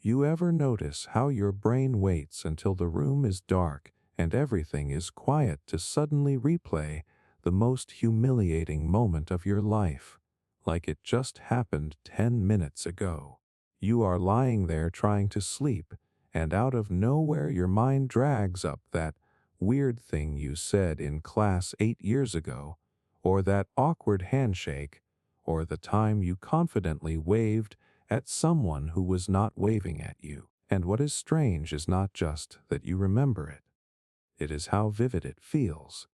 You ever notice how your brain waits until the room is dark and everything is quiet to suddenly replay the most humiliating moment of your life, like it just happened 10 minutes ago? You are lying there trying to sleep, and out of nowhere your mind drags up that weird thing you said in class 8 years ago, or that awkward handshake, or the time you confidently waved at someone who was not waving at you. And what is strange is not just that you remember it. It is how vivid it feels.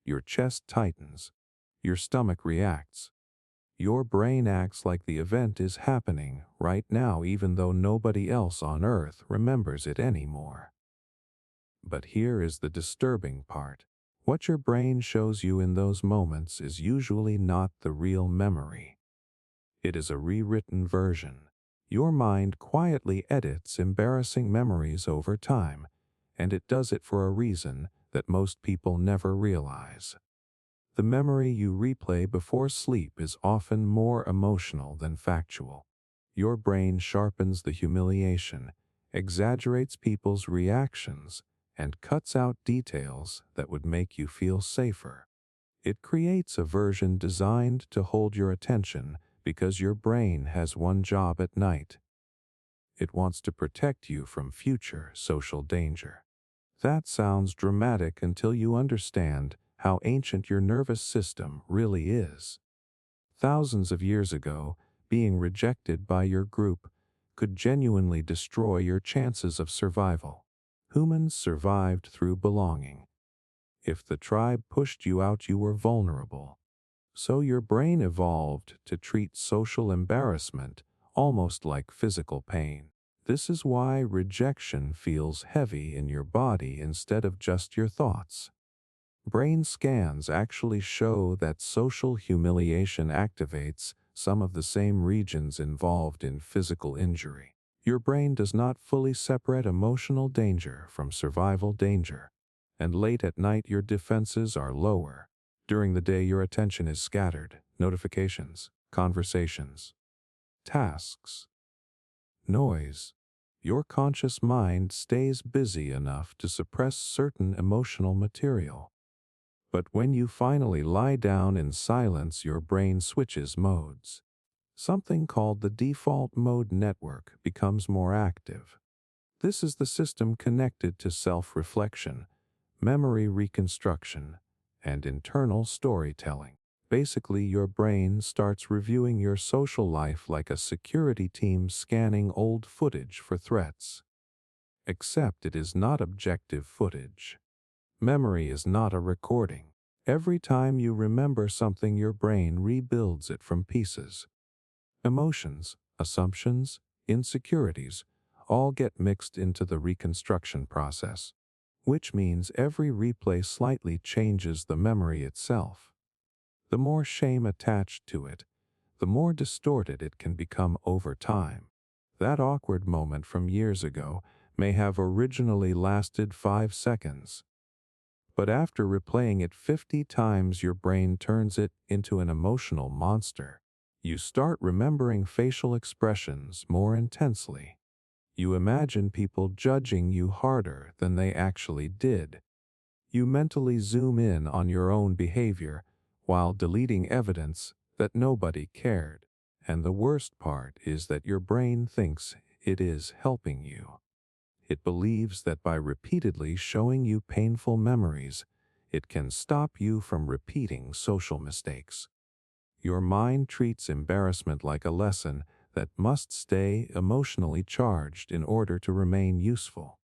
Your chest tightens. Your stomach reacts. Your brain acts like the event is happening right now, even though nobody else on earth remembers it anymore. But here is the disturbing part. What your brain shows you in those moments is usually not the real memory. It is a rewritten version. Your mind quietly edits embarrassing memories over time, and it does it for a reason that most people never realize. The memory you replay before sleep is often more emotional than factual. Your brain sharpens the humiliation, exaggerates people's reactions, and cuts out details that would make you feel safer. It creates a version designed to hold your attention because your brain has one job at night. It wants to protect you from future social danger. That sounds dramatic until you understand how ancient your nervous system really is. Thousands of years ago, being rejected by your group could genuinely destroy your chances of survival. Humans survived through belonging. If the tribe pushed you out, you were vulnerable. So your brain evolved to treat social embarrassment almost like physical pain. This is why rejection feels heavy in your body instead of just your thoughts. Brain scans actually show that social humiliation activates some of the same regions involved in physical injury. Your brain does not fully separate emotional danger from survival danger, and late at night your defenses are lower. During the day your attention is scattered: notifications, conversations, tasks, noise. Your conscious mind stays busy enough to suppress certain emotional material. But when you finally lie down in silence, your brain switches modes. Something called the default mode network becomes more active. This is the system connected to self-reflection, memory reconstruction, and internal storytelling. Basically, your brain starts reviewing your social life like a security team scanning old footage for threats. Except it is not objective footage. Memory is not a recording. Every time you remember something, your brain rebuilds it from pieces. Emotions, assumptions, insecurities all get mixed into the reconstruction process, which means every replay slightly changes the memory itself. The more shame attached to it, the more distorted it can become over time. That awkward moment from years ago may have originally lasted 5 seconds. But after replaying it 50 times, your brain turns it into an emotional monster. You start remembering facial expressions more intensely. You imagine people judging you harder than they actually did. You mentally zoom in on your own behavior while deleting evidence that nobody cared. And the worst part is that your brain thinks it is helping you. It believes that by repeatedly showing you painful memories, it can stop you from repeating social mistakes. Your mind treats embarrassment like a lesson that must stay emotionally charged in order to remain useful.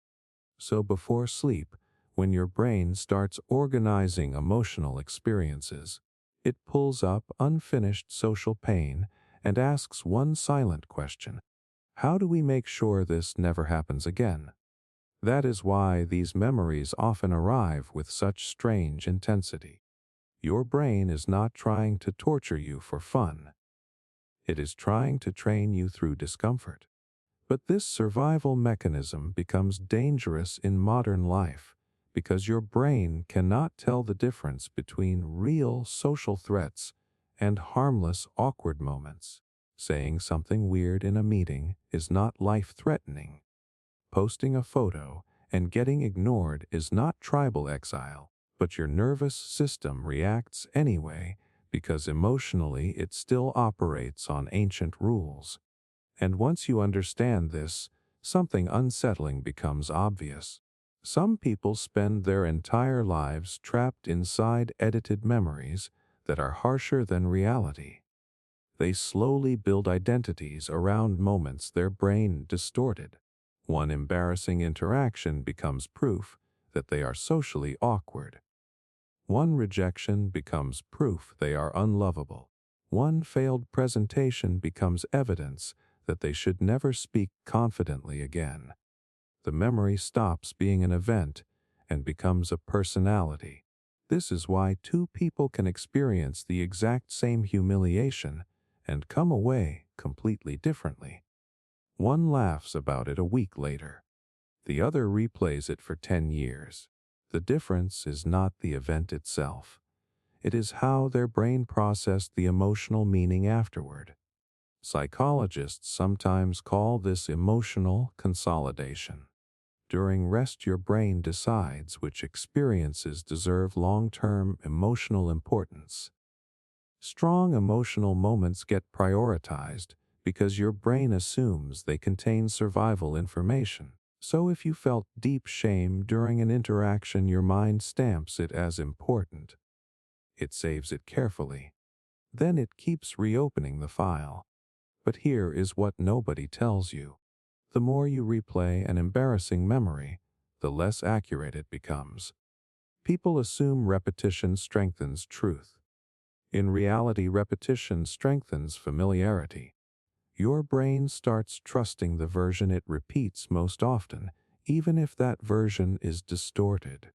So before sleep, when your brain starts organizing emotional experiences, it pulls up unfinished social pain and asks one silent question: how do we make sure this never happens again? That is why these memories often arrive with such strange intensity. Your brain is not trying to torture you for fun. It is trying to train you through discomfort. But this survival mechanism becomes dangerous in modern life because your brain cannot tell the difference between real social threats and harmless, awkward moments. Saying something weird in a meeting is not life-threatening. Posting a photo and getting ignored is not tribal exile, but your nervous system reacts anyway because emotionally it still operates on ancient rules. And once you understand this, something unsettling becomes obvious. Some people spend their entire lives trapped inside edited memories that are harsher than reality. They slowly build identities around moments their brain distorted. One embarrassing interaction becomes proof that they are socially awkward. One rejection becomes proof they are unlovable. One failed presentation becomes evidence that they should never speak confidently again. The memory stops being an event and becomes a personality. This is why two people can experience the exact same humiliation and come away completely differently. One laughs about it a week later. The other replays it for 10 years. The difference is not the event itself. It is how their brain processed the emotional meaning afterward. Psychologists sometimes call this emotional consolidation. During rest, your brain decides which experiences deserve long-term emotional importance. Strong emotional moments get prioritized because your brain assumes they contain survival information. So if you felt deep shame during an interaction, your mind stamps it as important. It saves it carefully. Then it keeps reopening the file. But here is what nobody tells you. The more you replay an embarrassing memory, the less accurate it becomes. People assume repetition strengthens truth. In reality, repetition strengthens familiarity. Your brain starts trusting the version it repeats most often, even if that version is distorted.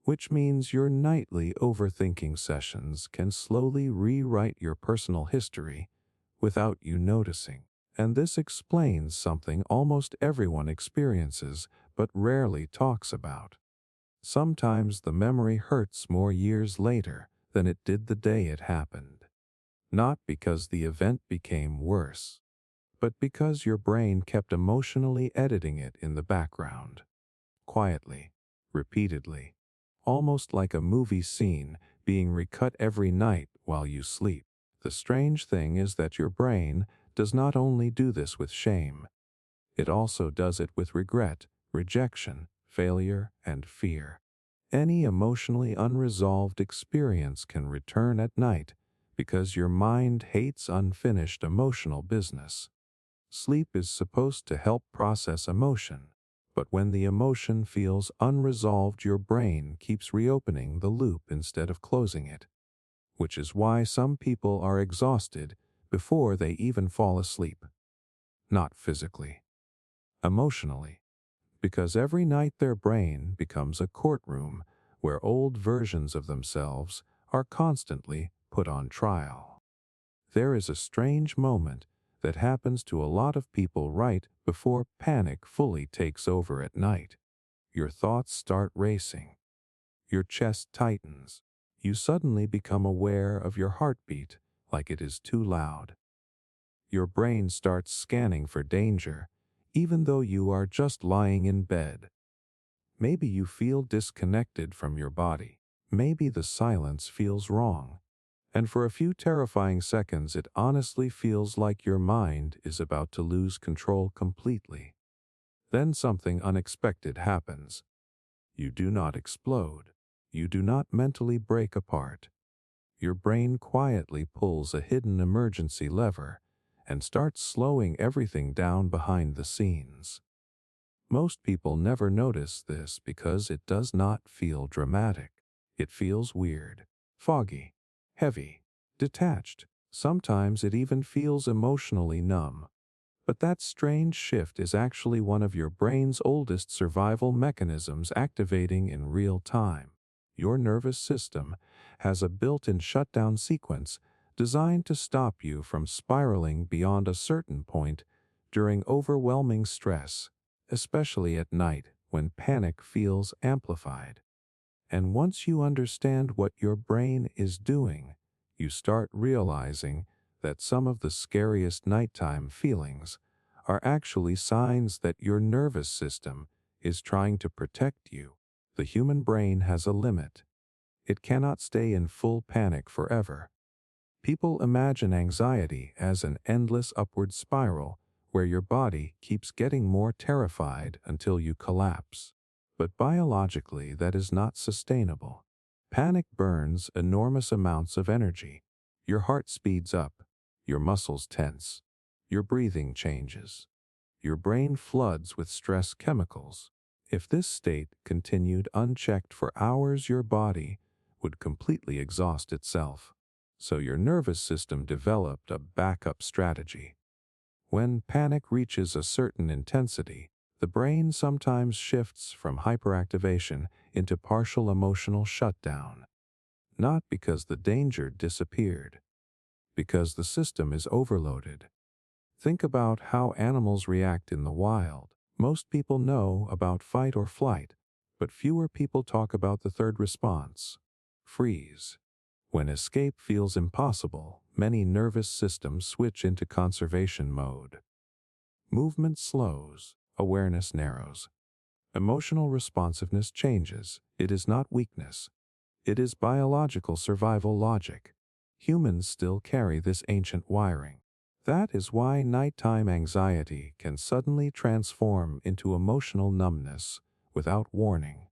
Which means your nightly overthinking sessions can slowly rewrite your personal history without you noticing. And this explains something almost everyone experiences but rarely talks about. Sometimes the memory hurts more years later than it did the day it happened. Not because the event became worse, but because your brain kept emotionally editing it in the background. Quietly, repeatedly, almost like a movie scene being recut every night while you sleep. The strange thing is that your brain does not only do this with shame, it also does it with regret, rejection, failure, and fear. Any emotionally unresolved experience can return at night because your mind hates unfinished emotional business. Sleep is supposed to help process emotion, but when the emotion feels unresolved, your brain keeps reopening the loop instead of closing it, which is why some people are exhausted before they even fall asleep. Not physically, emotionally, because every night their brain becomes a courtroom where old versions of themselves are constantly put on trial. There is a strange moment that happens to a lot of people right before panic fully takes over at night. Your thoughts start racing. Your chest tightens. You suddenly become aware of your heartbeat like it is too loud. Your brain starts scanning for danger, even though you are just lying in bed. Maybe you feel disconnected from your body. Maybe the silence feels wrong. And for a few terrifying seconds, it honestly feels like your mind is about to lose control completely. Then something unexpected happens. You do not explode. You do not mentally break apart. Your brain quietly pulls a hidden emergency lever and starts slowing everything down behind the scenes. Most people never notice this because it does not feel dramatic. It feels weird, foggy, heavy, detached. Sometimes it even feels emotionally numb. But that strange shift is actually one of your brain's oldest survival mechanisms activating in real time. Your nervous system has a built-in shutdown sequence designed to stop you from spiraling beyond a certain point during overwhelming stress, especially at night when panic feels amplified. And once you understand what your brain is doing, you start realizing that some of the scariest nighttime feelings are actually signs that your nervous system is trying to protect you. The human brain has a limit. It cannot stay in full panic forever. People imagine anxiety as an endless upward spiral where your body keeps getting more terrified until you collapse. But biologically, that is not sustainable. Panic burns enormous amounts of energy. Your heart speeds up, your muscles tense, your breathing changes. Your brain floods with stress chemicals. If this state continued unchecked for hours, your body would completely exhaust itself. So your nervous system developed a backup strategy. When panic reaches a certain intensity, the brain sometimes shifts from hyperactivation into partial emotional shutdown. Not because the danger disappeared, because the system is overloaded. Think about how animals react in the wild. Most people know about fight or flight, but fewer people talk about the third response, freeze. When escape feels impossible, many nervous systems switch into conservation mode. Movement slows, awareness narrows. Emotional responsiveness changes. It is not weakness. It is biological survival logic. Humans still carry this ancient wiring. That is why nighttime anxiety can suddenly transform into emotional numbness without warning.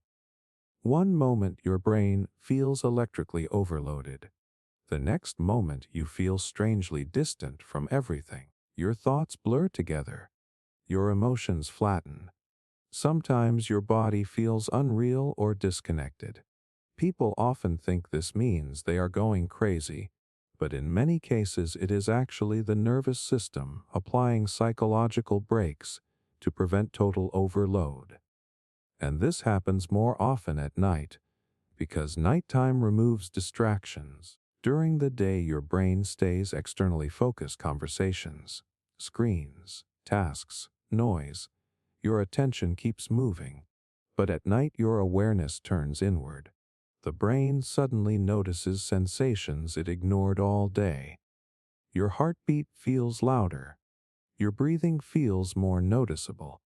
One moment your brain feels electrically overloaded. The next moment you feel strangely distant from everything. Your thoughts blur together. Your emotions flatten. Sometimes your body feels unreal or disconnected. People often think this means they are going crazy, but in many cases it is actually the nervous system applying psychological brakes to prevent total overload. And this happens more often at night because nighttime removes distractions. During the day, your brain stays externally focused: conversations, screens, tasks, noise. Your attention keeps moving. But at night, your awareness turns inward. The brain suddenly notices sensations it ignored all day. Your heartbeat feels louder. Your breathing feels more noticeable.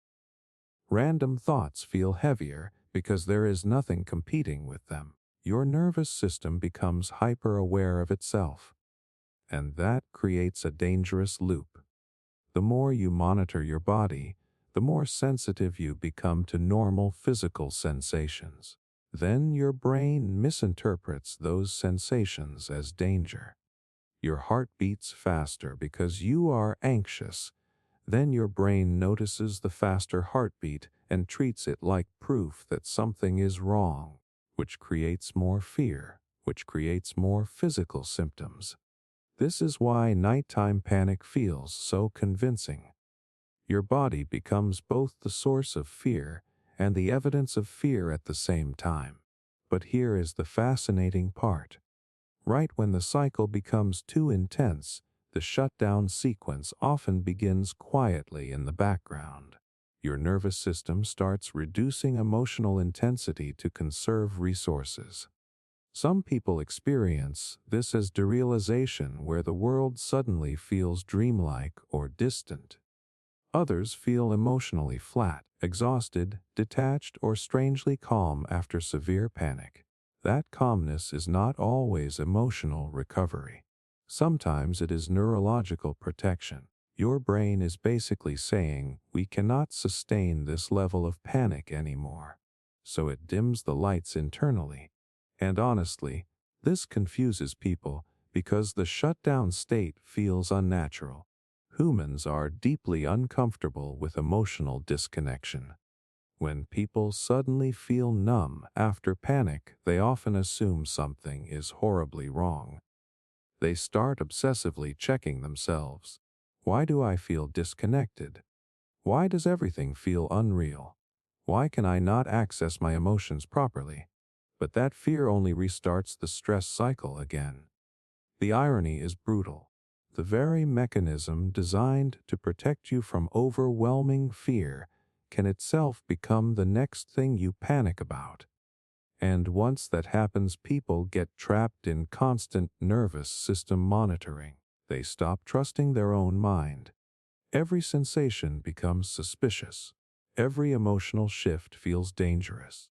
Random thoughts feel heavier because there is nothing competing with them. Your nervous system becomes hyper-aware of itself. And that creates a dangerous loop. The more you monitor your body, the more sensitive you become to normal physical sensations. Then your brain misinterprets those sensations as danger. Your heart beats faster because you are anxious. Then your brain notices the faster heartbeat and treats it like proof that something is wrong, which creates more fear, which creates more physical symptoms. This is why nighttime panic feels so convincing. Your body becomes both the source of fear and the evidence of fear at the same time. But here is the fascinating part. Right when the cycle becomes too intense, the shutdown sequence often begins quietly in the background. Your nervous system starts reducing emotional intensity to conserve resources. Some people experience this as derealization, where the world suddenly feels dreamlike or distant. Others feel emotionally flat, exhausted, detached, or strangely calm after severe panic. That calmness is not always emotional recovery. Sometimes it is neurological protection. Your brain is basically saying, we cannot sustain this level of panic anymore. So it dims the lights internally. And honestly, this confuses people because the shutdown state feels unnatural. Humans are deeply uncomfortable with emotional disconnection. When people suddenly feel numb after panic, they often assume something is horribly wrong. They start obsessively checking themselves. Why do I feel disconnected? Why does everything feel unreal? Why can I not access my emotions properly? But that fear only restarts the stress cycle again. The irony is brutal. The very mechanism designed to protect you from overwhelming fear can itself become the next thing you panic about. And once that happens, people get trapped in constant nervous system monitoring. They stop trusting their own mind. Every sensation becomes suspicious. Every emotional shift feels dangerous.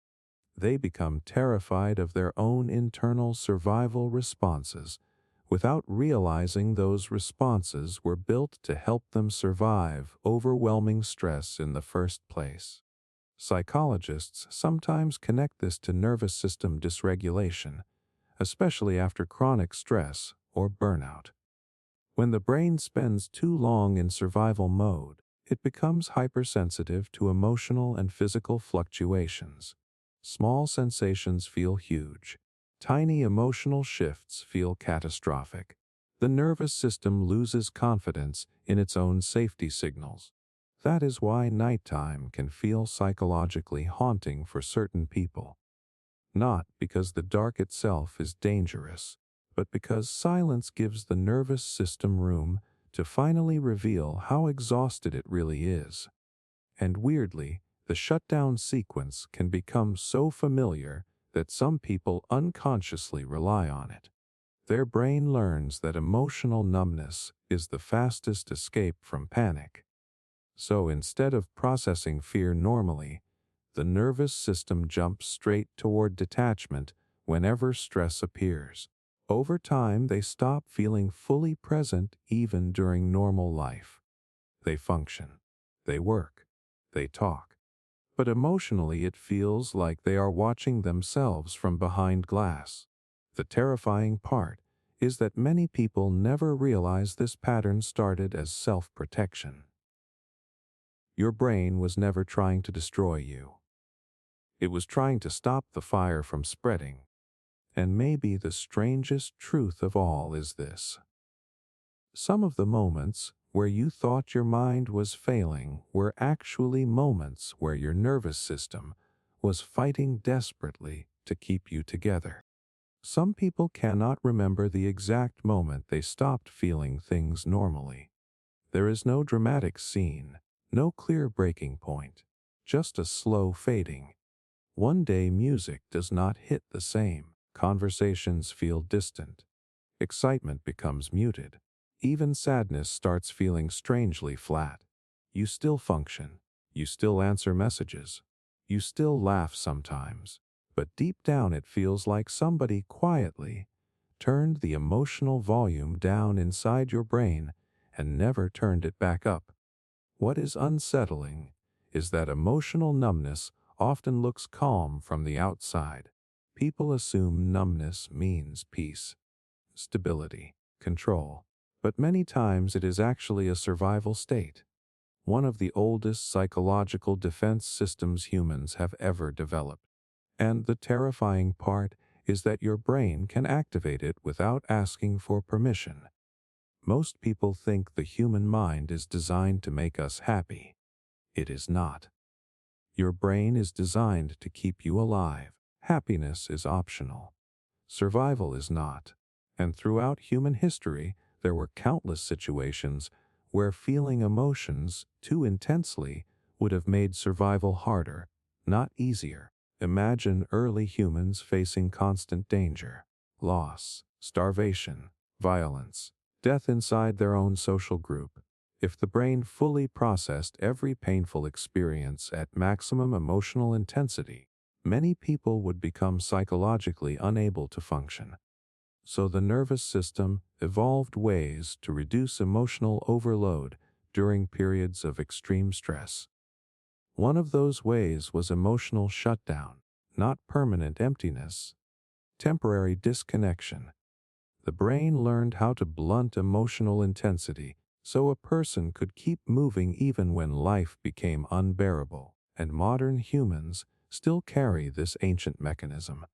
They become terrified of their own internal survival responses without realizing those responses were built to help them survive overwhelming stress in the first place. Psychologists sometimes connect this to nervous system dysregulation, especially after chronic stress or burnout. When the brain spends too long in survival mode, it becomes hypersensitive to emotional and physical fluctuations. Small sensations feel huge. Tiny emotional shifts feel catastrophic. The nervous system loses confidence in its own safety signals. That is why nighttime can feel psychologically haunting for certain people. Not because the dark itself is dangerous, but because silence gives the nervous system room to finally reveal how exhausted it really is. And weirdly, the shutdown sequence can become so familiar that some people unconsciously rely on it. Their brain learns that emotional numbness is the fastest escape from panic. So instead of processing fear normally, the nervous system jumps straight toward detachment whenever stress appears. Over time, they stop feeling fully present even during normal life. They function, they work, they talk. But emotionally, it feels like they are watching themselves from behind glass. The terrifying part is that many people never realize this pattern started as self-protection. Your brain was never trying to destroy you. It was trying to stop the fire from spreading. And maybe the strangest truth of all is this. Some of the moments where you thought your mind was failing were actually moments where your nervous system was fighting desperately to keep you together. Some people cannot remember the exact moment they stopped feeling things normally. There is no dramatic scene, no clear breaking point, just a slow fading. One day music does not hit the same. Conversations feel distant. Excitement becomes muted. Even sadness starts feeling strangely flat. You still function. You still answer messages. You still laugh sometimes. But deep down it feels like somebody quietly turned the emotional volume down inside your brain and never turned it back up. What is unsettling is that emotional numbness often looks calm from the outside. People assume numbness means peace, stability, control, but many times it is actually a survival state, one of the oldest psychological defense systems humans have ever developed. And the terrifying part is that your brain can activate it without asking for permission. Most people think the human mind is designed to make us happy. It is not. Your brain is designed to keep you alive. Happiness is optional. Survival is not. And throughout human history, there were countless situations where feeling emotions too intensely would have made survival harder, not easier. Imagine early humans facing constant danger, loss, starvation, violence, death inside their own social group. If the brain fully processed every painful experience at maximum emotional intensity, many people would become psychologically unable to function. So the nervous system evolved ways to reduce emotional overload during periods of extreme stress. One of those ways was emotional shutdown, not permanent emptiness, temporary disconnection. The brain learned how to blunt emotional intensity so a person could keep moving even when life became unbearable, and modern humans still carry this ancient mechanism.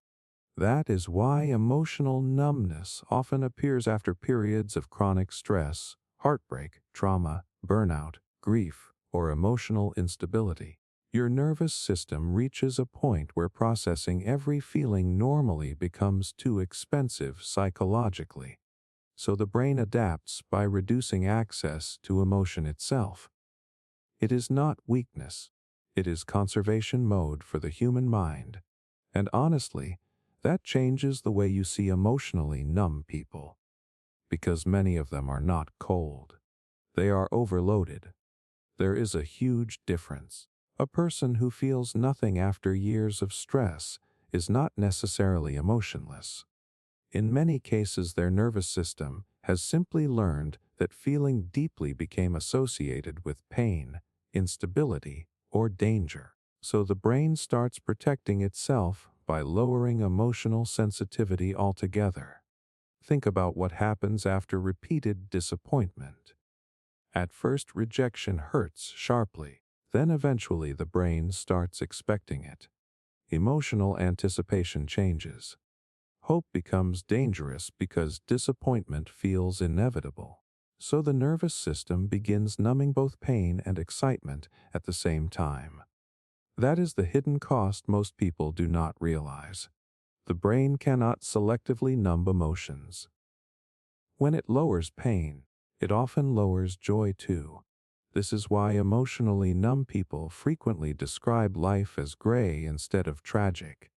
That is why emotional numbness often appears after periods of chronic stress, heartbreak, trauma, burnout, grief, or emotional instability. Your nervous system reaches a point where processing every feeling normally becomes too expensive psychologically. So the brain adapts by reducing access to emotion itself. It is not weakness. It is conservation mode for the human mind. And honestly, that changes the way you see emotionally numb people. because many of them are not cold. They are overloaded. There is a huge difference. A person who feels nothing after years of stress is not necessarily emotionless. In many cases, their nervous system has simply learned that feeling deeply became associated with pain, instability, or danger. So the brain starts protecting itself by lowering emotional sensitivity altogether. Think about what happens after repeated disappointment. At first, rejection hurts sharply. Then eventually the brain starts expecting it. Emotional anticipation changes. Hope becomes dangerous because disappointment feels inevitable. So the nervous system begins numbing both pain and excitement at the same time. That is the hidden cost most people do not realize. The brain cannot selectively numb emotions. When it lowers pain, it often lowers joy too. This is why emotionally numb people frequently describe life as gray instead of tragic.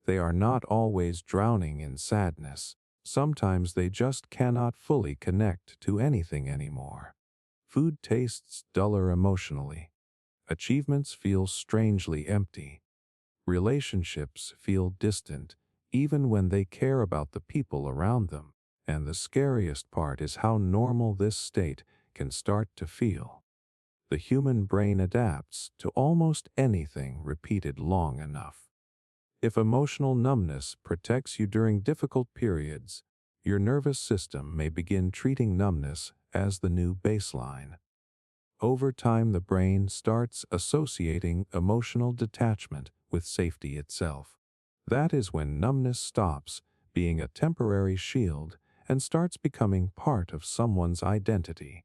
They are not always drowning in sadness. Sometimes they just cannot fully connect to anything anymore. Food tastes duller emotionally. Achievements feel strangely empty. Relationships feel distant, even when they care about the people around them. And the scariest part is how normal this state can start to feel. The human brain adapts to almost anything repeated long enough. If emotional numbness protects you during difficult periods, your nervous system may begin treating numbness as the new baseline. Over time, the brain starts associating emotional detachment with safety itself. That is when numbness stops being a temporary shield and starts becoming part of someone's identity.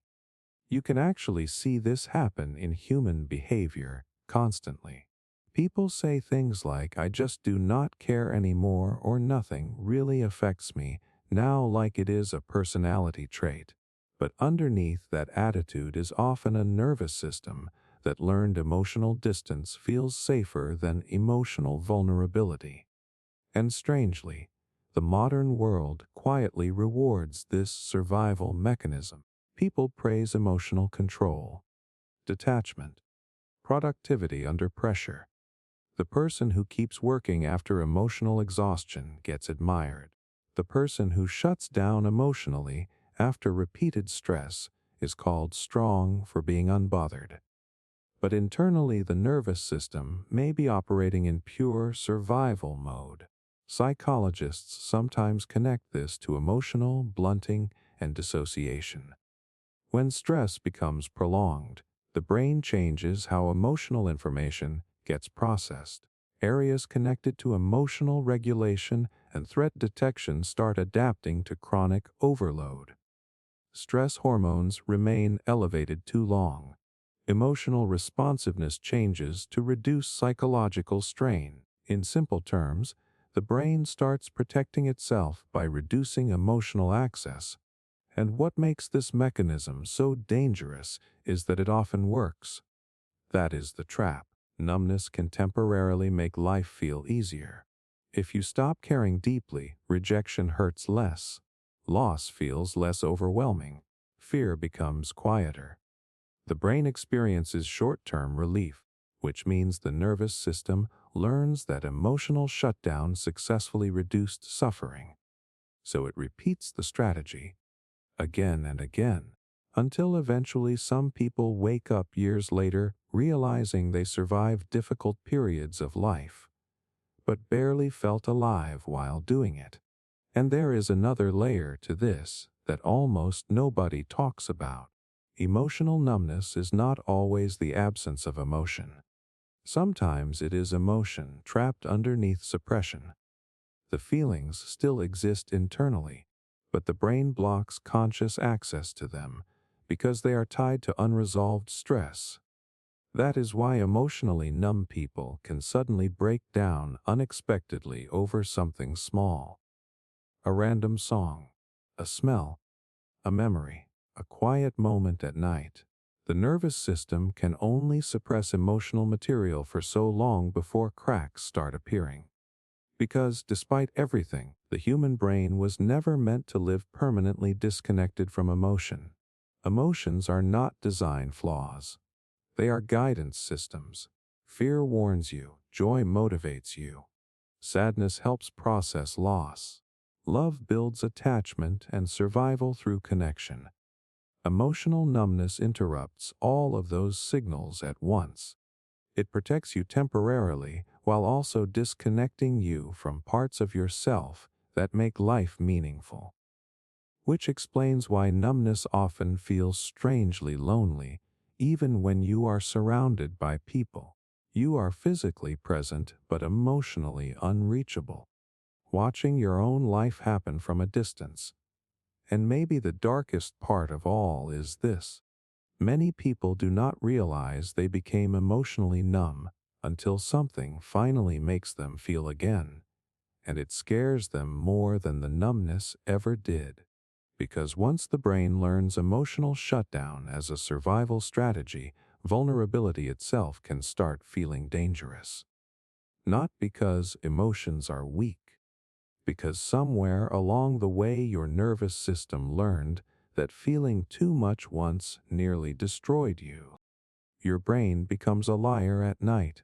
You can actually see this happen in human behavior constantly. People say things like, "I just do not care anymore," or "nothing really affects me now," like it is a personality trait. But underneath that attitude is often a nervous system that learned emotional distance feels safer than emotional vulnerability. And strangely, the modern world quietly rewards this survival mechanism. People praise emotional control, detachment, productivity under pressure. The person who keeps working after emotional exhaustion gets admired. The person who shuts down emotionally after repeated stress is called strong for being unbothered. But internally, the nervous system may be operating in pure survival mode. Psychologists sometimes connect this to emotional blunting and dissociation. When stress becomes prolonged, the brain changes how emotional information gets processed. Areas connected to emotional regulation and threat detection start adapting to chronic overload. Stress hormones remain elevated too long. Emotional responsiveness changes to reduce psychological strain. In simple terms, the brain starts protecting itself by reducing emotional access. And what makes this mechanism so dangerous is that it often works. That is the trap. Numbness can temporarily make life feel easier. If you stop caring deeply, rejection hurts less. Loss feels less overwhelming. Fear becomes quieter. The brain experiences short-term relief, which means the nervous system learns that emotional shutdown successfully reduced suffering. So it repeats the strategy again and again, until eventually some people wake up years later realizing they survived difficult periods of life, but barely felt alive while doing it. And there is another layer to this that almost nobody talks about. Emotional numbness is not always the absence of emotion. Sometimes it is emotion trapped underneath suppression. The feelings still exist internally, but the brain blocks conscious access to them because they are tied to unresolved stress. That is why emotionally numb people can suddenly break down unexpectedly over something small. A random song, a smell, a memory, a quiet moment at night. The nervous system can only suppress emotional material for so long before cracks start appearing. Because, despite everything, the human brain was never meant to live permanently disconnected from emotion. Emotions are not design flaws. They are guidance systems. Fear warns you, joy motivates you. Sadness helps process loss. Love builds attachment and survival through connection. Emotional numbness interrupts all of those signals at once. It protects you temporarily while also disconnecting you from parts of yourself that make life meaningful. Which explains why numbness often feels strangely lonely, even when you are surrounded by people. You are physically present but emotionally unreachable, watching your own life happen from a distance. And maybe the darkest part of all is this. Many people do not realize they became emotionally numb until something finally makes them feel again, and it scares them more than the numbness ever did. Because once the brain learns emotional shutdown as a survival strategy, vulnerability itself can start feeling dangerous. Not because emotions are weak, because somewhere along the way your nervous system learned that feeling too much once nearly destroyed you. Your brain becomes a liar at night,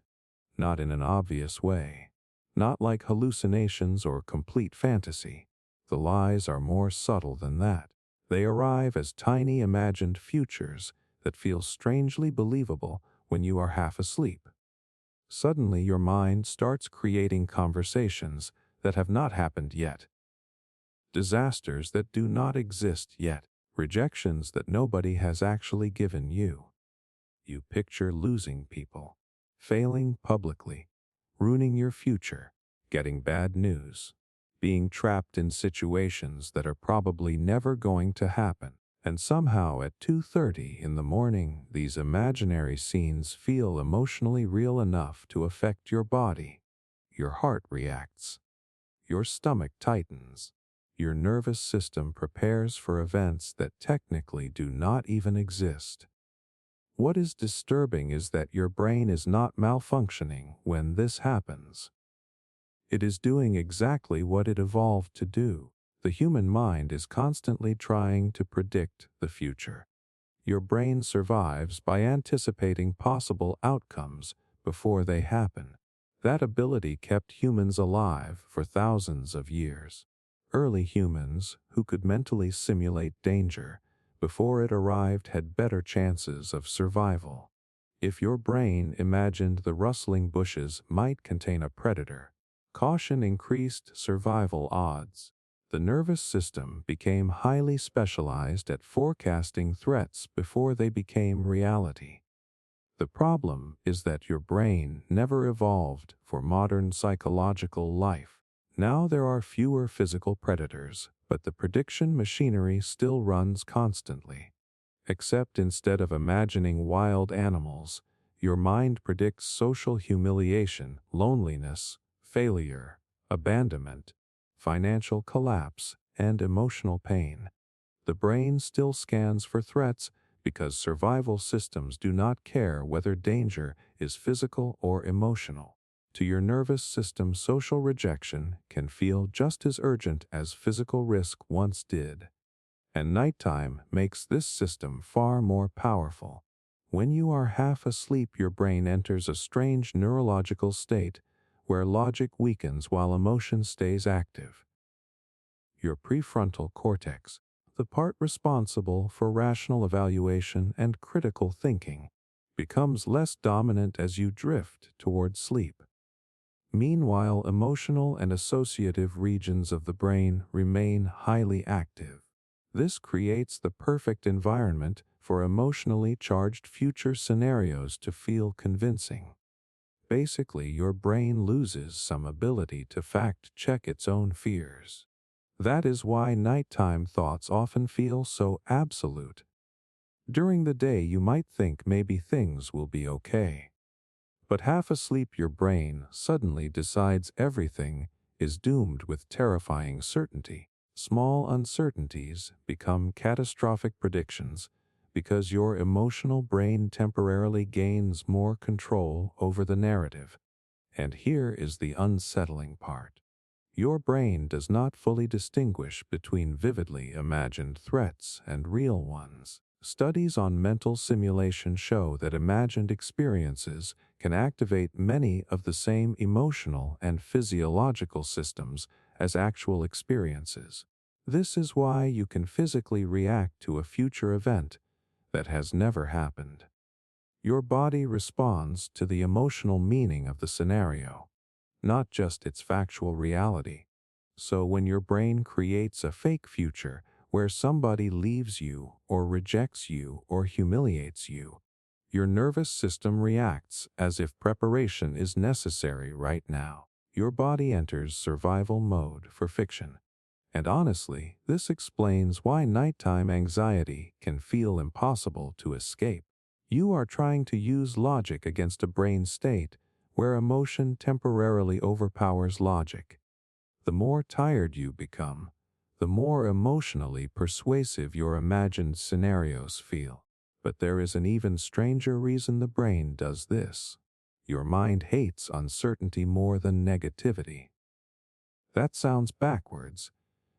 not in an obvious way, not like hallucinations or complete fantasy. The lies are more subtle than that. They arrive as tiny imagined futures that feel strangely believable when you are half asleep. Suddenly your mind starts creating conversations that have not happened yet, disasters that do not exist yet, rejections that nobody has actually given you. You picture losing people, failing publicly, ruining your future, getting bad news, being trapped in situations that are probably never going to happen. And somehow at 2:30 in the morning, these imaginary scenes feel emotionally real enough to affect your body. Your heart reacts. Your stomach tightens. Your nervous system prepares for events that technically do not even exist. What is disturbing is that your brain is not malfunctioning when this happens. It is doing exactly what it evolved to do. The human mind is constantly trying to predict the future. Your brain survives by anticipating possible outcomes before they happen. That ability kept humans alive for thousands of years. Early humans, who could mentally simulate danger before it arrived, had better chances of survival. If your brain imagined the rustling bushes might contain a predator, caution increased survival odds. The nervous system became highly specialized at forecasting threats before they became reality. The problem is that your brain never evolved for modern psychological life. Now there are fewer physical predators, but the prediction machinery still runs constantly. Except instead of imagining wild animals, your mind predicts social humiliation, loneliness, failure, abandonment, financial collapse, and emotional pain. The brain still scans for threats because survival systems do not care whether danger is physical or emotional. To your nervous system, social rejection can feel just as urgent as physical risk once did. And nighttime makes this system far more powerful. When you are half asleep, your brain enters a strange neurological state where logic weakens while emotion stays active. Your prefrontal cortex, the part responsible for rational evaluation and critical thinking, becomes less dominant as you drift toward sleep. Meanwhile, emotional and associative regions of the brain remain highly active. This creates the perfect environment for emotionally charged future scenarios to feel convincing. Basically, your brain loses some ability to fact-check its own fears. That is why nighttime thoughts often feel so absolute. During the day, you might think maybe things will be okay. But half asleep, your brain suddenly decides everything is doomed with terrifying certainty. Small uncertainties become catastrophic predictions because your emotional brain temporarily gains more control over the narrative. And here is the unsettling part. Your brain does not fully distinguish between vividly imagined threats and real ones. Studies on mental simulation show that imagined experiences can activate many of the same emotional and physiological systems as actual experiences. This is why you can physically react to a future event that has never happened. Your body responds to the emotional meaning of the scenario, not just its factual reality. So when your brain creates a fake future where somebody leaves you or rejects you or humiliates you, your nervous system reacts as if preparation is necessary right now. Your body enters survival mode for fiction. And honestly, this explains why nighttime anxiety can feel impossible to escape. You are trying to use logic against a brain state where emotion temporarily overpowers logic. The more tired you become, the more emotionally persuasive your imagined scenarios feel. But there is an even stranger reason the brain does this. Your mind hates uncertainty more than negativity. That sounds backwards,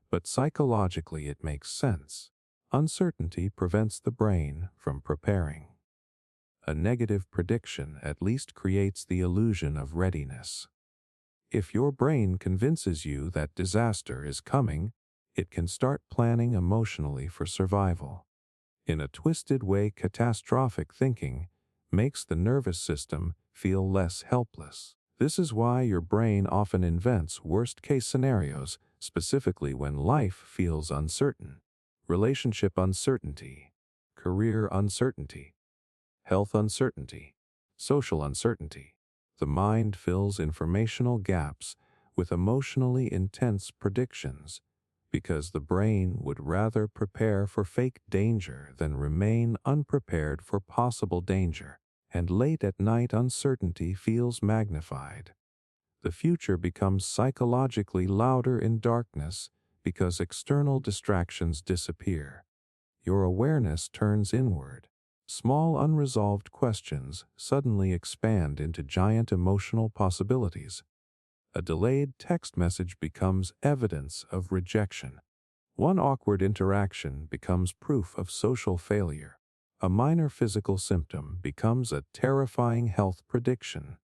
but psychologically it makes sense. Uncertainty prevents the brain from preparing. A negative prediction at least creates the illusion of readiness. If your brain convinces you that disaster is coming, it can start planning emotionally for survival. In a twisted way, catastrophic thinking makes the nervous system feel less helpless. This is why your brain often invents worst-case scenarios, specifically when life feels uncertain. Relationship uncertainty, career uncertainty, health uncertainty, social uncertainty. The mind fills informational gaps with emotionally intense predictions because the brain would rather prepare for fake danger than remain unprepared for possible danger. And late at night uncertainty feels magnified. The future becomes psychologically louder in darkness because external distractions disappear. Your awareness turns inward. Small unresolved questions suddenly expand into giant emotional possibilities. A delayed text message becomes evidence of rejection. One awkward interaction becomes proof of social failure. A minor physical symptom becomes a terrifying health prediction.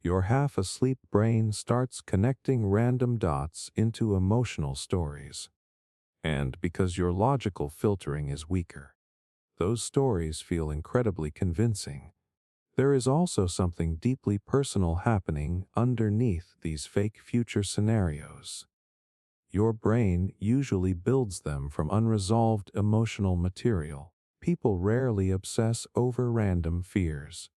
Your half-asleep brain starts connecting random dots into emotional stories. And because your logical filtering is weaker, those stories feel incredibly convincing. There is also something deeply personal happening underneath these fake future scenarios. Your brain usually builds them from unresolved emotional material. People rarely obsess over random fears.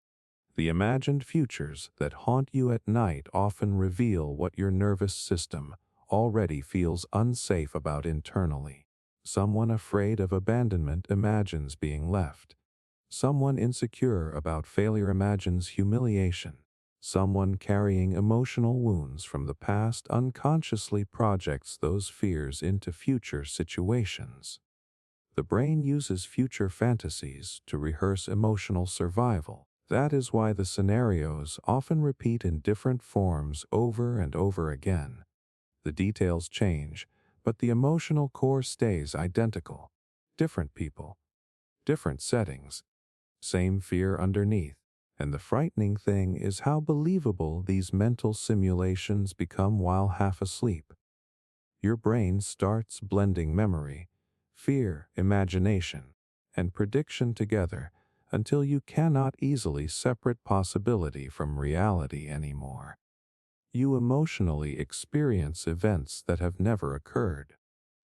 The imagined futures that haunt you at night often reveal what your nervous system already feels unsafe about internally. Someone afraid of abandonment imagines being left. Someone insecure about failure imagines humiliation. Someone carrying emotional wounds from the past unconsciously projects those fears into future situations. The brain uses future fantasies to rehearse emotional survival. That is why the scenarios often repeat in different forms over and over again. The details change, but the emotional core stays identical. Different people, different settings, same fear underneath. And the frightening thing is how believable these mental simulations become while half asleep. Your brain starts blending memory, fear, imagination, and prediction together until you cannot easily separate possibility from reality anymore. You emotionally experience events that have never occurred.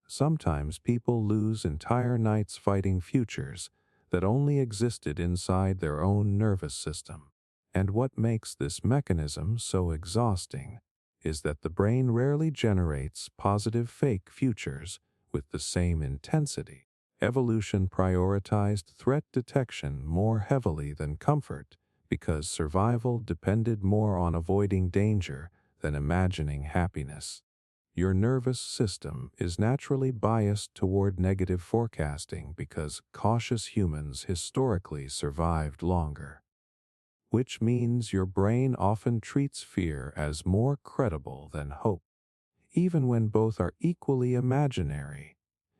Sometimes people lose entire nights fighting futures that only existed inside their own nervous system. And what makes this mechanism so exhausting is that the brain rarely generates positive fake futures with the same intensity. Evolution prioritized threat detection more heavily than comfort because survival depended more on avoiding danger than imagining happiness. Your nervous system is naturally biased toward negative forecasting because cautious humans historically survived longer. Which means your brain often treats fear as more credible than hope. even when both are equally imaginary.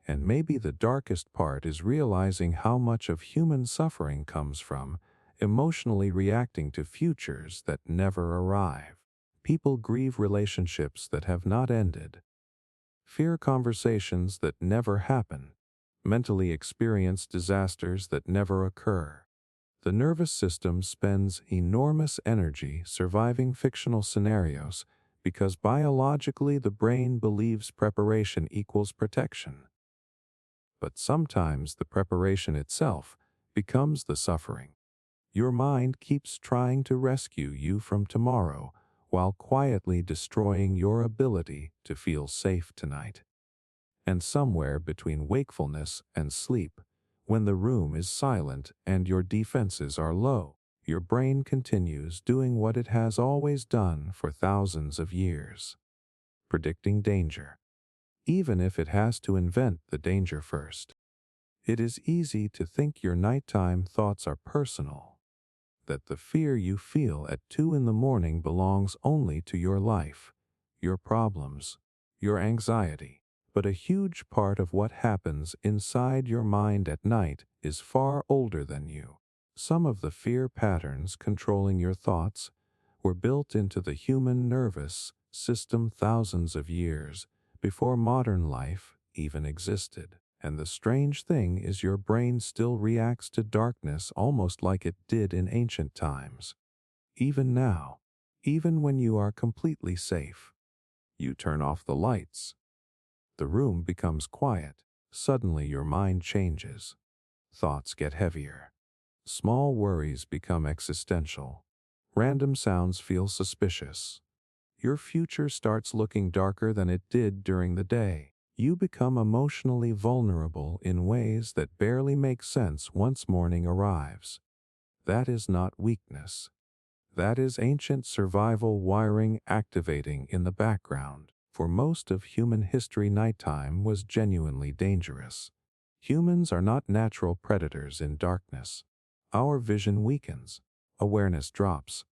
And maybe the darkest part is realizing how much of human suffering comes from emotionally reacting to futures that never arrive. People grieve relationships that have not ended, fear conversations that never happen, mentally experience disasters that never occur. The nervous system spends enormous energy surviving fictional scenarios because biologically the brain believes preparation equals protection. But sometimes the preparation itself becomes the suffering. Your mind keeps trying to rescue you from tomorrow while quietly destroying your ability to feel safe tonight. And somewhere between wakefulness and sleep, when the room is silent and your defenses are low, your brain continues doing what it has always done for thousands of years, predicting danger, even if it has to invent the danger first. It is easy to think your nighttime thoughts are personal, that the fear you feel at 2 in the morning belongs only to your life, your problems, your anxiety. But a huge part of what happens inside your mind at night is far older than you. Some of the fear patterns controlling your thoughts were built into the human nervous system thousands of years before modern life even existed. And the strange thing is your brain still reacts to darkness almost like it did in ancient times. Even now, even when you are completely safe, you turn off the lights. The room becomes quiet. Suddenly your mind changes. Thoughts get heavier. Small worries become existential. Random sounds feel suspicious. Your future starts looking darker than it did during the day. You become emotionally vulnerable in ways that barely make sense once morning arrives. That is not weakness. That is ancient survival wiring activating in the background. For most of human history, nighttime was genuinely dangerous. Humans are not natural predators in darkness. Our vision weakens, awareness drops,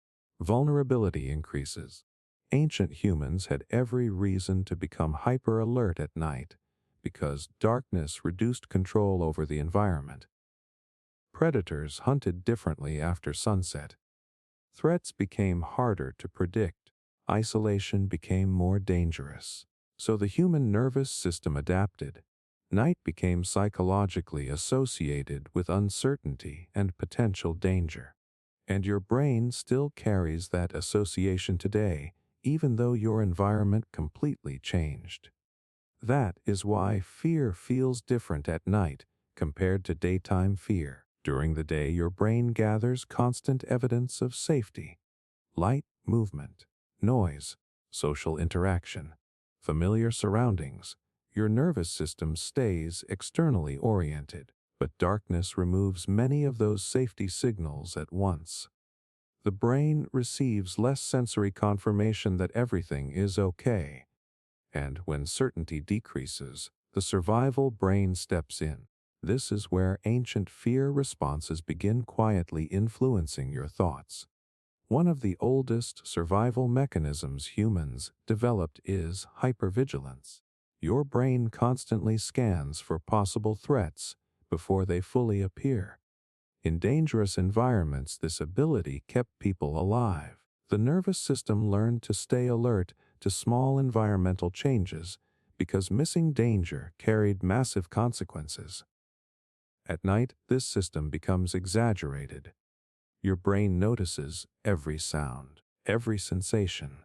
vulnerability increases. Ancient humans had every reason to become hyper-alert at night because darkness reduced control over the environment. Predators hunted differently after sunset. Threats became harder to predict. Isolation became more dangerous. So the human nervous system adapted. Night became psychologically associated with uncertainty and potential danger. And your brain still carries that association today, even though your environment completely changed. That is why fear feels different at night compared to daytime fear. During the day, your brain gathers constant evidence of safety: light, movement, noise, social interaction, familiar surroundings. Your nervous system stays externally oriented, but darkness removes many of those safety signals at once. The brain receives less sensory confirmation that everything is okay. And when certainty decreases, the survival brain steps in. This is where ancient fear responses begin quietly influencing your thoughts. One of the oldest survival mechanisms humans developed is hypervigilance. Your brain constantly scans for possible threats before they fully appear. In dangerous environments, this ability kept people alive. The nervous system learned to stay alert to small environmental changes because missing danger carried massive consequences. At night, this system becomes exaggerated. Your brain notices every sound, every sensation,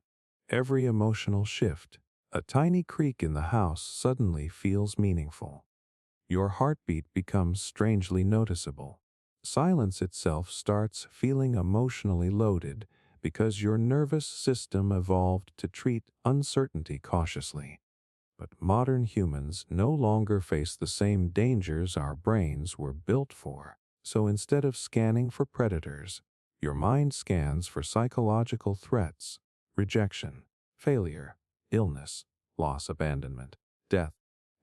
every emotional shift. A tiny creak in the house suddenly feels meaningful. Your heartbeat becomes strangely noticeable. Silence itself starts feeling emotionally loaded because your nervous system evolved to treat uncertainty cautiously. But modern humans no longer face the same dangers our brains were built for. So instead of scanning for predators, your mind scans for psychological threats: rejection, failure, illness, loss, abandonment, death.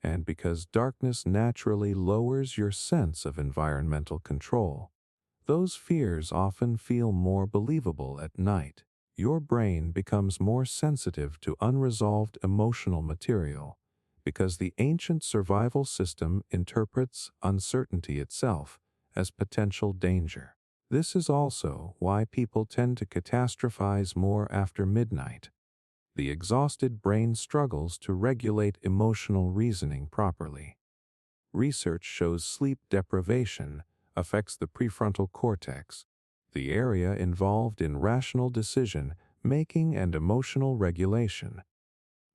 And because darkness naturally lowers your sense of environmental control, those fears often feel more believable at night. Your brain becomes more sensitive to unresolved emotional material because the ancient survival system interprets uncertainty itself as potential danger. This is also why people tend to catastrophize more after midnight. The exhausted brain struggles to regulate emotional reasoning properly. Research shows sleep deprivation affects the prefrontal cortex, the area involved in rational decision making and emotional regulation.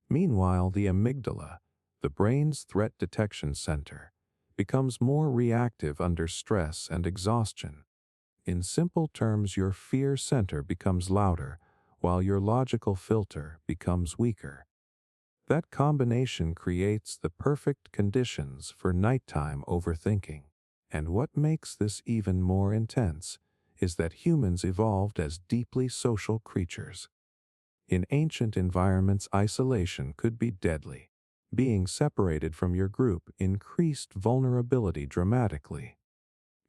Meanwhile, the amygdala, the brain's threat detection center, becomes more reactive under stress and exhaustion. In simple terms, your fear center becomes louder, while your logical filter becomes weaker. That combination creates the perfect conditions for nighttime overthinking. And what makes this even more intense is that humans evolved as deeply social creatures. In ancient environments, isolation could be deadly. Being separated from your group increased vulnerability dramatically.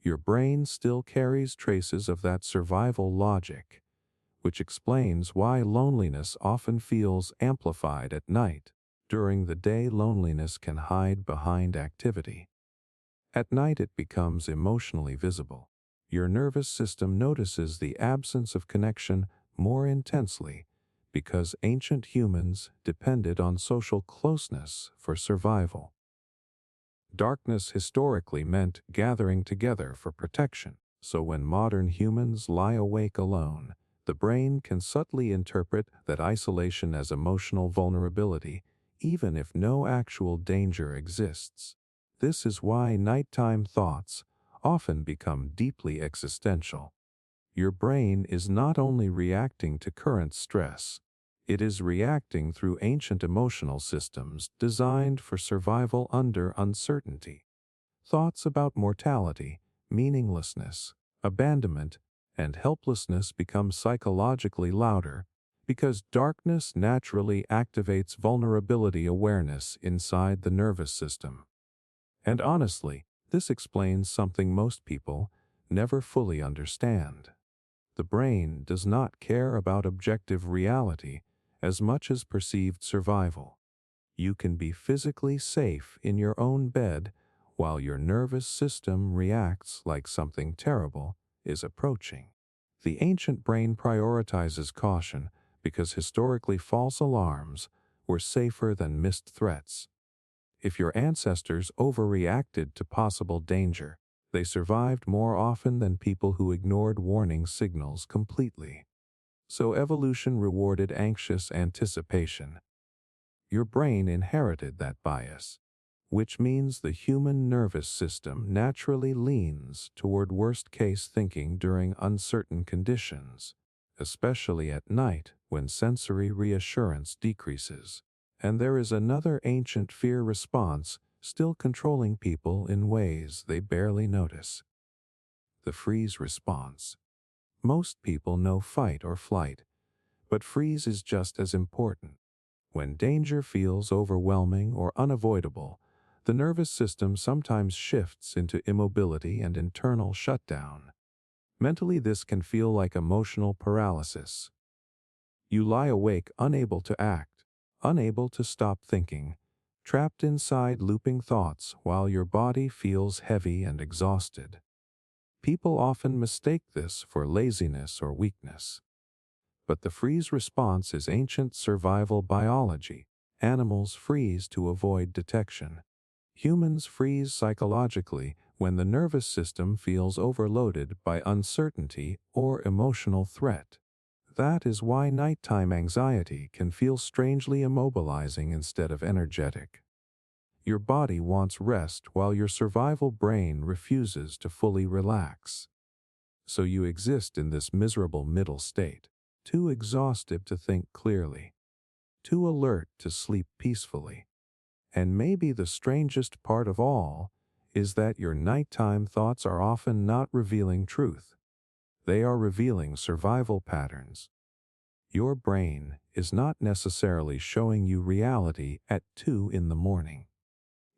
Your brain still carries traces of that survival logic, which explains why loneliness often feels amplified at night. During the day, loneliness can hide behind activity. At night, it becomes emotionally visible. Your nervous system notices the absence of connection more intensely because ancient humans depended on social closeness for survival. Darkness historically meant gathering together for protection, so when modern humans lie awake alone, the brain can subtly interpret that isolation as emotional vulnerability, even if no actual danger exists. This is why nighttime thoughts often become deeply existential. Your brain is not only reacting to current stress, it is reacting through ancient emotional systems designed for survival under uncertainty. Thoughts about mortality, meaninglessness, abandonment, and helplessness become psychologically louder because darkness naturally activates vulnerability awareness inside the nervous system. And honestly, this explains something most people never fully understand. The brain does not care about objective reality as much as perceived survival. You can be physically safe in your own bed while your nervous system reacts like something terrible is approaching. The ancient brain prioritizes caution because historically false alarms were safer than missed threats. If your ancestors overreacted to possible danger, they survived more often than people who ignored warning signals completely. So evolution rewarded anxious anticipation. Your brain inherited that bias, which means the human nervous system naturally leans toward worst-case thinking during uncertain conditions, especially at night when sensory reassurance decreases. And there is another ancient fear response still controlling people in ways they barely notice: the freeze response. Most people know fight or flight, but freeze is just as important. When danger feels overwhelming or unavoidable, the nervous system sometimes shifts into immobility and internal shutdown. Mentally, this can feel like emotional paralysis. You lie awake unable to act, unable to stop thinking, trapped inside looping thoughts while your body feels heavy and exhausted. People often mistake this for laziness or weakness. But the freeze response is ancient survival biology. Animals freeze to avoid detection. Humans freeze psychologically when the nervous system feels overloaded by uncertainty or emotional threat. That is why nighttime anxiety can feel strangely immobilizing instead of energetic. Your body wants rest while your survival brain refuses to fully relax. So you exist in this miserable middle state, too exhausted to think clearly, too alert to sleep peacefully. And maybe the strangest part of all is that your nighttime thoughts are often not revealing truth. They are revealing survival patterns. Your brain is not necessarily showing you reality at 2 in the morning.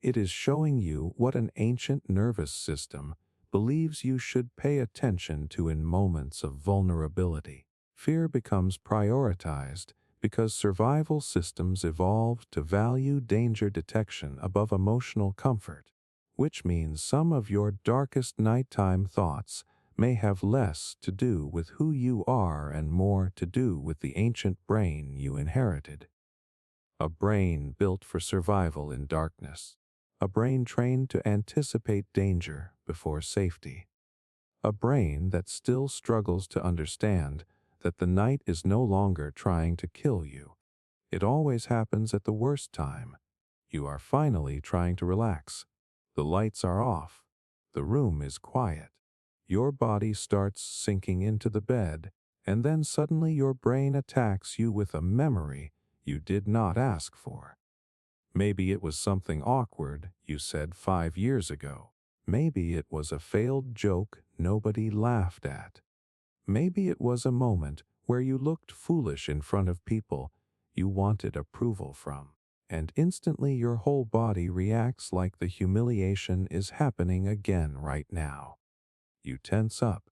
It is showing you what an ancient nervous system believes you should pay attention to in moments of vulnerability. Fear becomes prioritized because survival systems evolved to value danger detection above emotional comfort, which means some of your darkest nighttime thoughts may have less to do with who you are and more to do with the ancient brain you inherited. A brain built for survival in darkness. A brain trained to anticipate danger before safety. A brain that still struggles to understand that the night is no longer trying to kill you. It always happens at the worst time. You are finally trying to relax. The lights are off. The room is quiet. Your body starts sinking into the bed, and then suddenly your brain attacks you with a memory you did not ask for. Maybe it was something awkward you said 5 years ago. Maybe it was a failed joke nobody laughed at. Maybe it was a moment where you looked foolish in front of people you wanted approval from, and instantly your whole body reacts like the humiliation is happening again right now. You tense up.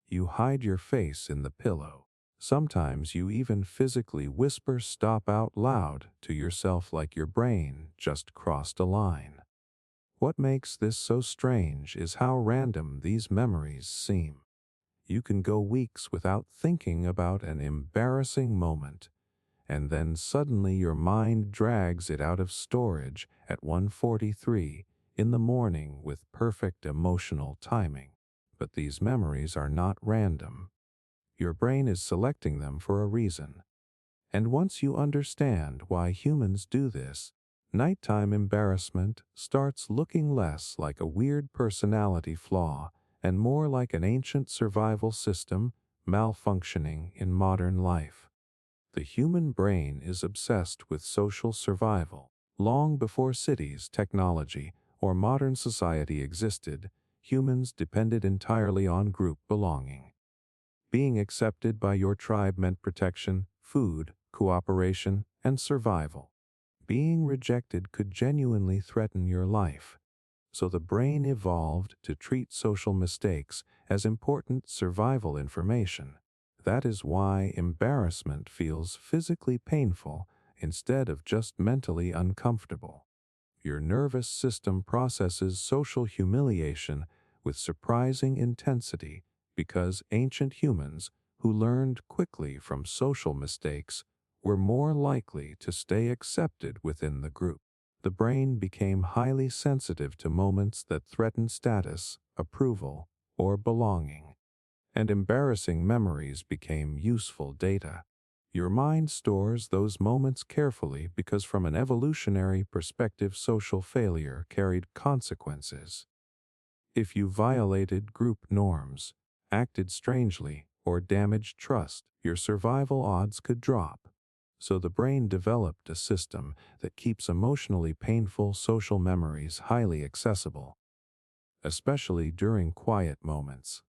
You hide your face in the pillow. Sometimes you even physically whisper "stop" out loud to yourself like your brain just crossed a line. What makes this so strange is how random these memories seem. You can go weeks without thinking about an embarrassing moment, and then suddenly your mind drags it out of storage at 1:43 in the morning with perfect emotional timing. But these memories are not random. Your brain is selecting them for a reason. And once you understand why humans do this, nighttime embarrassment starts looking less like a weird personality flaw and more like an ancient survival system malfunctioning in modern life. The human brain is obsessed with social survival. Long before cities, technology, or modern society existed, humans depended entirely on group belonging. Being accepted by your tribe meant protection, food, cooperation, and survival. Being rejected could genuinely threaten your life. So the brain evolved to treat social mistakes as important survival information. That is why embarrassment feels physically painful instead of just mentally uncomfortable. Your nervous system processes social humiliation with surprising intensity because ancient humans who learned quickly from social mistakes were more likely to stay accepted within the group. The brain became highly sensitive to moments that threatened status, approval, or belonging. And embarrassing memories became useful data. Your mind stores those moments carefully because from an evolutionary perspective, social failure carried consequences. If you violated group norms, acted strangely, or damaged trust, your survival odds could drop. So the brain developed a system that keeps emotionally painful social memories highly accessible, especially during quiet moments.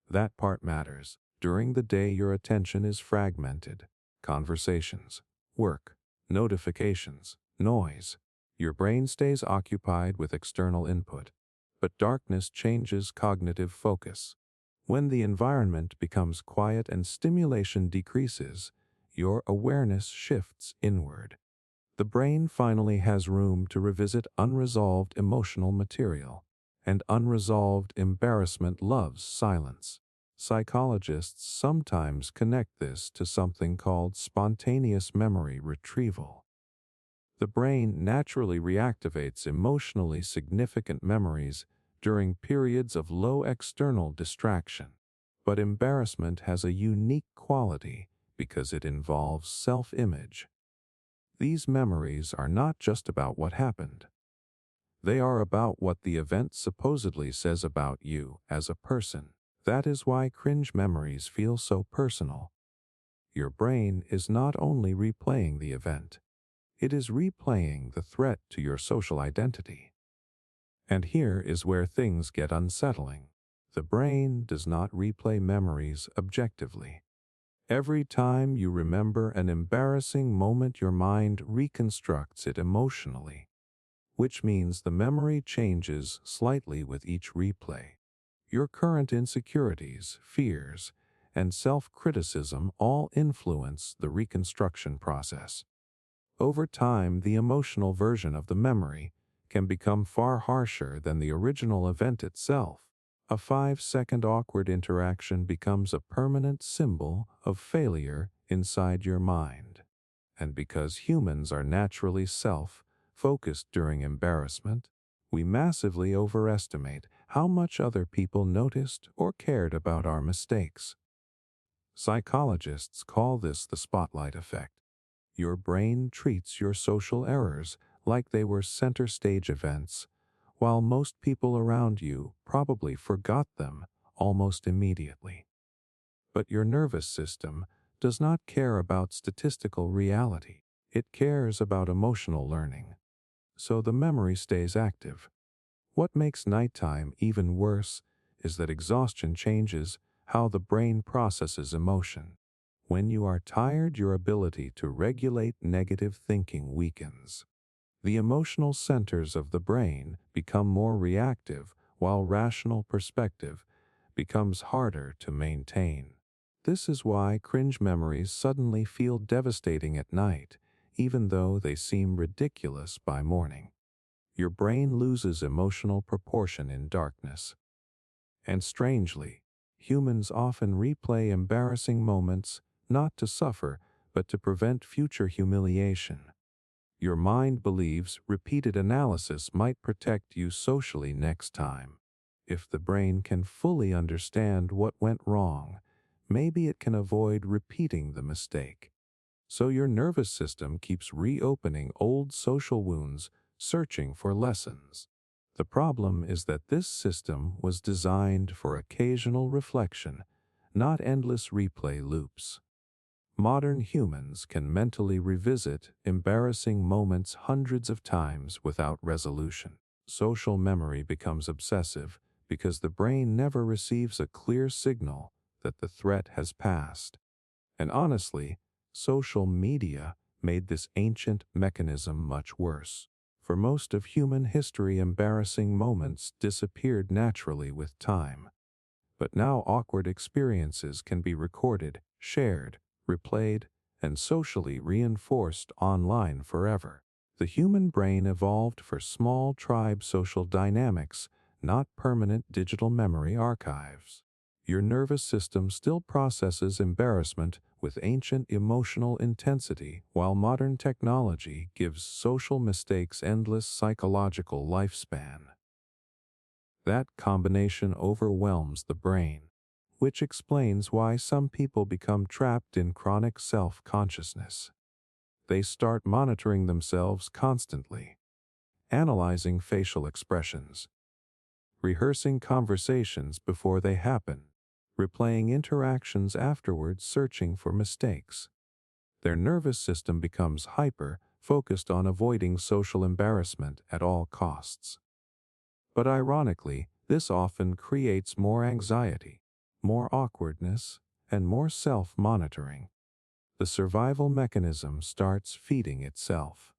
That part matters. During the day, your attention is fragmented. Conversations, work, notifications, noise. Your brain stays occupied with external input. But darkness changes cognitive focus. When the environment becomes quiet and stimulation decreases, your awareness shifts inward. The brain finally has room to revisit unresolved emotional material, and unresolved embarrassment loves silence. Psychologists sometimes connect this to something called spontaneous memory retrieval. The brain naturally reactivates emotionally significant memories during periods of low external distraction. But embarrassment has a unique quality because it involves self-image. These memories are not just about what happened. They are about what the event supposedly says about you as a person. That is why cringe memories feel so personal. Your brain is not only replaying the event, it is replaying the threat to your social identity. And here is where things get unsettling. The brain does not replay memories objectively. Every time you remember an embarrassing moment, your mind reconstructs it emotionally, which means the memory changes slightly with each replay. Your current insecurities, fears, and self-criticism all influence the reconstruction process. Over time, the emotional version of the memory can become far harsher than the original event itself. A 5-second awkward interaction becomes a permanent symbol of failure inside your mind. And because humans are naturally self-focused during embarrassment, we massively overestimate how much other people noticed or cared about our mistakes. Psychologists call this the spotlight effect. Your brain treats your social errors like they were center stage events, while most people around you probably forgot them almost immediately. But your nervous system does not care about statistical reality. It cares about emotional learning. So the memory stays active. What makes nighttime even worse is that exhaustion changes how the brain processes emotion. When you are tired, your ability to regulate negative thinking weakens. The emotional centers of the brain become more reactive, while rational perspective becomes harder to maintain. This is why cringe memories suddenly feel devastating at night, even though they seem ridiculous by morning. Your brain loses emotional proportion in darkness. And strangely, humans often replay embarrassing moments not to suffer, but to prevent future humiliation. Your mind believes repeated analysis might protect you socially next time. If the brain can fully understand what went wrong, maybe it can avoid repeating the mistake. So your nervous system keeps reopening old social wounds, searching for lessons. The problem is that this system was designed for occasional reflection, not endless replay loops. Modern humans can mentally revisit embarrassing moments hundreds of times without resolution. Social memory becomes obsessive because the brain never receives a clear signal that the threat has passed. And honestly, social media made this ancient mechanism much worse. For most of human history, embarrassing moments disappeared naturally with time. But now awkward experiences can be recorded, shared, replayed, and socially reinforced online forever. The human brain evolved for small tribe social dynamics, not permanent digital memory archives. Your nervous system still processes embarrassment with ancient emotional intensity, while modern technology gives social mistakes endless psychological lifespan. That combination overwhelms the brain, which explains why some people become trapped in chronic self-consciousness. They start monitoring themselves constantly, analyzing facial expressions, rehearsing conversations before they happen, replaying interactions afterwards, searching for mistakes. Their nervous system becomes hyper-focused on avoiding social embarrassment at all costs. But ironically, this often creates more anxiety, more awkwardness, and more self-monitoring. The survival mechanism starts feeding itself.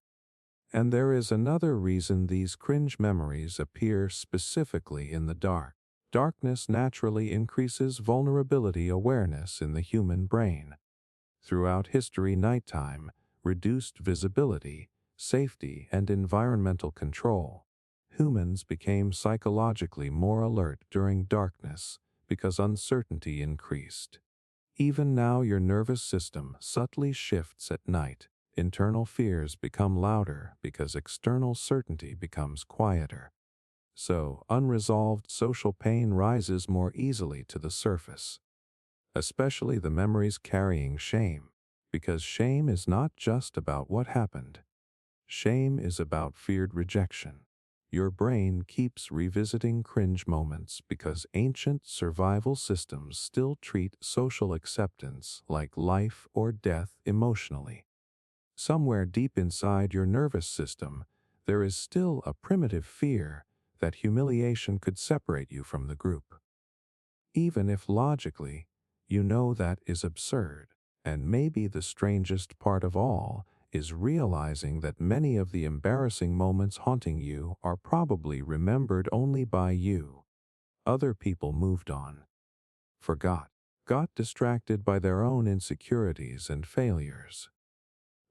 And there is another reason these cringe memories appear specifically in the dark. Darkness naturally increases vulnerability awareness in the human brain. Throughout history, nighttime, reduced visibility, safety, and environmental control. Humans became psychologically more alert during darkness because uncertainty increased. Even now, your nervous system subtly shifts at night. Internal fears become louder because external certainty becomes quieter. So, unresolved social pain rises more easily to the surface, especially the memories carrying shame, because shame is not just about what happened. Shame is about feared rejection. Your brain keeps revisiting cringe moments because ancient survival systems still treat social acceptance like life or death emotionally. Somewhere deep inside your nervous system, there is still a primitive fear that humiliation could separate you from the group. Even if logically, you know that is absurd. And maybe the strangest part of all is realizing that many of the embarrassing moments haunting you are probably remembered only by you. Other people moved on, forgot, got distracted by their own insecurities and failures.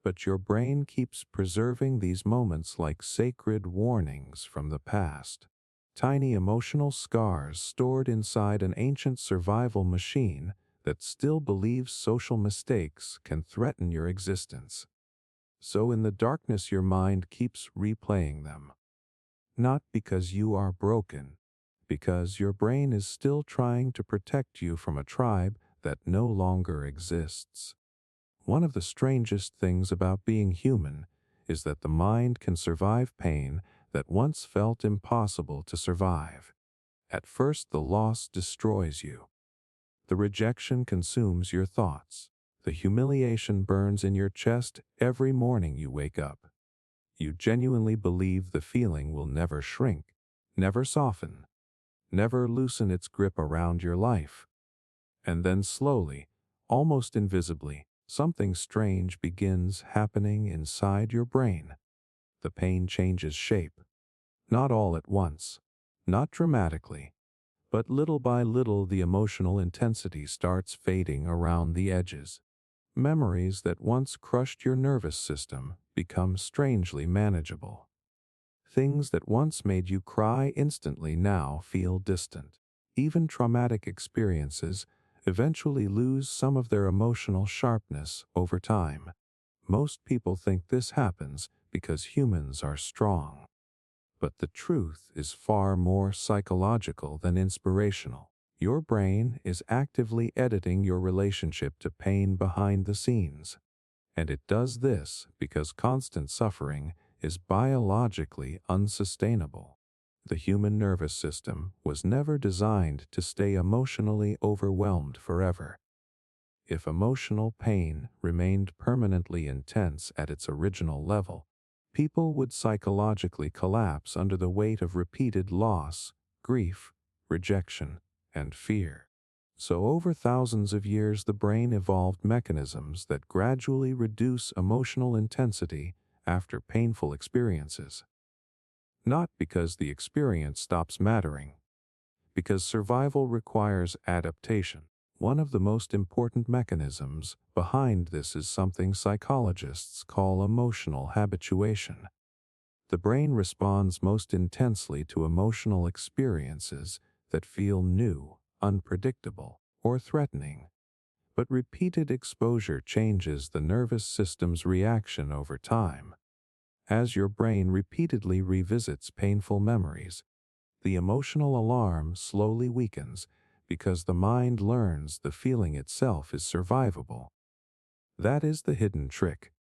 But your brain keeps preserving these moments like sacred warnings from the past. Tiny emotional scars stored inside an ancient survival machine that still believes social mistakes can threaten your existence. So in the darkness your mind keeps replaying them. Not because you are broken, because your brain is still trying to protect you from a tribe that no longer exists. One of the strangest things about being human is that the mind can survive pain that once felt impossible to survive. At first, the loss destroys you. The rejection consumes your thoughts. The humiliation burns in your chest every morning you wake up. You genuinely believe the feeling will never shrink, never soften, never loosen its grip around your life. And then slowly, almost invisibly, something strange begins happening inside your brain. The pain changes shape. Not all at once, not dramatically, but little by little the emotional intensity starts fading around the edges. Memories that once crushed your nervous system become strangely manageable. Things that once made you cry instantly now feel distant. Even traumatic experiences eventually lose some of their emotional sharpness over time. Most people think this happens because humans are strong. But the truth is far more psychological than inspirational. Your brain is actively editing your relationship to pain behind the scenes. And it does this because constant suffering is biologically unsustainable. The human nervous system was never designed to stay emotionally overwhelmed forever. If emotional pain remained permanently intense at its original level, people would psychologically collapse under the weight of repeated loss, grief, rejection, and fear. So over thousands of years the brain evolved mechanisms that gradually reduce emotional intensity after painful experiences. Not because the experience stops mattering, because survival requires adaptation. One of the most important mechanisms behind this is something psychologists call emotional habituation. The brain responds most intensely to emotional experiences that feel new, unpredictable, or threatening. But repeated exposure changes the nervous system's reaction over time. As your brain repeatedly revisits painful memories, the emotional alarm slowly weakens because the mind learns the feeling itself is survivable. That is the hidden trick.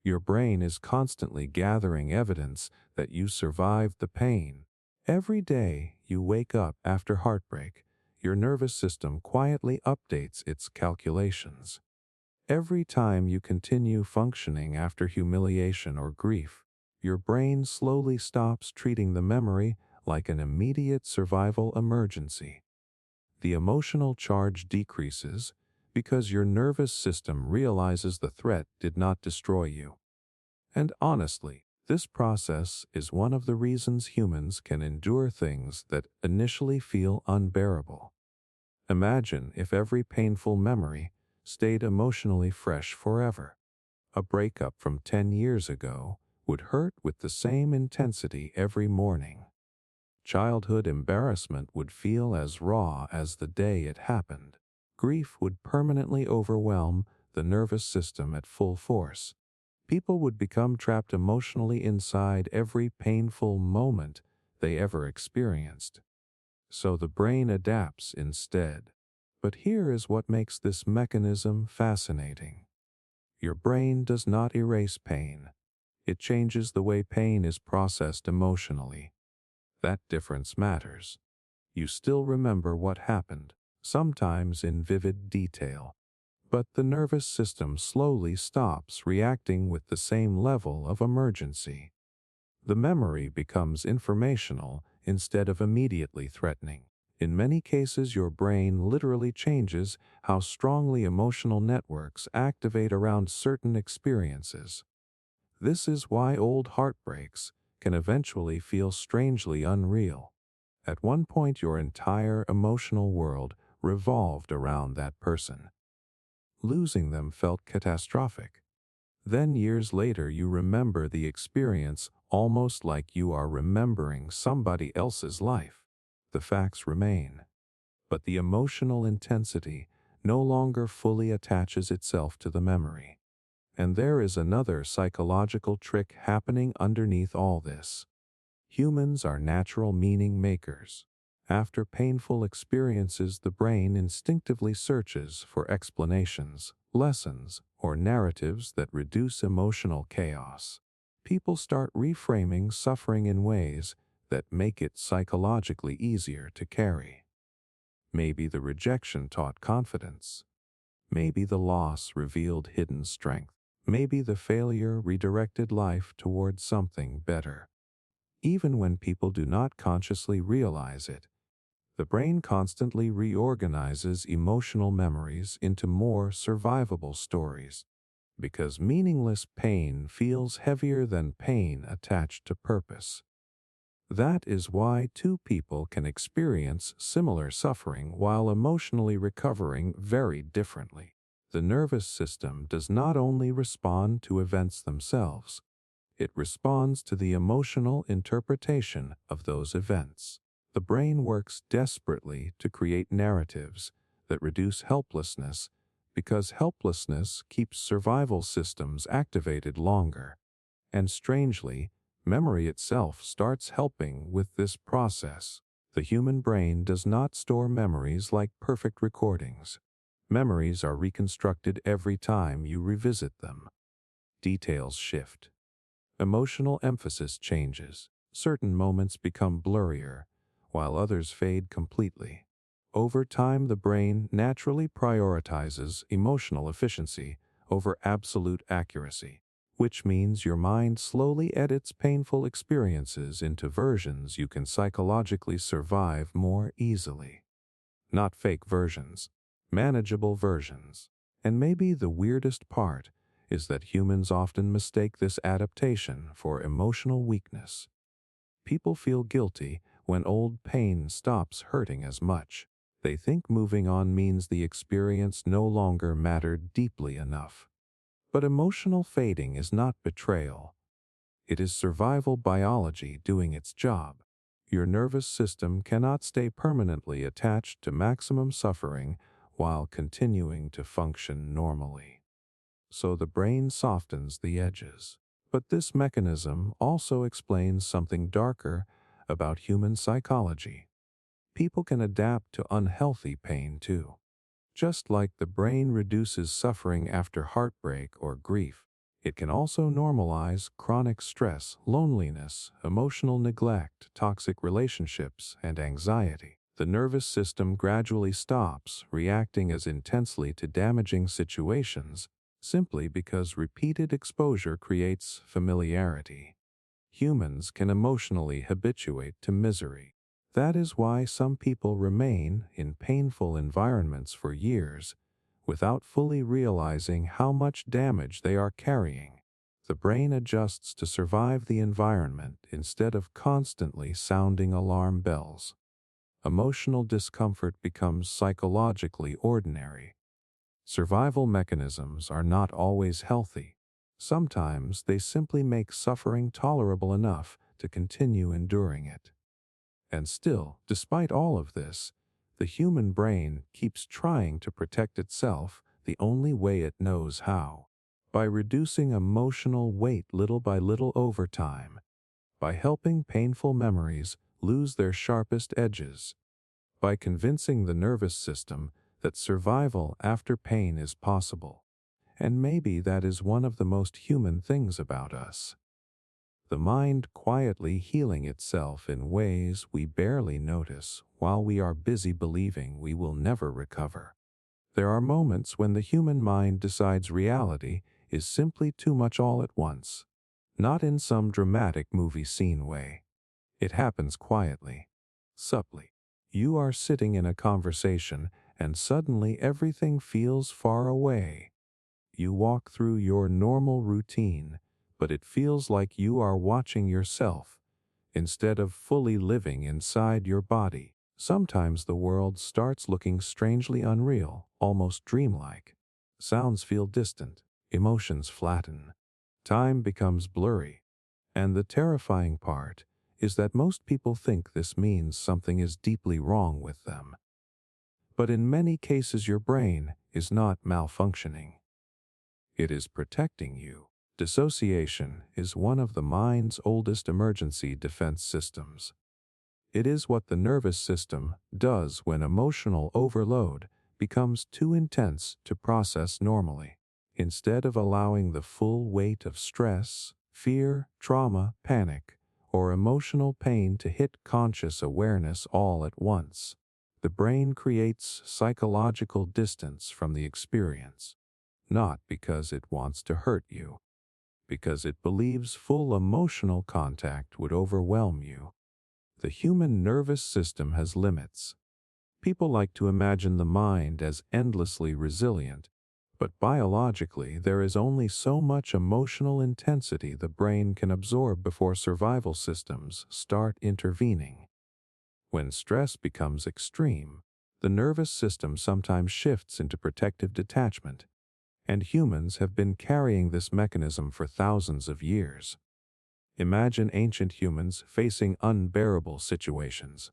Your brain is constantly gathering evidence that you survived the pain. Every day you wake up after heartbreak, your nervous system quietly updates its calculations. Every time you continue functioning after humiliation or grief, your brain slowly stops treating the memory like an immediate survival emergency. The emotional charge decreases because your nervous system realizes the threat did not destroy you. And honestly, this process is one of the reasons humans can endure things that initially feel unbearable. Imagine if every painful memory stayed emotionally fresh forever. A breakup from 10 years ago would hurt with the same intensity every morning. Childhood embarrassment would feel as raw as the day it happened. Grief would permanently overwhelm the nervous system at full force. People would become trapped emotionally inside every painful moment they ever experienced. So the brain adapts instead. But here is what makes this mechanism fascinating. Your brain does not erase pain. It changes the way pain is processed emotionally. That difference matters. You still remember what happened, sometimes in vivid detail. But the nervous system slowly stops reacting with the same level of emergency. The memory becomes informational instead of immediately threatening. In many cases, your brain literally changes how strongly emotional networks activate around certain experiences. This is why old heartbreaks can eventually feel strangely unreal. At one point, your entire emotional world revolved around that person. Losing them felt catastrophic. Then years later you remember the experience almost like you are remembering somebody else's life. The facts remain, but the emotional intensity no longer fully attaches itself to the memory. And there is another psychological trick happening underneath all this. Humans are natural meaning makers. After painful experiences, the brain instinctively searches for explanations, lessons, or narratives that reduce emotional chaos. People start reframing suffering in ways that make it psychologically easier to carry. Maybe the rejection taught confidence. Maybe the loss revealed hidden strength. Maybe the failure redirected life towards something better. Even when people do not consciously realize it, the brain constantly reorganizes emotional memories into more survivable stories, because meaningless pain feels heavier than pain attached to purpose. That is why two people can experience similar suffering while emotionally recovering very differently. The nervous system does not only respond to events themselves, it responds to the emotional interpretation of those events. The brain works desperately to create narratives that reduce helplessness because helplessness keeps survival systems activated longer. And strangely, memory itself starts helping with this process. The human brain does not store memories like perfect recordings. Memories are reconstructed every time you revisit them. Details shift. Emotional emphasis changes. Certain moments become blurrier, while others fade completely. Over time, the brain naturally prioritizes emotional efficiency over absolute accuracy, which means your mind slowly edits painful experiences into versions you can psychologically survive more easily. Not fake versions, manageable versions. And maybe the weirdest part is that humans often mistake this adaptation for emotional weakness. People feel guilty when old pain stops hurting as much. They think moving on means the experience no longer mattered deeply enough. But emotional fading is not betrayal. It is survival biology doing its job. Your nervous system cannot stay permanently attached to maximum suffering while continuing to function normally. So the brain softens the edges. But this mechanism also explains something darker about human psychology. People can adapt to unhealthy pain too. Just like the brain reduces suffering after heartbreak or grief, it can also normalize chronic stress, loneliness, emotional neglect, toxic relationships, and anxiety. The nervous system gradually stops reacting as intensely to damaging situations simply because repeated exposure creates familiarity. Humans can emotionally habituate to misery. That is why some people remain in painful environments for years without fully realizing how much damage they are carrying. The brain adjusts to survive the environment instead of constantly sounding alarm bells. Emotional discomfort becomes psychologically ordinary. Survival mechanisms are not always healthy. Sometimes they simply make suffering tolerable enough to continue enduring it. And still, despite all of this, the human brain keeps trying to protect itself the only way it knows how. By reducing emotional weight little by little over time. By helping painful memories lose their sharpest edges. By convincing the nervous system that survival after pain is possible. And maybe that is one of the most human things about us. The mind quietly healing itself in ways we barely notice while we are busy believing we will never recover. There are moments when the human mind decides reality is simply too much all at once, not in some dramatic movie scene way. It happens quietly, subtly. You are sitting in a conversation and suddenly everything feels far away. You walk through your normal routine, but it feels like you are watching yourself instead of fully living inside your body. Sometimes the world starts looking strangely unreal, almost dreamlike. Sounds feel distant, emotions flatten, time becomes blurry, and the terrifying part is that most people think this means something is deeply wrong with them. But in many cases your brain is not malfunctioning. It is protecting you. Dissociation is one of the mind's oldest emergency defense systems. It is what the nervous system does when emotional overload becomes too intense to process normally. Instead of allowing the full weight of stress, fear, trauma, panic, or emotional pain to hit conscious awareness all at once, the brain creates psychological distance from the experience, not because it wants to hurt you, because it believes full emotional contact would overwhelm you. The human nervous system has limits. People like to imagine the mind as endlessly resilient, but biologically there is only so much emotional intensity the brain can absorb before survival systems start intervening. When stress becomes extreme, the nervous system sometimes shifts into protective detachment, and humans have been carrying this mechanism for thousands of years. Imagine ancient humans facing unbearable situations.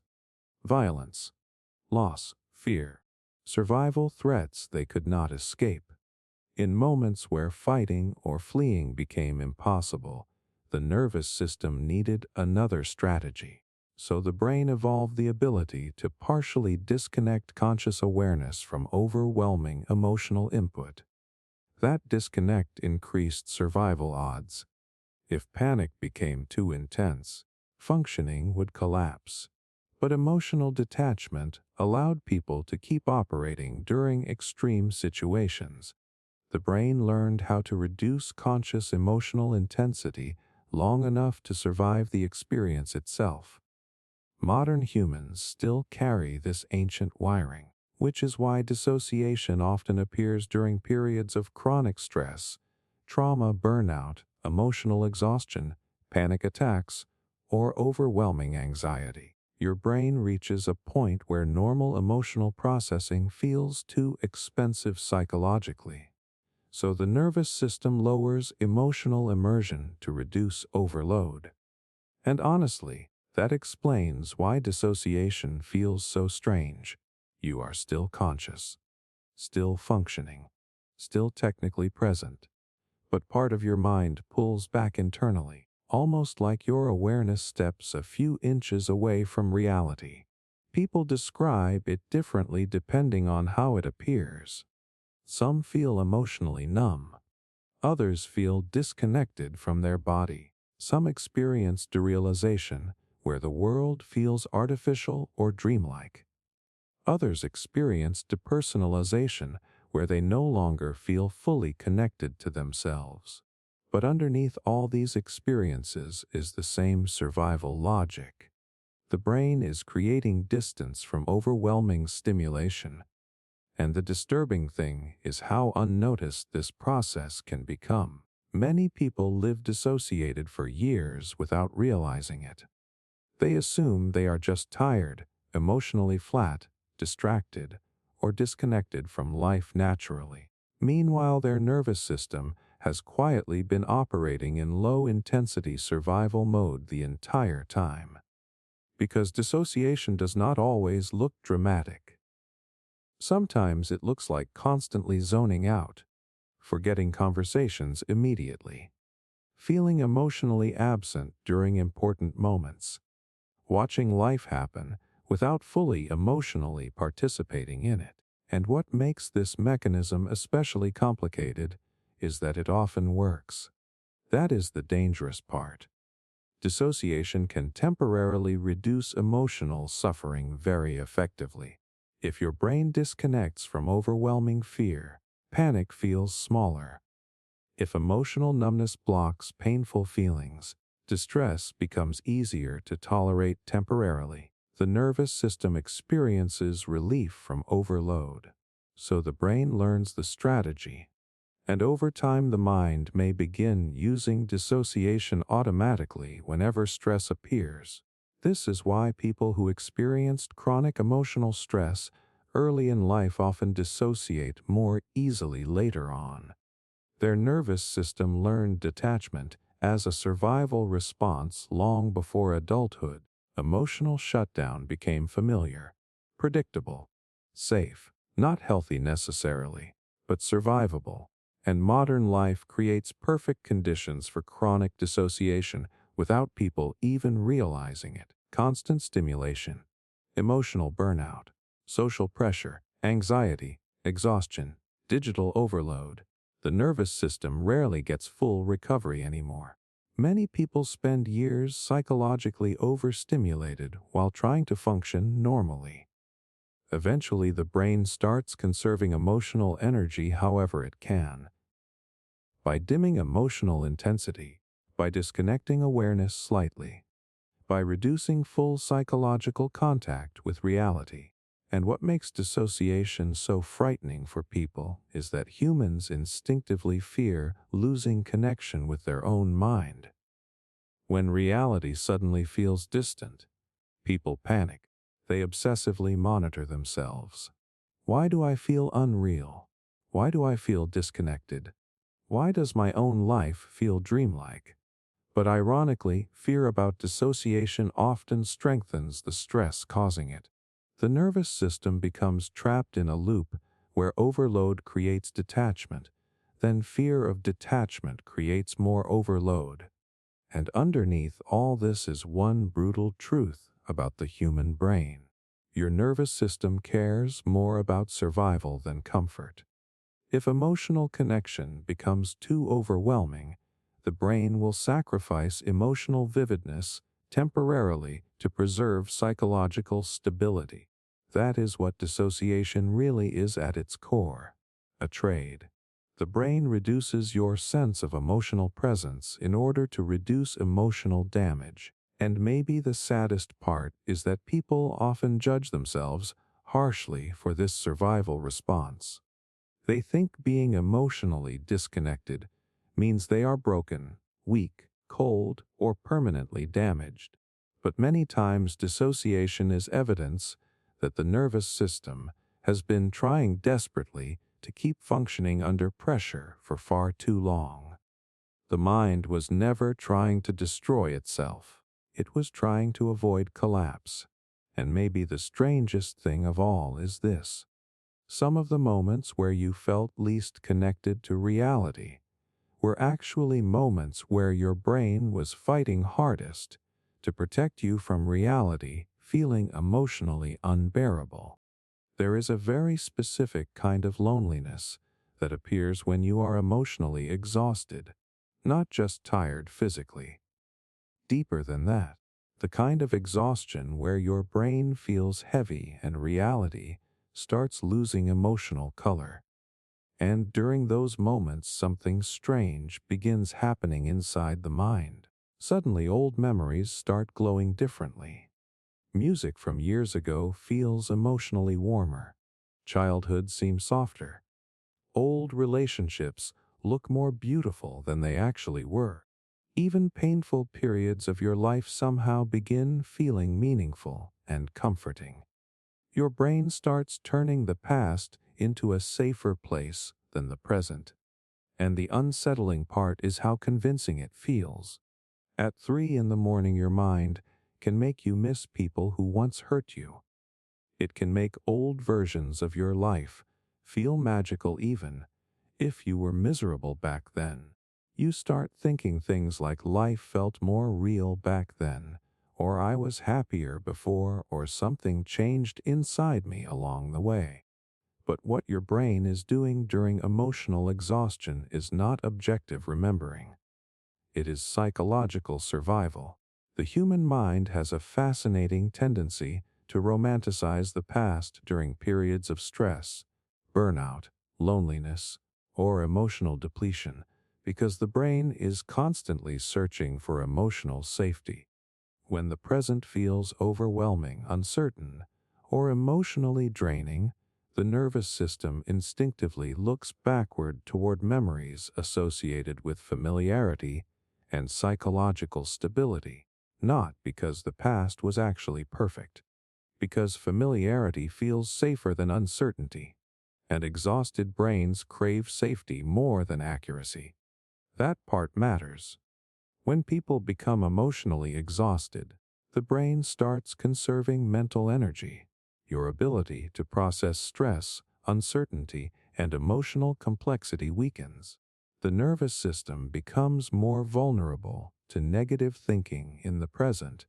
Violence, loss, fear, survival threats they could not escape. In moments where fighting or fleeing became impossible, the nervous system needed another strategy. So the brain evolved the ability to partially disconnect conscious awareness from overwhelming emotional input. That disconnect increased survival odds. If panic became too intense, functioning would collapse. But emotional detachment allowed people to keep operating during extreme situations. The brain learned how to reduce conscious emotional intensity long enough to survive the experience itself. Modern humans still carry this ancient wiring, which is why dissociation often appears during periods of chronic stress, trauma, burnout, emotional exhaustion, panic attacks, or overwhelming anxiety. Your brain reaches a point where normal emotional processing feels too expensive psychologically. So the nervous system lowers emotional immersion to reduce overload. And honestly, that explains why dissociation feels so strange. You are still conscious, still functioning, still technically present, but part of your mind pulls back internally, almost like your awareness steps a few inches away from reality. People describe it differently depending on how it appears. Some feel emotionally numb. Others feel disconnected from their body. Some experience derealization, where the world feels artificial or dreamlike. Others experience depersonalization, where they no longer feel fully connected to themselves. But underneath all these experiences is the same survival logic. The brain is creating distance from overwhelming stimulation. And the disturbing thing is how unnoticed this process can become. Many people live dissociated for years without realizing it. They assume they are just tired, emotionally flat, distracted, or disconnected from life naturally. Meanwhile, their nervous system has quietly been operating in low-intensity survival mode the entire time. Because dissociation does not always look dramatic. Sometimes it looks like constantly zoning out, forgetting conversations immediately, feeling emotionally absent during important moments, watching life happen without fully emotionally participating in it. And what makes this mechanism especially complicated is that it often works. That is the dangerous part. Dissociation can temporarily reduce emotional suffering very effectively. If your brain disconnects from overwhelming fear, panic feels smaller. If emotional numbness blocks painful feelings, distress becomes easier to tolerate temporarily. The nervous system experiences relief from overload. So the brain learns the strategy. And over time the mind may begin using dissociation automatically whenever stress appears. This is why people who experienced chronic emotional stress early in life often dissociate more easily later on. Their nervous system learned detachment as a survival response long before adulthood. Emotional shutdown became familiar, predictable, safe, not healthy necessarily, but survivable. And modern life creates perfect conditions for chronic dissociation without people even realizing it. Constant stimulation, emotional burnout, social pressure, anxiety, exhaustion, digital overload. The nervous system rarely gets full recovery anymore. Many people spend years psychologically overstimulated while trying to function normally. Eventually, the brain starts conserving emotional energy however it can. By dimming emotional intensity, by disconnecting awareness slightly, by reducing full psychological contact with reality. And what makes dissociation so frightening for people is that humans instinctively fear losing connection with their own mind. When reality suddenly feels distant, people panic. They obsessively monitor themselves. Why do I feel unreal? Why do I feel disconnected? Why does my own life feel dreamlike? But ironically, fear about dissociation often strengthens the stress causing it. The nervous system becomes trapped in a loop where overload creates detachment, then fear of detachment creates more overload. And underneath all this is one brutal truth about the human brain. Your nervous system cares more about survival than comfort. If emotional connection becomes too overwhelming, the brain will sacrifice emotional vividness temporarily to preserve psychological stability. That is what dissociation really is at its core: a trade. The brain reduces your sense of emotional presence in order to reduce emotional damage. And maybe the saddest part is that people often judge themselves harshly for this survival response. They think being emotionally disconnected means they are broken, weak, cold, or permanently damaged. But many times dissociation is evidence that the nervous system has been trying desperately to keep functioning under pressure for far too long. The mind was never trying to destroy itself. It was trying to avoid collapse. And maybe the strangest thing of all is this: some of the moments where you felt least connected to reality were actually moments where your brain was fighting hardest to protect you from reality feeling emotionally unbearable. There is a very specific kind of loneliness that appears when you are emotionally exhausted, not just tired physically. Deeper than that, the kind of exhaustion where your brain feels heavy and reality starts losing emotional color. And during those moments, something strange begins happening inside the mind. Suddenly, old memories start glowing differently. Music from years ago feels emotionally warmer. Childhood seems softer. Old relationships look more beautiful than they actually were. Even painful periods of your life somehow begin feeling meaningful and comforting. Your brain starts turning the past into a safer place than the present. And the unsettling part is how convincing it feels. At 3 in the morning, your mind can make you miss people who once hurt you. It can make old versions of your life feel magical even if you were miserable back then. You start thinking things like life felt more real back then, or I was happier before, or something changed inside me along the way. But what your brain is doing during emotional exhaustion is not objective remembering. It is psychological survival. The human mind has a fascinating tendency to romanticize the past during periods of stress, burnout, loneliness, or emotional depletion, because the brain is constantly searching for emotional safety. When the present feels overwhelming, uncertain, or emotionally draining, the nervous system instinctively looks backward toward memories associated with familiarity and psychological stability. not because the past was actually perfect, because familiarity feels safer than uncertainty, and exhausted brains crave safety more than accuracy. That part matters. When people become emotionally exhausted, the brain starts conserving mental energy. Your ability to process stress, uncertainty, and emotional complexity weakens. The nervous system becomes more vulnerable to negative thinking in the present,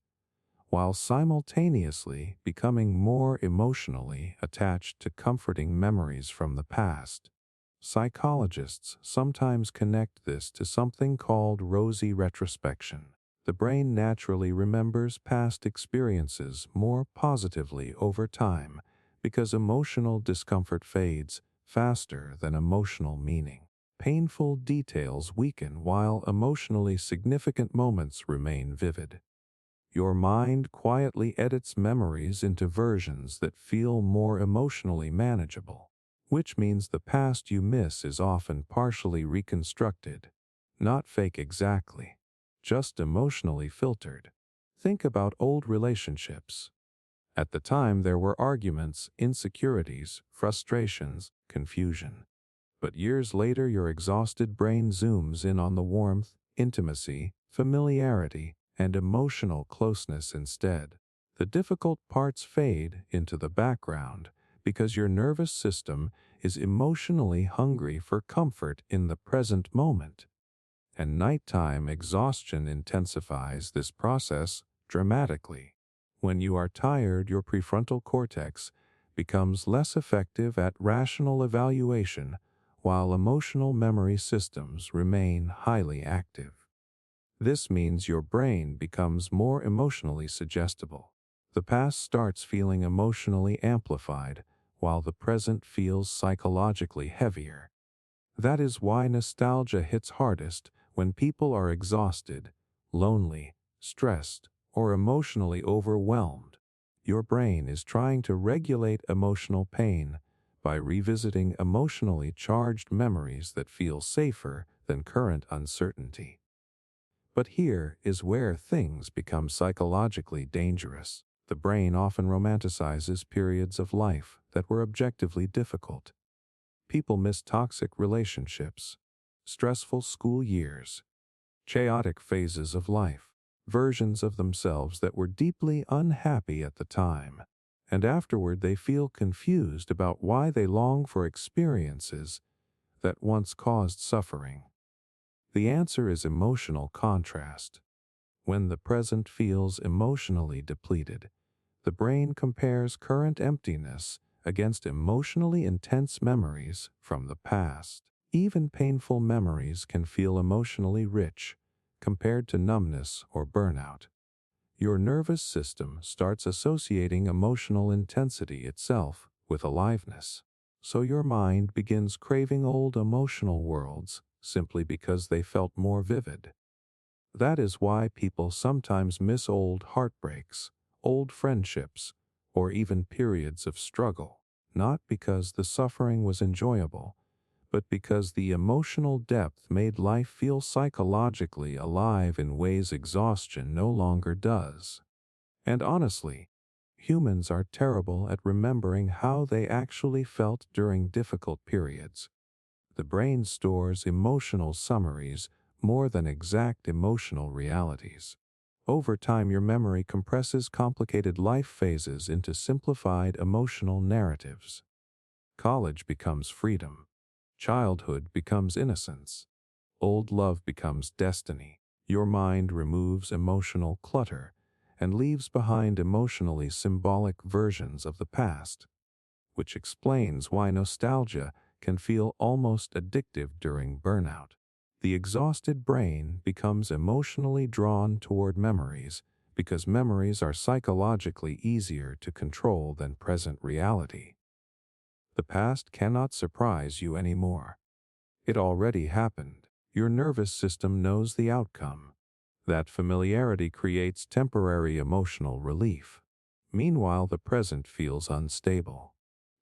while simultaneously becoming more emotionally attached to comforting memories from the past. Psychologists sometimes connect this to something called rosy retrospection. The brain naturally remembers past experiences more positively over time because emotional discomfort fades faster than emotional meaning. Painful details weaken while emotionally significant moments remain vivid. Your mind quietly edits memories into versions that feel more emotionally manageable, which means the past you miss is often partially reconstructed, not fake exactly, just emotionally filtered. Think about old relationships. At the time, there were arguments, insecurities, frustrations, confusion. But years later, your exhausted brain zooms in on the warmth, intimacy, familiarity, and emotional closeness instead. The difficult parts fade into the background because your nervous system is emotionally hungry for comfort in the present moment. And nighttime exhaustion intensifies this process dramatically. When you are tired, your prefrontal cortex becomes less effective at rational evaluation, while emotional memory systems remain highly active. This means your brain becomes more emotionally suggestible. The past starts feeling emotionally amplified, while the present feels psychologically heavier. That is why nostalgia hits hardest when people are exhausted, lonely, stressed, or emotionally overwhelmed. Your brain is trying to regulate emotional pain by revisiting emotionally charged memories that feel safer than current uncertainty. But here is where things become psychologically dangerous. The brain often romanticizes periods of life that were objectively difficult. People miss toxic relationships, stressful school years, chaotic phases of life, versions of themselves that were deeply unhappy at the time, and afterward they feel confused about why they long for experiences that once caused suffering. The answer is emotional contrast. When the present feels emotionally depleted, the brain compares current emptiness against emotionally intense memories from the past. Even painful memories can feel emotionally rich compared to numbness or burnout. Your nervous system starts associating emotional intensity itself with aliveness. So your mind begins craving old emotional worlds simply because they felt more vivid. That is why people sometimes miss old heartbreaks, old friendships, or even periods of struggle, not because the suffering was enjoyable, but because the emotional depth made life feel psychologically alive in ways exhaustion no longer does. And honestly, humans are terrible at remembering how they actually felt during difficult periods. The brain stores emotional summaries more than exact emotional realities. Over time, your memory compresses complicated life phases into simplified emotional narratives. College becomes freedom. Childhood becomes innocence. Old love becomes destiny. Your mind removes emotional clutter and leaves behind emotionally symbolic versions of the past, which explains why nostalgia can feel almost addictive during burnout. The exhausted brain becomes emotionally drawn toward memories because memories are psychologically easier to control than present reality. The past cannot surprise you anymore. It already happened. Your nervous system knows the outcome. That familiarity creates temporary emotional relief. Meanwhile, the present feels unstable,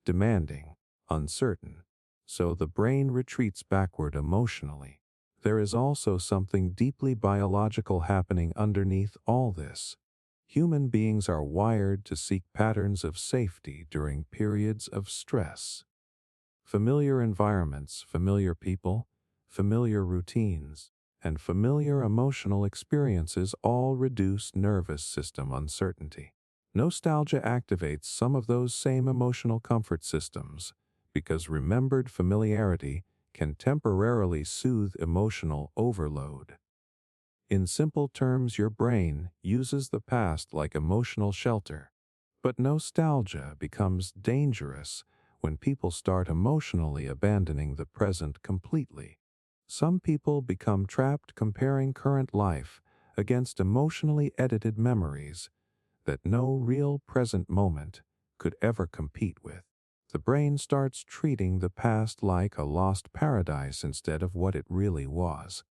demanding, uncertain, so the brain retreats backward emotionally. There is also something deeply biological happening underneath all this. Human beings are wired to seek patterns of safety during periods of stress. Familiar environments, familiar people, familiar routines, and familiar emotional experiences all reduce nervous system uncertainty. Nostalgia activates some of those same emotional comfort systems because remembered familiarity can temporarily soothe emotional overload. In simple terms, your brain uses the past like emotional shelter. But nostalgia becomes dangerous when people start emotionally abandoning the present completely. Some people become trapped comparing current life against emotionally edited memories that no real present moment could ever compete with. The brain starts treating the past like a lost paradise instead of what it really was.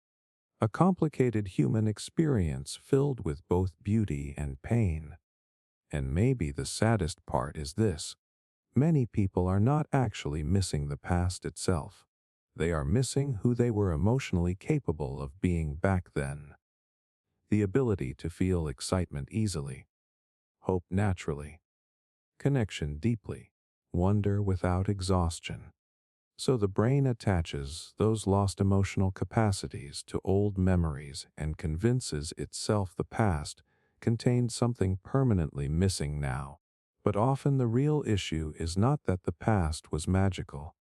A complicated human experience filled with both beauty and pain. And maybe the saddest part is this: many people are not actually missing the past itself. They are missing who they were emotionally capable of being back then. The ability to feel excitement easily, hope naturally, connection deeply, wonder without exhaustion. So the brain attaches those lost emotional capacities to old memories and convinces itself the past contained something permanently missing now. But often the real issue is not that the past was magical.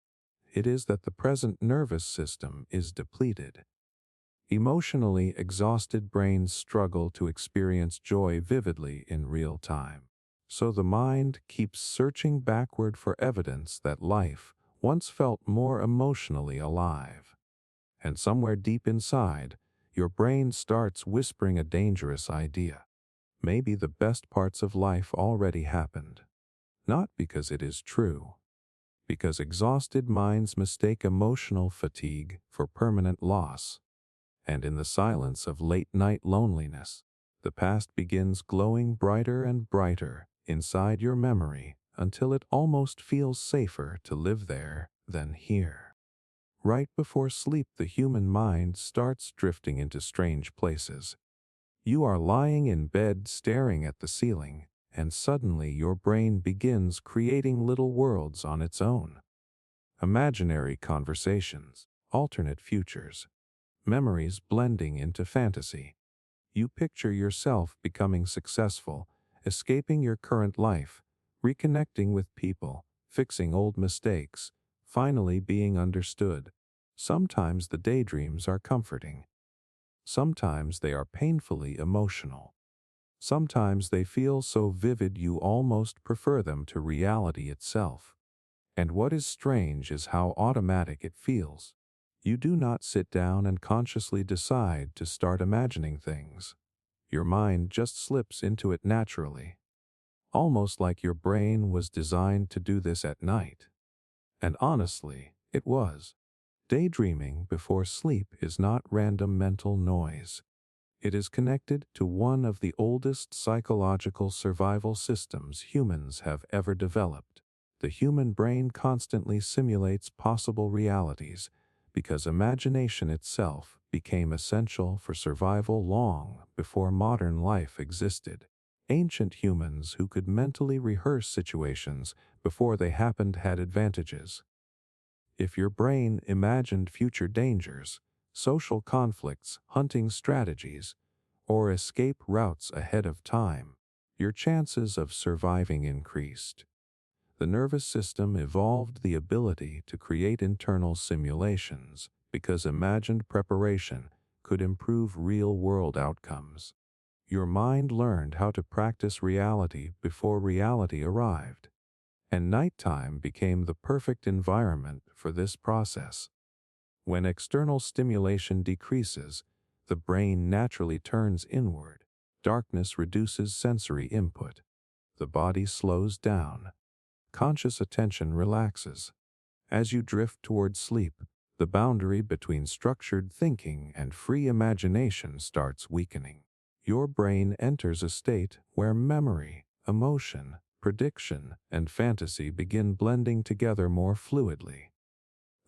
It is that the present nervous system is depleted. Emotionally exhausted brains struggle to experience joy vividly in real time. So the mind keeps searching backward for evidence that life once felt more emotionally alive. And somewhere deep inside, your brain starts whispering a dangerous idea. Maybe the best parts of life already happened. Not because it is true, because exhausted minds mistake emotional fatigue for permanent loss. And in the silence of late-night loneliness, the past begins glowing brighter and brighter inside your memory until it almost feels safer to live there than here. Right before sleep, the human mind starts drifting into strange places. You are lying in bed staring at the ceiling, and suddenly your brain begins creating little worlds on its own. Imaginary conversations, alternate futures, memories blending into fantasy. You picture yourself becoming successful, escaping your current life, reconnecting with people, fixing old mistakes, finally being understood. Sometimes the daydreams are comforting. Sometimes they are painfully emotional. Sometimes they feel so vivid you almost prefer them to reality itself. And what is strange is how automatic it feels. You do not sit down and consciously decide to start imagining things. Your mind just slips into it naturally, almost like your brain was designed to do this at night. And honestly, it was. Daydreaming before sleep is not random mental noise. It is connected to one of the oldest psychological survival systems humans have ever developed. The human brain constantly simulates possible realities because imagination itself became essential for survival long before modern life existed. Ancient humans who could mentally rehearse situations before they happened had advantages. If your brain imagined future dangers, social conflicts, hunting strategies, or escape routes ahead of time, your chances of surviving increased. The nervous system evolved the ability to create internal simulations because imagined preparation could improve real-world outcomes. Your mind learned how to practice reality before reality arrived, and nighttime became the perfect environment for this process. When external stimulation decreases, the brain naturally turns inward. Darkness reduces sensory input. The body slows down. Conscious attention relaxes. As you drift toward sleep, the boundary between structured thinking and free imagination starts weakening. Your brain enters a state where memory, emotion, prediction, and fantasy begin blending together more fluidly.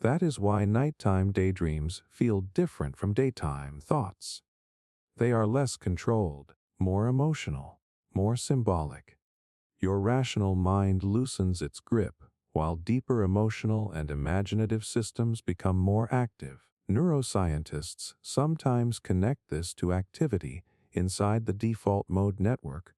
That is why nighttime daydreams feel different from daytime thoughts. They are less controlled, more emotional, more symbolic. Your rational mind loosens its grip, while deeper emotional and imaginative systems become more active. Neuroscientists sometimes connect this to activity inside the default mode network,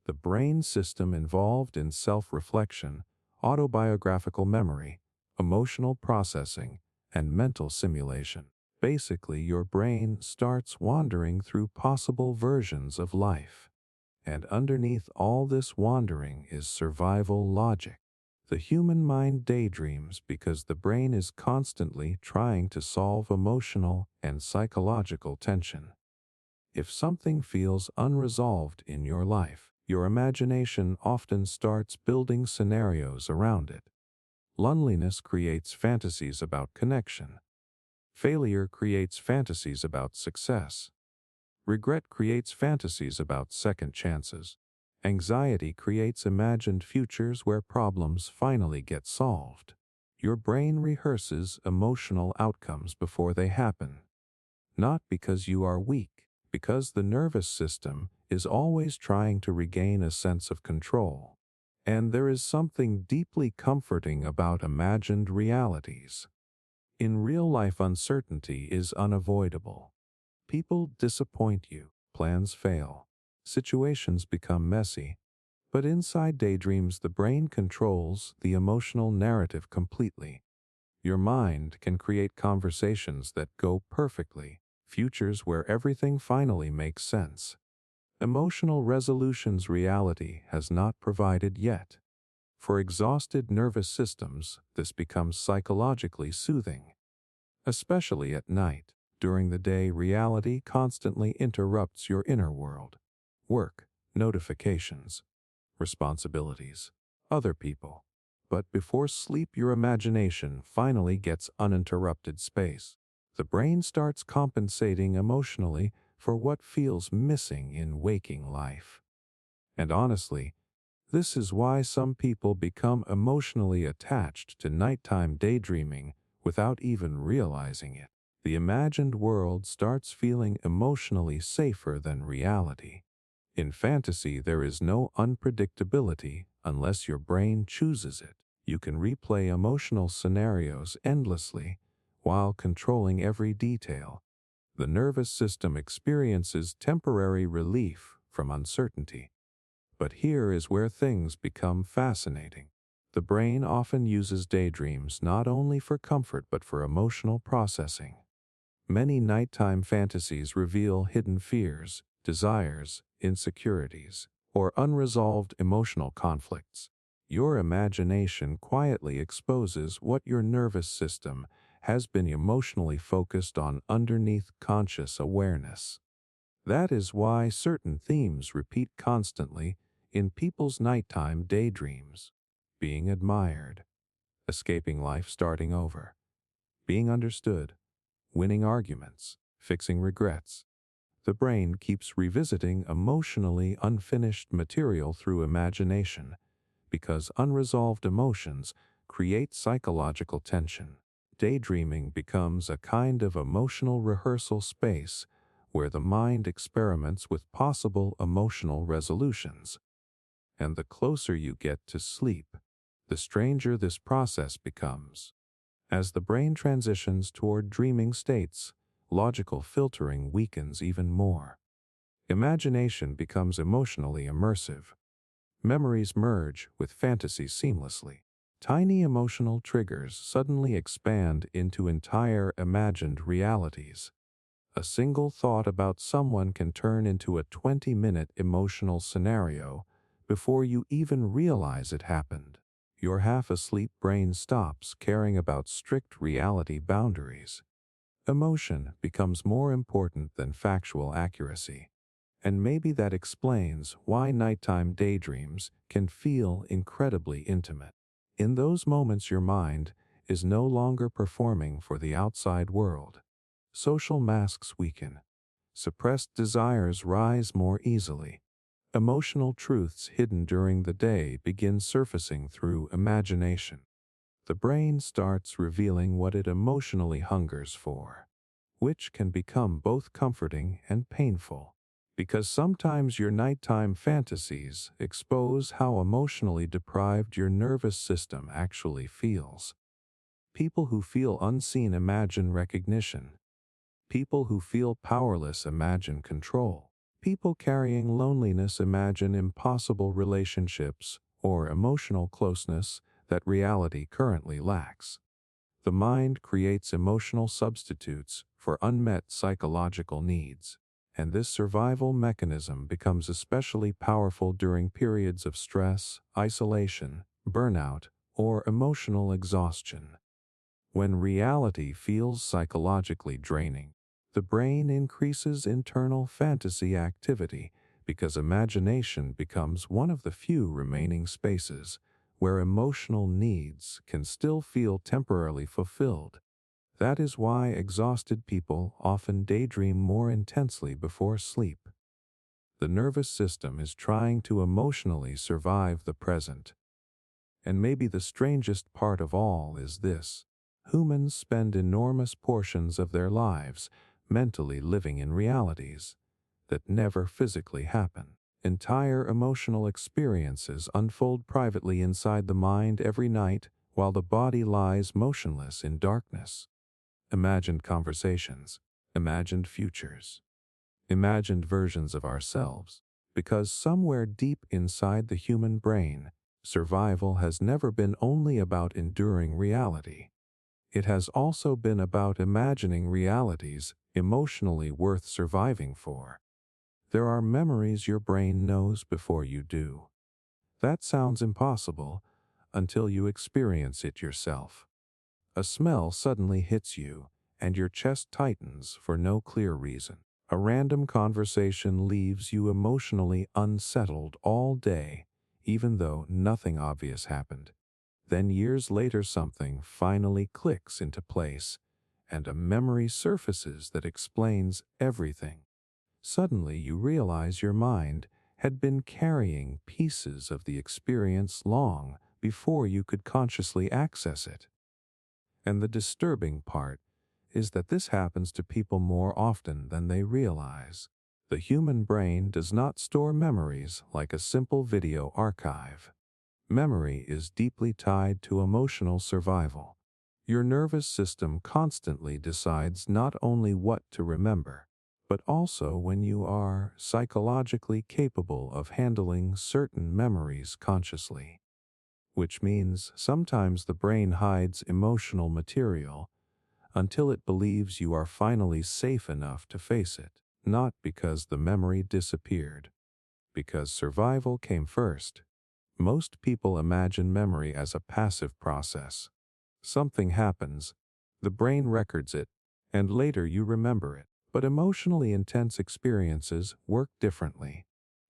the brain system involved in self-reflection, autobiographical memory, emotional processing, and mental simulation. Basically, your brain starts wandering through possible versions of life. And underneath all this wandering is survival logic. The human mind daydreams because the brain is constantly trying to solve emotional and psychological tension. If something feels unresolved in your life, your imagination often starts building scenarios around it. Loneliness creates fantasies about connection. Failure creates fantasies about success. Regret creates fantasies about second chances. Anxiety creates imagined futures where problems finally get solved. Your brain rehearses emotional outcomes before they happen. Not because you are weak, because the nervous system is always trying to regain a sense of control. And there is something deeply comforting about imagined realities. In real life, uncertainty is unavoidable. People disappoint you, plans fail, situations become messy. But inside daydreams, the brain controls the emotional narrative completely. Your mind can create conversations that go perfectly, futures where everything finally makes sense. Emotional resolutions reality has not provided yet. For exhausted nervous systems, this becomes psychologically soothing. Especially at night. During the day, reality constantly interrupts your inner world. Work, notifications, responsibilities, other people. But before sleep, your imagination finally gets uninterrupted space. The brain starts compensating emotionally for what feels missing in waking life. And honestly, this is why some people become emotionally attached to nighttime daydreaming without even realizing it. The imagined world starts feeling emotionally safer than reality. In fantasy, there is no unpredictability unless your brain chooses it. You can replay emotional scenarios endlessly while controlling every detail. The nervous system experiences temporary relief from uncertainty. But here is where things become fascinating. The brain often uses daydreams not only for comfort but for emotional processing. Many nighttime fantasies reveal hidden fears, desires, insecurities, or unresolved emotional conflicts. Your imagination quietly exposes what your nervous system has been emotionally focused on underneath conscious awareness. That is why certain themes repeat constantly in people's nighttime daydreams: being admired, escaping life, starting over, being understood, winning arguments, fixing regrets. The brain keeps revisiting emotionally unfinished material through imagination because unresolved emotions create psychological tension. Daydreaming becomes a kind of emotional rehearsal space where the mind experiments with possible emotional resolutions. And the closer you get to sleep, the stranger this process becomes. As the brain transitions toward dreaming states, logical filtering weakens even more. Imagination becomes emotionally immersive. Memories merge with fantasies seamlessly. Tiny emotional triggers suddenly expand into entire imagined realities. A single thought about someone can turn into a 20-minute emotional scenario before you even realize it happened. Your half-asleep brain stops caring about strict reality boundaries. Emotion becomes more important than factual accuracy. And maybe that explains why nighttime daydreams can feel incredibly intimate. In those moments, your mind is no longer performing for the outside world. Social masks weaken. Suppressed desires rise more easily. Emotional truths hidden during the day begin surfacing through imagination. the brain starts revealing what it emotionally hungers for, which can become both comforting and painful. Because sometimes your nighttime fantasies expose how emotionally deprived your nervous system actually feels. People who feel unseen imagine recognition. People who feel powerless imagine control. People carrying loneliness imagine impossible relationships or emotional closeness that reality currently lacks. The mind creates emotional substitutes for unmet psychological needs, and this survival mechanism becomes especially powerful during periods of stress, isolation, burnout, or emotional exhaustion. When reality feels psychologically draining, the brain increases internal fantasy activity because imagination becomes one of the few remaining spaces where emotional needs can still feel temporarily fulfilled. That is why exhausted people often daydream more intensely before sleep. The nervous system is trying to emotionally survive the present. And maybe the strangest part of all is this: humans spend enormous portions of their lives mentally living in realities that never physically happen. Entire emotional experiences unfold privately inside the mind every night while the body lies motionless in darkness. Imagined conversations, imagined futures, imagined versions of ourselves. Because somewhere deep inside the human brain, survival has never been only about enduring reality. It has also been about imagining realities emotionally worth surviving for. There are memories your brain knows before you do. That sounds impossible until you experience it yourself. A smell suddenly hits you, and your chest tightens for no clear reason. A random conversation leaves you emotionally unsettled all day, even though nothing obvious happened. Then years later something finally clicks into place, and a memory surfaces that explains everything. Suddenly you realize your mind had been carrying pieces of the experience long before you could consciously access it. And the disturbing part is that this happens to people more often than they realize. The human brain does not store memories like a simple video archive. Memory is deeply tied to emotional survival. Your nervous system constantly decides not only what to remember, but also when you are psychologically capable of handling certain memories consciously. Which means sometimes the brain hides emotional material until it believes you are finally safe enough to face it, not because the memory disappeared, because survival came first. Most people imagine memory as a passive process. Something happens, the brain records it, and later you remember it. But emotionally intense experiences work differently.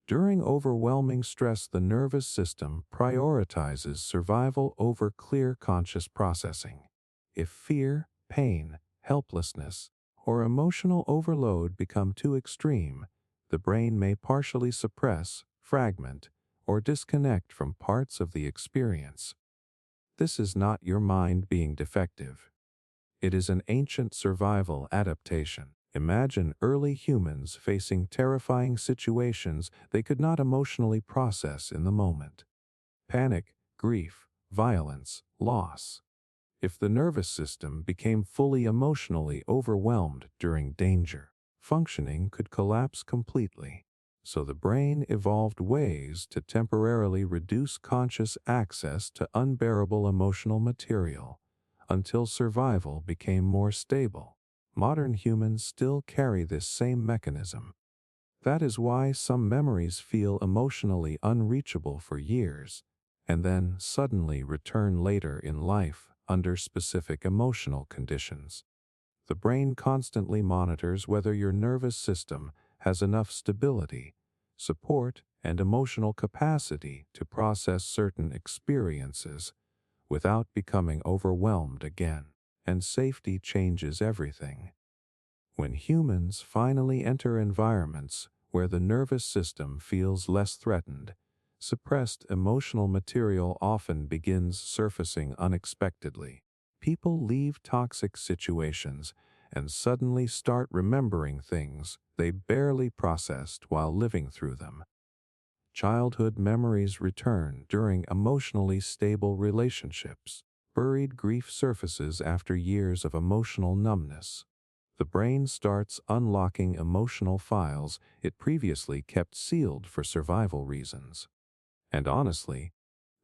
During overwhelming stress, the nervous system prioritizes survival over clear conscious processing. If fear, pain, helplessness, or emotional overload become too extreme, the brain may partially suppress, fragment, or disconnect from parts of the experience. This is not your mind being defective. It is an ancient survival adaptation. Imagine early humans facing terrifying situations they could not emotionally process in the moment. Panic, grief, violence, loss. If the nervous system became fully emotionally overwhelmed during danger, functioning could collapse completely. So the brain evolved ways to temporarily reduce conscious access to unbearable emotional material until survival became more stable. Modern humans still carry this same mechanism. That is why some memories feel emotionally unreachable for years, and then suddenly return later in life under specific emotional conditions. The brain constantly monitors whether your nervous system has enough stability, support, and emotional capacity to process certain experiences without becoming overwhelmed again. And safety changes everything. When humans finally enter environments where the nervous system feels less threatened, Suppressed emotional material often begins surfacing unexpectedly. People leave toxic situations and suddenly start remembering things they barely processed while living through them. Childhood memories return during emotionally stable relationships. Buried grief surfaces after years of emotional numbness. The brain starts unlocking emotional files it previously kept sealed for survival reasons. And honestly,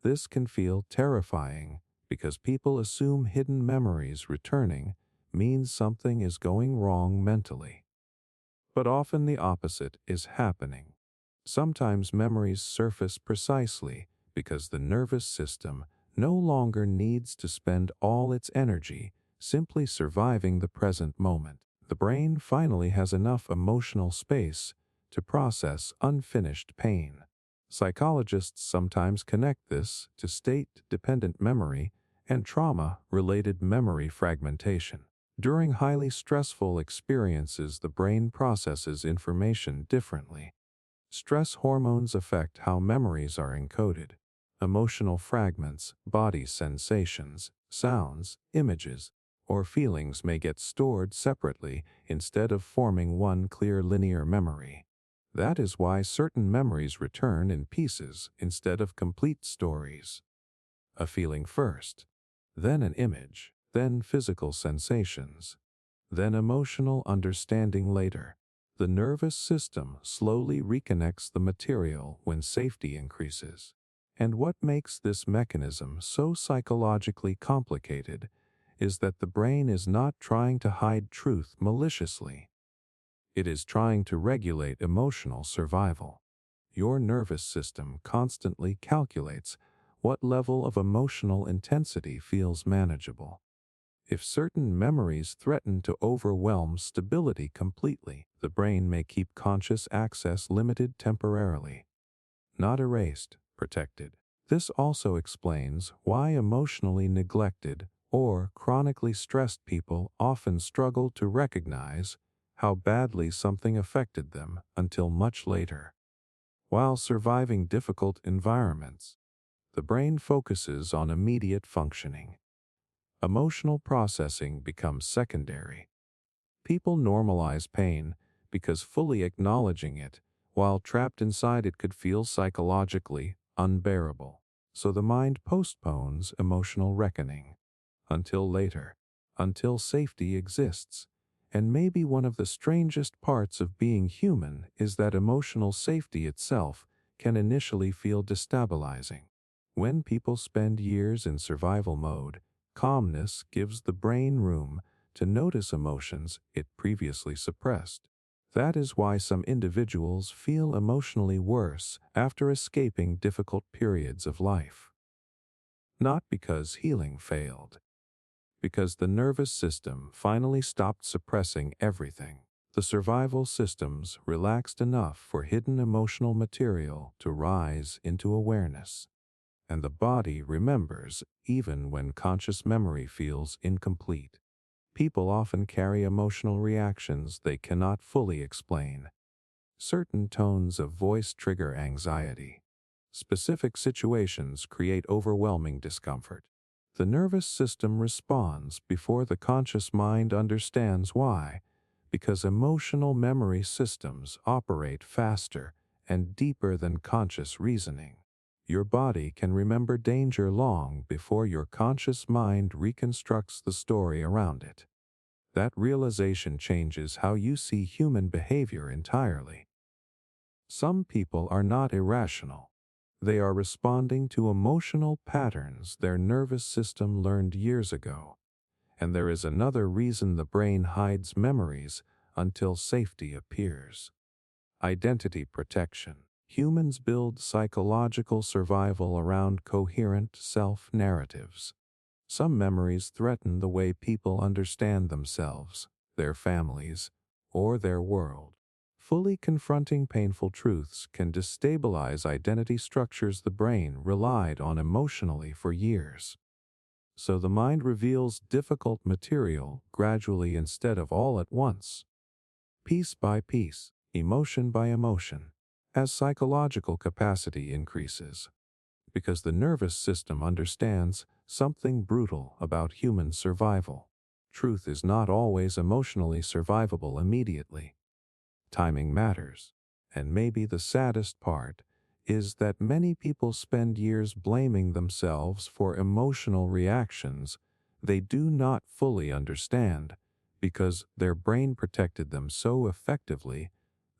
this can feel terrifying because people assume hidden memories returning means something is going wrong mentally. But often the opposite is happening. Sometimes memories surface precisely because the nervous system no longer needs to spend all its energy simply surviving the present moment. The brain finally has enough emotional space to process unfinished pain. Psychologists sometimes connect this to state-dependent memory and trauma-related memory fragmentation. During highly stressful experiences, the brain processes information differently. Stress hormones affect how memories are encoded. Emotional fragments, body sensations, sounds, images, or feelings may get stored separately instead of forming one clear linear memory. That is why certain memories return in pieces instead of complete stories. A feeling first, then an image, then physical sensations, then emotional understanding later. The nervous system slowly reconnects the material when safety increases. And what makes this mechanism so psychologically complicated is that the brain is not trying to hide truth maliciously. It is trying to regulate emotional survival. Your nervous system constantly calculates what level of emotional intensity feels manageable. If certain memories threaten to overwhelm stability completely, the brain may keep conscious access limited temporarily, not erased, protected. This also explains why emotionally neglected or chronically stressed people often struggle to recognize how badly something affected them until much later. While surviving difficult environments, the brain focuses on immediate functioning. Emotional processing becomes secondary. People normalize pain because fully acknowledging it, while trapped inside it, could feel psychologically unbearable. So the mind postpones emotional reckoning until later, until safety exists. And maybe one of the strangest parts of being human is that emotional safety itself can initially feel destabilizing. When people spend years in survival mode, calmness gives the brain room to notice emotions it previously suppressed. That is why some individuals feel emotionally worse after escaping difficult periods of life. Not because healing failed, because the nervous system finally stopped suppressing everything. The survival systems relaxed enough for hidden emotional material to rise into awareness. And the body remembers even when conscious memory feels incomplete. People often carry emotional reactions they cannot fully explain. Certain tones of voice trigger anxiety. Specific situations create overwhelming discomfort. The nervous system responds before the conscious mind understands why, because emotional memory systems operate faster and deeper than conscious reasoning. Your body can remember danger long before your conscious mind reconstructs the story around it. That realization changes how you see human behavior entirely. Some people are not irrational. They are responding to emotional patterns their nervous system learned years ago. And there is another reason the brain hides memories until safety appears. Identity protection. Humans build psychological survival around coherent self-narratives. Some memories threaten the way people understand themselves, their families, or their world. Fully confronting painful truths can destabilize identity structures the brain relied on emotionally for years. So the mind reveals difficult material gradually instead of all at once. Piece by piece, emotion by emotion, as psychological capacity increases, because the nervous system understands something brutal about human survival. Truth is not always emotionally survivable immediately. Timing matters. And maybe the saddest part is that many people spend years blaming themselves for emotional reactions they do not fully understand because their brain protected them so effectively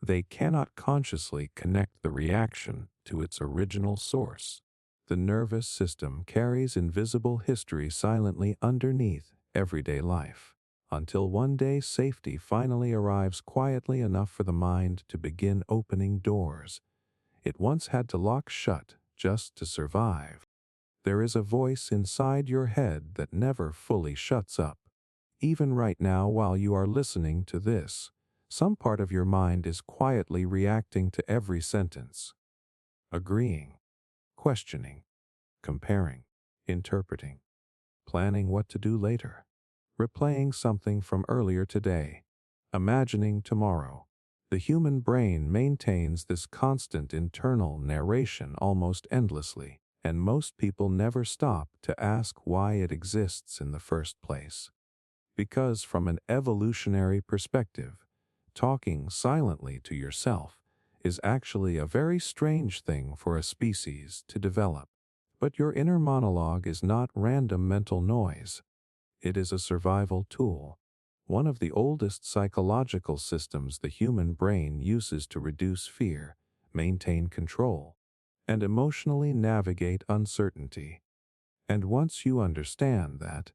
they cannot consciously connect the reaction to its original source. The nervous system carries invisible history silently underneath everyday life, until one day safety finally arrives quietly enough for the mind to begin opening doors it once had to lock shut just to survive. There is a voice inside your head that never fully shuts up. Even right now, while you are listening to this, some part of your mind is quietly reacting to every sentence, agreeing, questioning, comparing, interpreting, planning what to do later, replaying something from earlier today, imagining tomorrow. The human brain maintains this constant internal narration almost endlessly, and most people never stop to ask why it exists in the first place. Because from an evolutionary perspective, talking silently to yourself is actually a very strange thing for a species to develop. But your inner monologue is not random mental noise. It is a survival tool, one of the oldest psychological systems the human brain uses to reduce fear, maintain control, and emotionally navigate uncertainty. And once you understand that,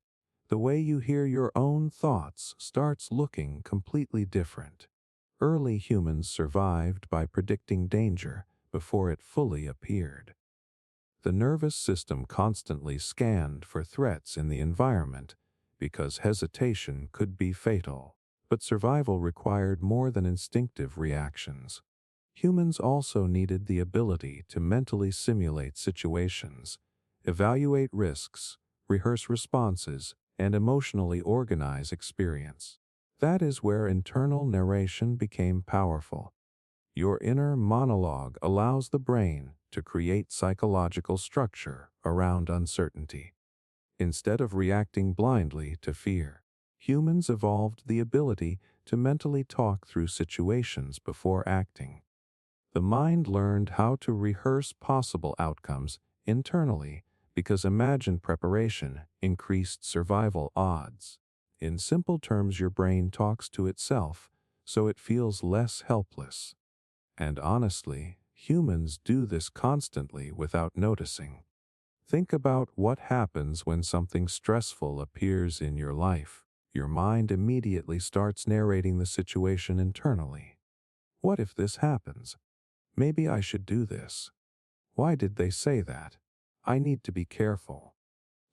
the way you hear your own thoughts starts looking completely different. Early humans survived by predicting danger before it fully appeared. The nervous system constantly scanned for threats in the environment because hesitation could be fatal. But survival required more than instinctive reactions. Humans also needed the ability to mentally simulate situations, evaluate risks, rehearse responses, and emotionally organize experience. That is where internal narration became powerful. Your inner monologue allows the brain to create psychological structure around uncertainty. Instead of reacting blindly to fear, humans evolved the ability to mentally talk through situations before acting. The mind learned how to rehearse possible outcomes internally because imagined preparation increased survival odds. In simple terms, your brain talks to itself so it feels less helpless. And honestly, humans do this constantly without noticing. Think about what happens when something stressful appears in your life. Your mind immediately starts narrating the situation internally. What if this happens? Maybe I should do this. Why did they say that? I need to be careful.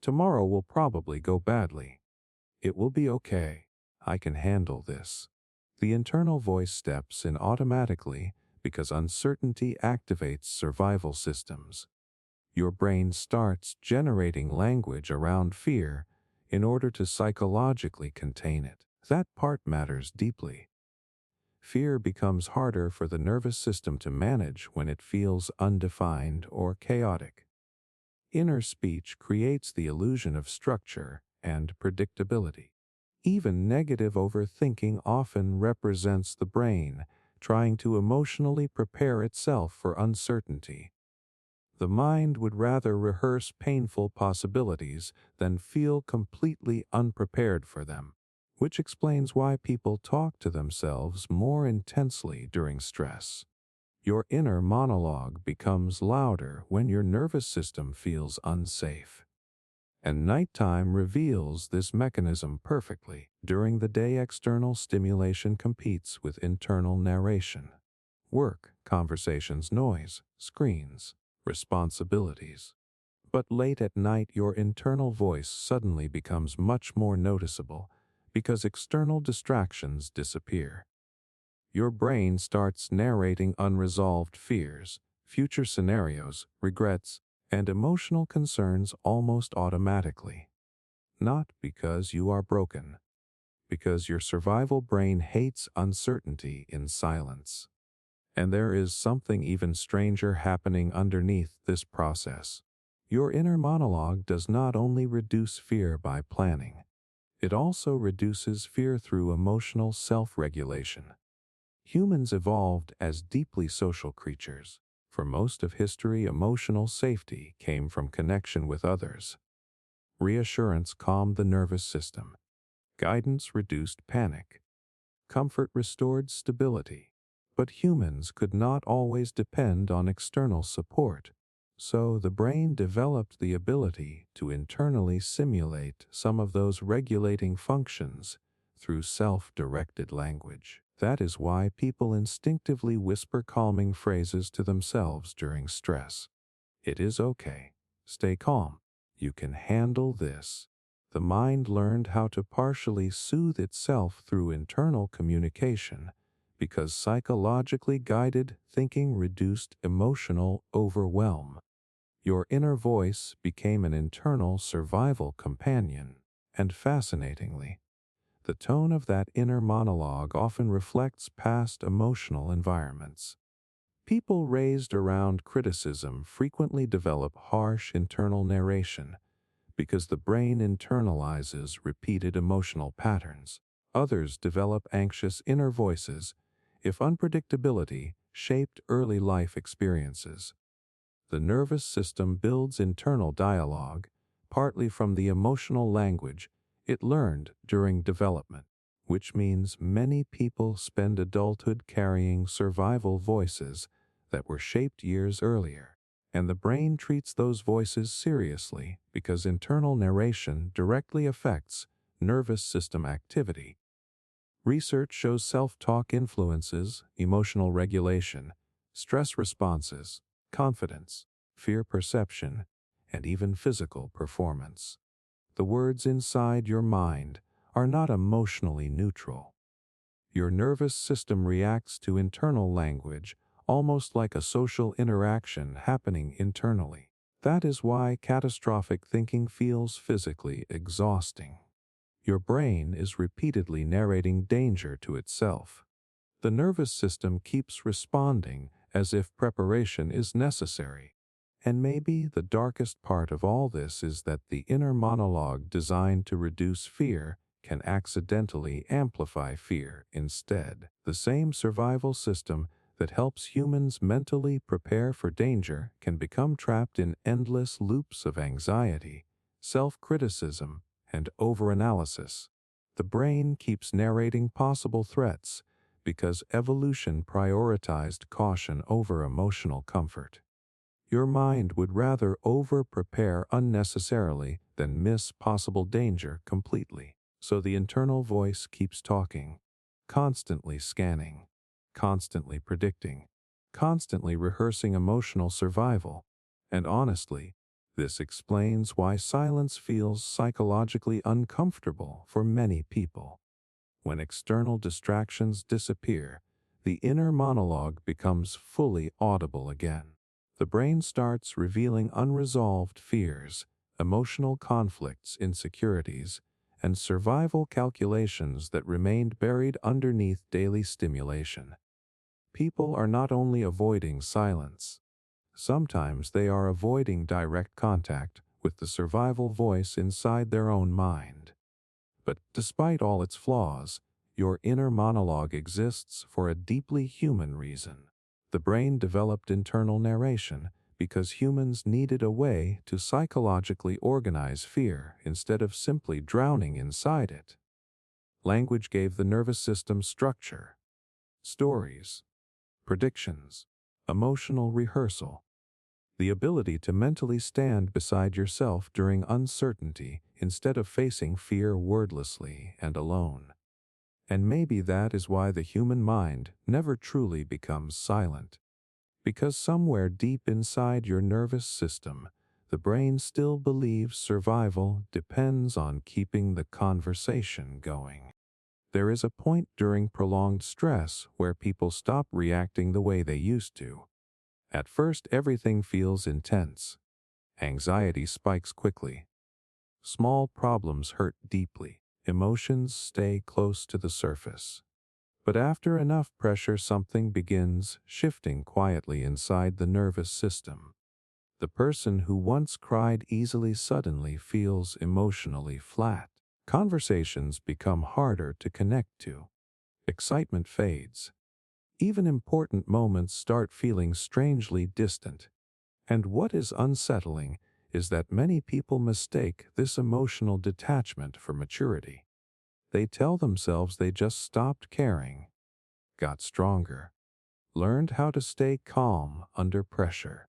Tomorrow will probably go badly. It will be okay. I can handle this. The internal voice steps in automatically because uncertainty activates survival systems. Your brain starts generating language around fear in order to psychologically contain it. That part matters deeply. Fear becomes harder for the nervous system to manage when it feels undefined or chaotic. Inner speech creates the illusion of structure and predictability. Even negative overthinking often represents the brain trying to emotionally prepare itself for uncertainty. The mind would rather rehearse painful possibilities than feel completely unprepared for them, which explains why people talk to themselves more intensely during stress. Your inner monologue becomes louder when your nervous system feels unsafe. And nighttime reveals this mechanism perfectly. During the day, external stimulation competes with internal narration. Work, conversations, noise, screens, responsibilities. But late at night, your internal voice suddenly becomes much more noticeable because external distractions disappear. Your brain starts narrating unresolved fears, future scenarios, regrets, and emotional concerns almost automatically. Not because you are broken, because your survival brain hates uncertainty in silence. And there is something even stranger happening underneath this process. Your inner monologue does not only reduce fear by planning, it also reduces fear through emotional self-regulation. Humans evolved as deeply social creatures. For most of history, emotional safety came from connection with others. Reassurance calmed the nervous system. Guidance reduced panic. Comfort restored stability. But humans could not always depend on external support. So the brain developed the ability to internally simulate some of those regulating functions through self-directed language. That is why people instinctively whisper calming phrases to themselves during stress. It is okay. Stay calm. You can handle this. The mind learned how to partially soothe itself through internal communication because psychologically guided thinking reduced emotional overwhelm. Your inner voice became an internal survival companion, and fascinatingly, the tone of that inner monologue often reflects past emotional environments. People raised around criticism frequently develop harsh internal narration because the brain internalizes repeated emotional patterns. Others develop anxious inner voices if unpredictability shaped early life experiences. The nervous system builds internal dialogue, partly from the emotional language it learned during development, which means many people spend adulthood carrying survival voices that were shaped years earlier. And the brain treats those voices seriously because internal narration directly affects nervous system activity. Research shows self-talk influences emotional regulation, stress responses, confidence, fear perception, and even physical performance. The words inside your mind are not emotionally neutral. Your nervous system reacts to internal language almost like a social interaction happening internally. That is why catastrophic thinking feels physically exhausting. Your brain is repeatedly narrating danger to itself. The nervous system keeps responding as if preparation is necessary. And maybe the darkest part of all this is that the inner monologue designed to reduce fear can accidentally amplify fear instead. The same survival system that helps humans mentally prepare for danger can become trapped in endless loops of anxiety, self-criticism, and overanalysis. The brain keeps narrating possible threats because evolution prioritized caution over emotional comfort. Your mind would rather over-prepare unnecessarily than miss possible danger completely. So the internal voice keeps talking, constantly scanning, constantly predicting, constantly rehearsing emotional survival. And honestly, this explains why silence feels psychologically uncomfortable for many people. When external distractions disappear, the inner monologue becomes fully audible again. The brain starts revealing unresolved fears, emotional conflicts, insecurities, and survival calculations that remained buried underneath daily stimulation. People are not only avoiding silence, sometimes they are avoiding direct contact with the survival voice inside their own mind. But despite all its flaws, your inner monologue exists for a deeply human reason. The brain developed internal narration because humans needed a way to psychologically organize fear instead of simply drowning inside it. Language gave the nervous system structure, stories, predictions, emotional rehearsal, the ability to mentally stand beside yourself during uncertainty instead of facing fear wordlessly and alone. And maybe that is why the human mind never truly becomes silent. Because somewhere deep inside your nervous system, the brain still believes survival depends on keeping the conversation going. There is a point during prolonged stress where people stop reacting the way they used to. At first, everything feels intense. Anxiety spikes quickly. Small problems hurt deeply. Emotions stay close to the surface. But after enough pressure, something begins shifting quietly inside the nervous system. The person who once cried easily suddenly feels emotionally flat. Conversations become harder to connect to. Excitement fades. Even important moments start feeling strangely distant. And what is unsettling is that many people mistake this emotional detachment for maturity. They tell themselves they just stopped caring, got stronger, learned how to stay calm under pressure.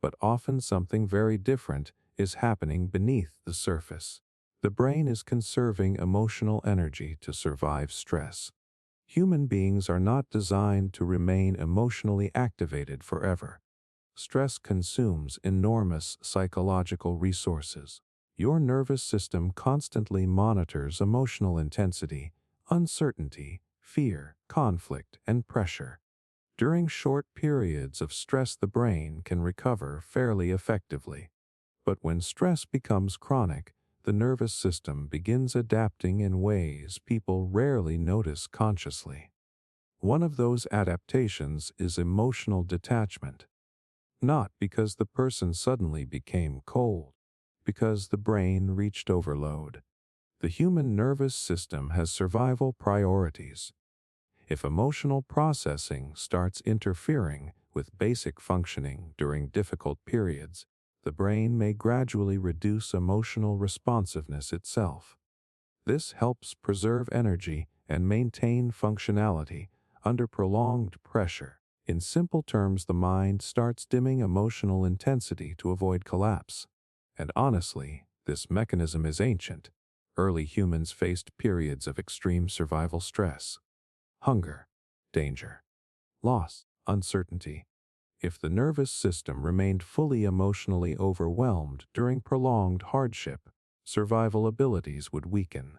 But often something very different is happening beneath the surface. The brain is conserving emotional energy to survive stress. Human beings are not designed to remain emotionally activated forever. Stress consumes enormous psychological resources. Your nervous system constantly monitors emotional intensity, uncertainty, fear, conflict, and pressure. During short periods of stress, the brain can recover fairly effectively. But when stress becomes chronic, the nervous system begins adapting in ways people rarely notice consciously. One of those adaptations is emotional detachment. Not because the person suddenly became cold, because the brain reached overload. The human nervous system has survival priorities. If emotional processing starts interfering with basic functioning during difficult periods, the brain may gradually reduce emotional responsiveness itself. This helps preserve energy and maintain functionality under prolonged pressure. In simple terms, the mind starts dimming emotional intensity to avoid collapse. And honestly, this mechanism is ancient. Early humans faced periods of extreme survival stress. Hunger, danger, loss, uncertainty. If the nervous system remained fully emotionally overwhelmed during prolonged hardship, survival abilities would weaken.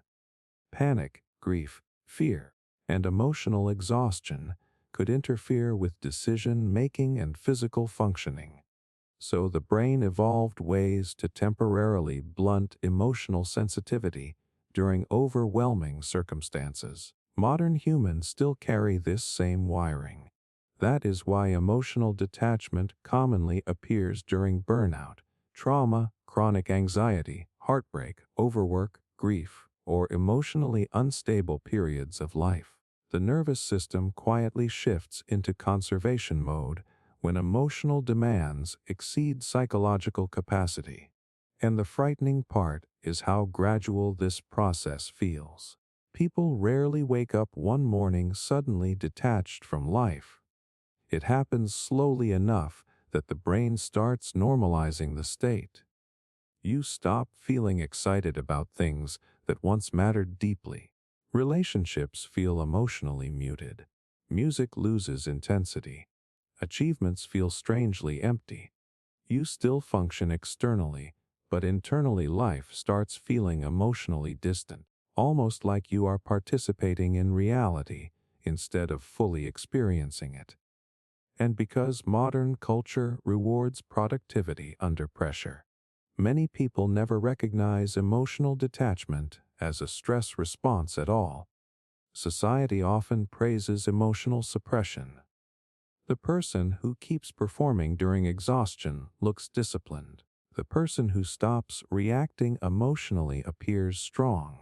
Panic, grief, fear, and emotional exhaustion could interfere with decision-making and physical functioning. So the brain evolved ways to temporarily blunt emotional sensitivity during overwhelming circumstances. Modern humans still carry this same wiring. That is why emotional detachment commonly appears during burnout, trauma, chronic anxiety, heartbreak, overwork, grief, or emotionally unstable periods of life. The nervous system quietly shifts into conservation mode when emotional demands exceed psychological capacity. And the frightening part is how gradual this process feels. People rarely wake up one morning suddenly detached from life. It happens slowly enough that the brain starts normalizing the state. You stop feeling excited about things that once mattered deeply. Relationships feel emotionally muted. Music loses intensity. Achievements feel strangely empty. You still function externally, but internally life starts feeling emotionally distant, almost like you are participating in reality instead of fully experiencing it. And because modern culture rewards productivity under pressure, many people never recognize emotional detachment as a stress response at all. Society often praises emotional suppression. The person who keeps performing during exhaustion looks disciplined. The person who stops reacting emotionally appears strong.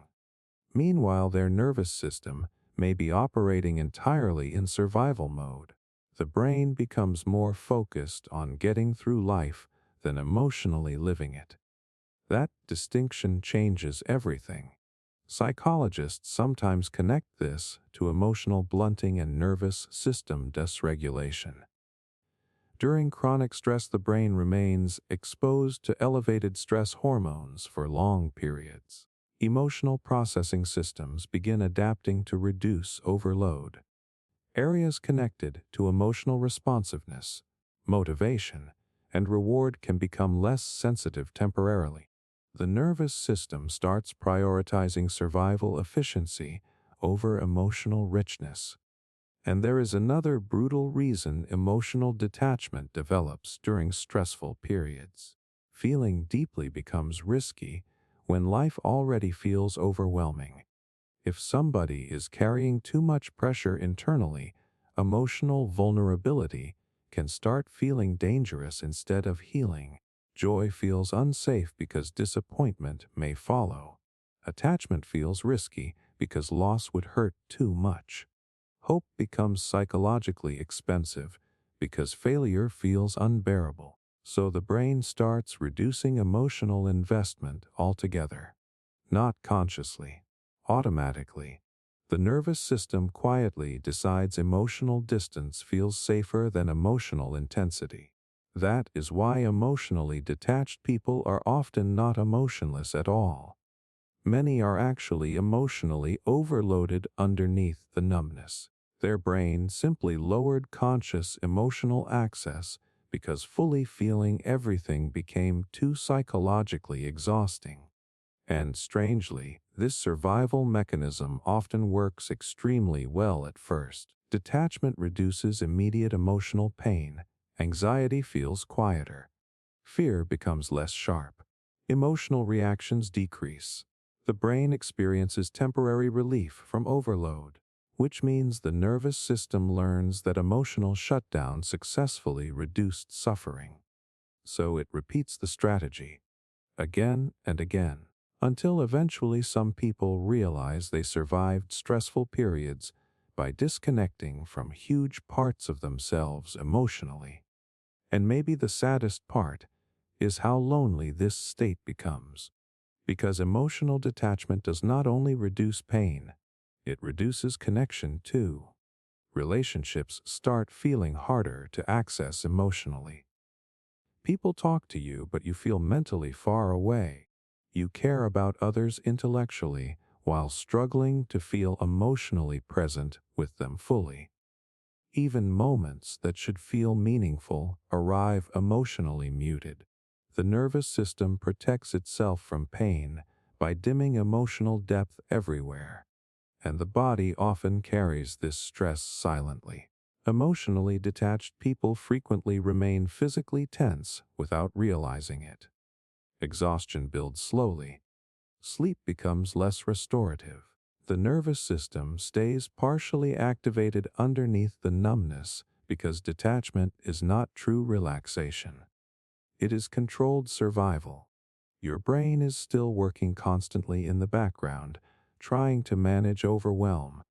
Meanwhile, their nervous system may be operating entirely in survival mode. The brain becomes more focused on getting through life than emotionally living it. That distinction changes everything. Psychologists sometimes connect this to emotional blunting and nervous system dysregulation. During chronic stress, the brain remains exposed to elevated stress hormones for long periods. Emotional processing systems begin adapting to reduce overload. Areas connected to emotional responsiveness, motivation, and reward can become less sensitive temporarily. The nervous system starts prioritizing survival efficiency over emotional richness. And there is another brutal reason emotional detachment develops during stressful periods. Feeling deeply becomes risky when life already feels overwhelming. If somebody is carrying too much pressure internally, emotional vulnerability can start feeling dangerous instead of healing. Joy feels unsafe because disappointment may follow. Attachment feels risky because loss would hurt too much. Hope becomes psychologically expensive because failure feels unbearable. So the brain starts reducing emotional investment altogether. Not consciously, automatically. The nervous system quietly decides emotional distance feels safer than emotional intensity. That is why emotionally detached people are often not emotionless at all. Many are actually emotionally overloaded underneath the numbness. Their brain simply lowered conscious emotional access because fully feeling everything became too psychologically exhausting. And strangely, this survival mechanism often works extremely well at first. Detachment reduces immediate emotional pain. Anxiety feels quieter. Fear becomes less sharp. Emotional reactions decrease. The brain experiences temporary relief from overload, which means the nervous system learns that emotional shutdown successfully reduced suffering. So it repeats the strategy again and again, until eventually some people realize they survived stressful periods by disconnecting from huge parts of themselves emotionally. And maybe the saddest part is how lonely this state becomes, because emotional detachment does not only reduce pain, it reduces connection too. Relationships start feeling harder to access emotionally. People talk to you, but you feel mentally far away. You care about others intellectually while struggling to feel emotionally present with them fully. Even moments that should feel meaningful arrive emotionally muted. The nervous system protects itself from pain by dimming emotional depth everywhere, and the body often carries this stress silently. Emotionally detached people frequently remain physically tense without realizing it. Exhaustion builds slowly. Sleep becomes less restorative. The nervous system stays partially activated underneath the numbness because detachment is not true relaxation. It is controlled survival. Your brain is still working constantly in the background, trying to manage overwhelm.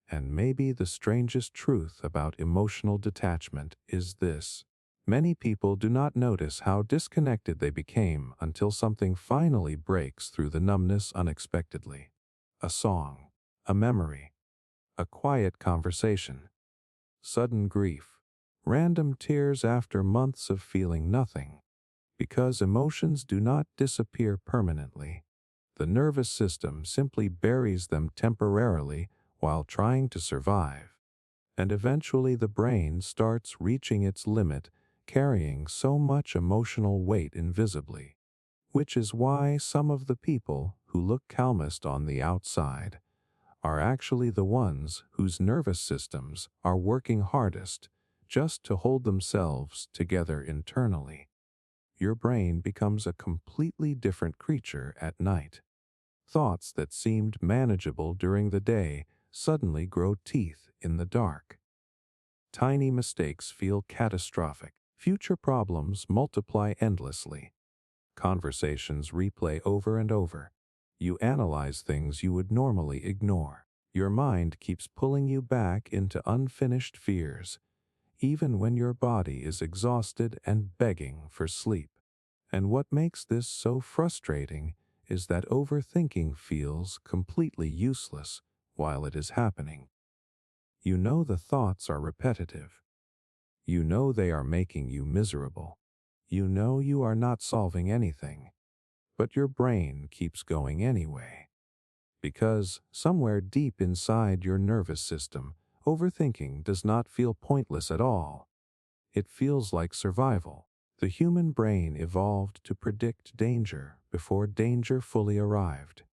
And maybe the strangest truth about emotional detachment is this. Many people do not notice how disconnected they became until something finally breaks through the numbness unexpectedly. A song, a memory, a quiet conversation, sudden grief, random tears after months of feeling nothing. Because emotions do not disappear permanently, the nervous system simply buries them temporarily while trying to survive. And eventually the brain starts reaching its limit, carrying so much emotional weight invisibly. Which is why some of the people who look calmest on the outside are actually the ones whose nervous systems are working hardest just to hold themselves together internally. Your brain becomes a completely different creature at night. Thoughts that seemed manageable during the day suddenly grow teeth in the dark. Tiny mistakes feel catastrophic. Future problems multiply endlessly. Conversations replay over and over. You analyze things you would normally ignore. Your mind keeps pulling you back into unfinished fears, even when your body is exhausted and begging for sleep. And what makes this so frustrating is that overthinking feels completely useless while it is happening. You know the thoughts are repetitive. You know they are making you miserable. You know you are not solving anything. But your brain keeps going anyway. Because somewhere deep inside your nervous system, overthinking does not feel pointless at all. It feels like survival. The human brain evolved to predict danger before danger fully arrived.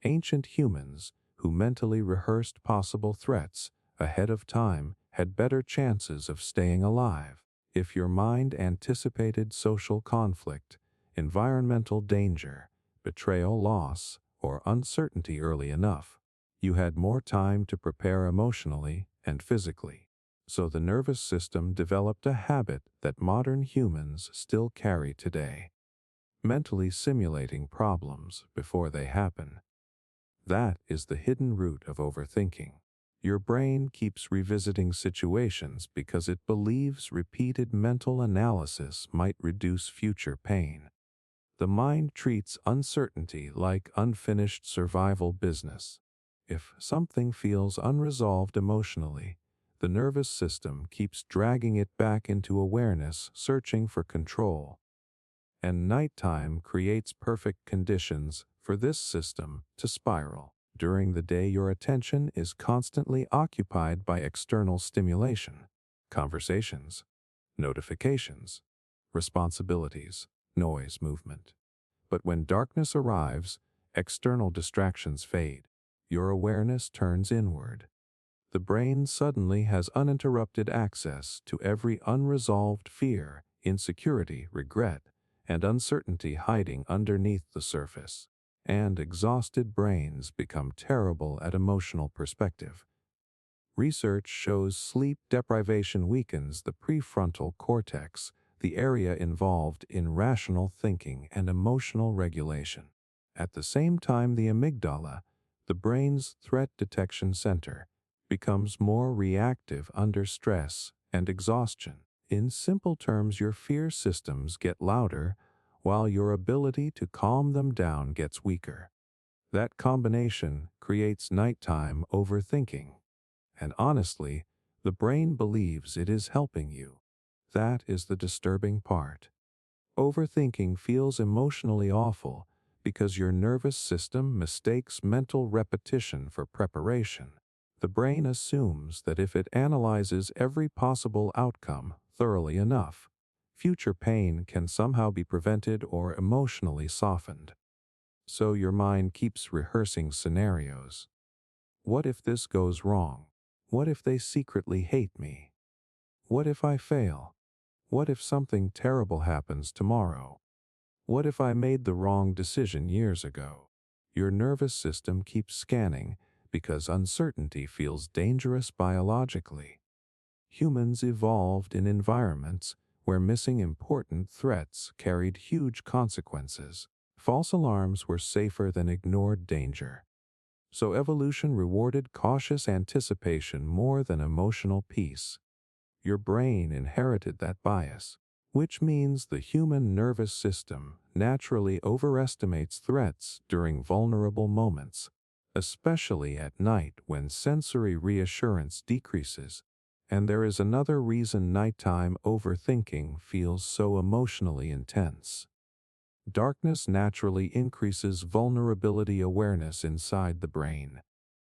Ancient humans, who mentally rehearsed possible threats ahead of time, had better chances of staying alive. If your mind anticipated social conflict, environmental danger, betrayal, loss, or uncertainty early enough, You had more time to prepare emotionally and physically. So the nervous system developed a habit that modern humans still carry today: mentally simulating problems before they happen. That is the hidden root of overthinking. Your brain keeps revisiting situations because it believes repeated mental analysis might reduce future pain. The mind treats uncertainty like unfinished survival business. If something feels unresolved emotionally, the nervous system keeps dragging it back into awareness, searching for control. And nighttime creates perfect conditions for this system to spiral. During the day, your attention is constantly occupied by external stimulation: conversations, notifications, responsibilities, noise, movement. But when darkness arrives, external distractions fade. Your awareness turns inward. The brain suddenly has uninterrupted access to every unresolved fear, insecurity, regret, and uncertainty hiding underneath the surface. And exhausted brains become terrible at emotional perspective. Research shows sleep deprivation weakens the prefrontal cortex, the area involved in rational thinking and emotional regulation. At the same time, the amygdala, the brain's threat detection center, becomes more reactive under stress and exhaustion. In simple terms, your fear systems get louder while your ability to calm them down gets weaker. That combination creates nighttime overthinking. And honestly, the brain believes it is helping you. That is the disturbing part. Overthinking feels emotionally awful because your nervous system mistakes mental repetition for preparation. The brain assumes that if it analyzes every possible outcome thoroughly enough, future pain can somehow be prevented or emotionally softened. So your mind keeps rehearsing scenarios. What if this goes wrong? What if they secretly hate me? What if I fail? What if something terrible happens tomorrow? What if I made the wrong decision years ago? Your nervous system keeps scanning because uncertainty feels dangerous biologically. Humans evolved in environments where missing important threats carried huge consequences. False alarms were safer than ignored danger. So evolution rewarded cautious anticipation more than emotional peace. Your brain inherited that bias, which means the human nervous system naturally overestimates threats during vulnerable moments, especially at night when sensory reassurance decreases. And there is another reason nighttime overthinking feels so emotionally intense. Darkness naturally increases vulnerability awareness inside the brain.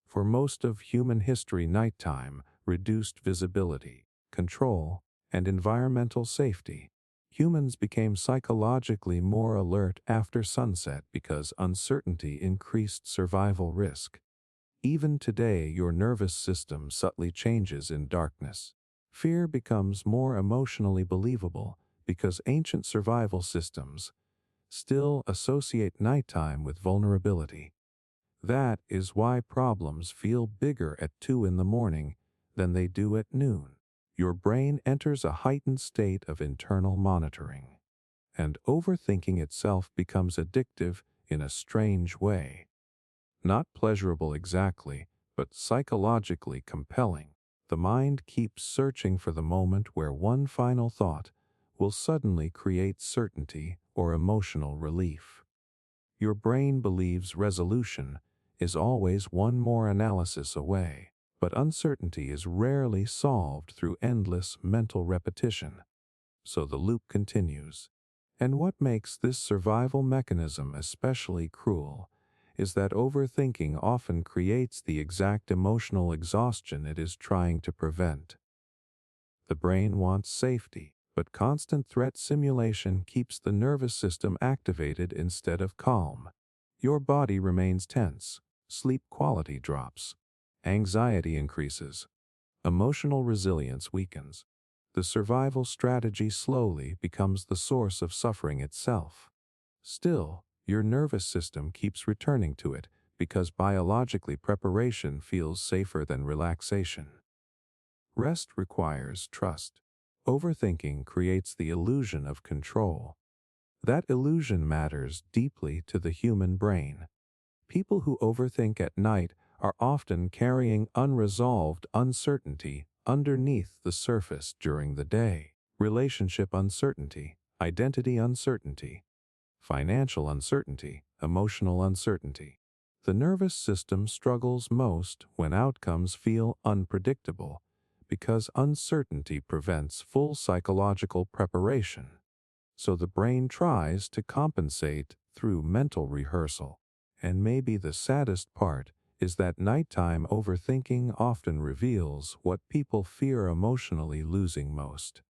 For most of human history, nighttime reduced visibility, control, and environmental safety. Humans became psychologically more alert after sunset because uncertainty increased survival risk. Even today, your nervous system subtly changes in darkness. Fear becomes more emotionally believable because ancient survival systems still associate nighttime with vulnerability. That is why problems feel bigger at 2 in the morning than they do at noon. Your brain enters a heightened state of internal monitoring, and overthinking itself becomes addictive in a strange way. Not pleasurable exactly, but psychologically compelling. The mind keeps searching for the moment where one final thought will suddenly create certainty or emotional relief. Your brain believes resolution is always one more analysis away, but uncertainty is rarely solved through endless mental repetition. So the loop continues. And what makes this survival mechanism especially cruel is that overthinking often creates the exact emotional exhaustion it is trying to prevent. The brain wants safety, but constant threat simulation keeps the nervous system activated instead of calm. Your body remains tense, sleep quality drops, anxiety increases, emotional resilience weakens. The survival strategy slowly becomes the source of suffering itself. Still, your nervous system keeps returning to it because biologically preparation feels safer than relaxation. Rest requires trust. Overthinking creates the illusion of control. That illusion matters deeply to the human brain. People who overthink at night are often carrying unresolved uncertainty underneath the surface during the day. Relationship uncertainty, identity uncertainty, financial uncertainty, emotional uncertainty. The nervous system struggles most when outcomes feel unpredictable because uncertainty prevents full psychological preparation. So the brain tries to compensate through mental rehearsal. And maybe the saddest part is that nighttime overthinking often reveals what people fear emotionally losing most.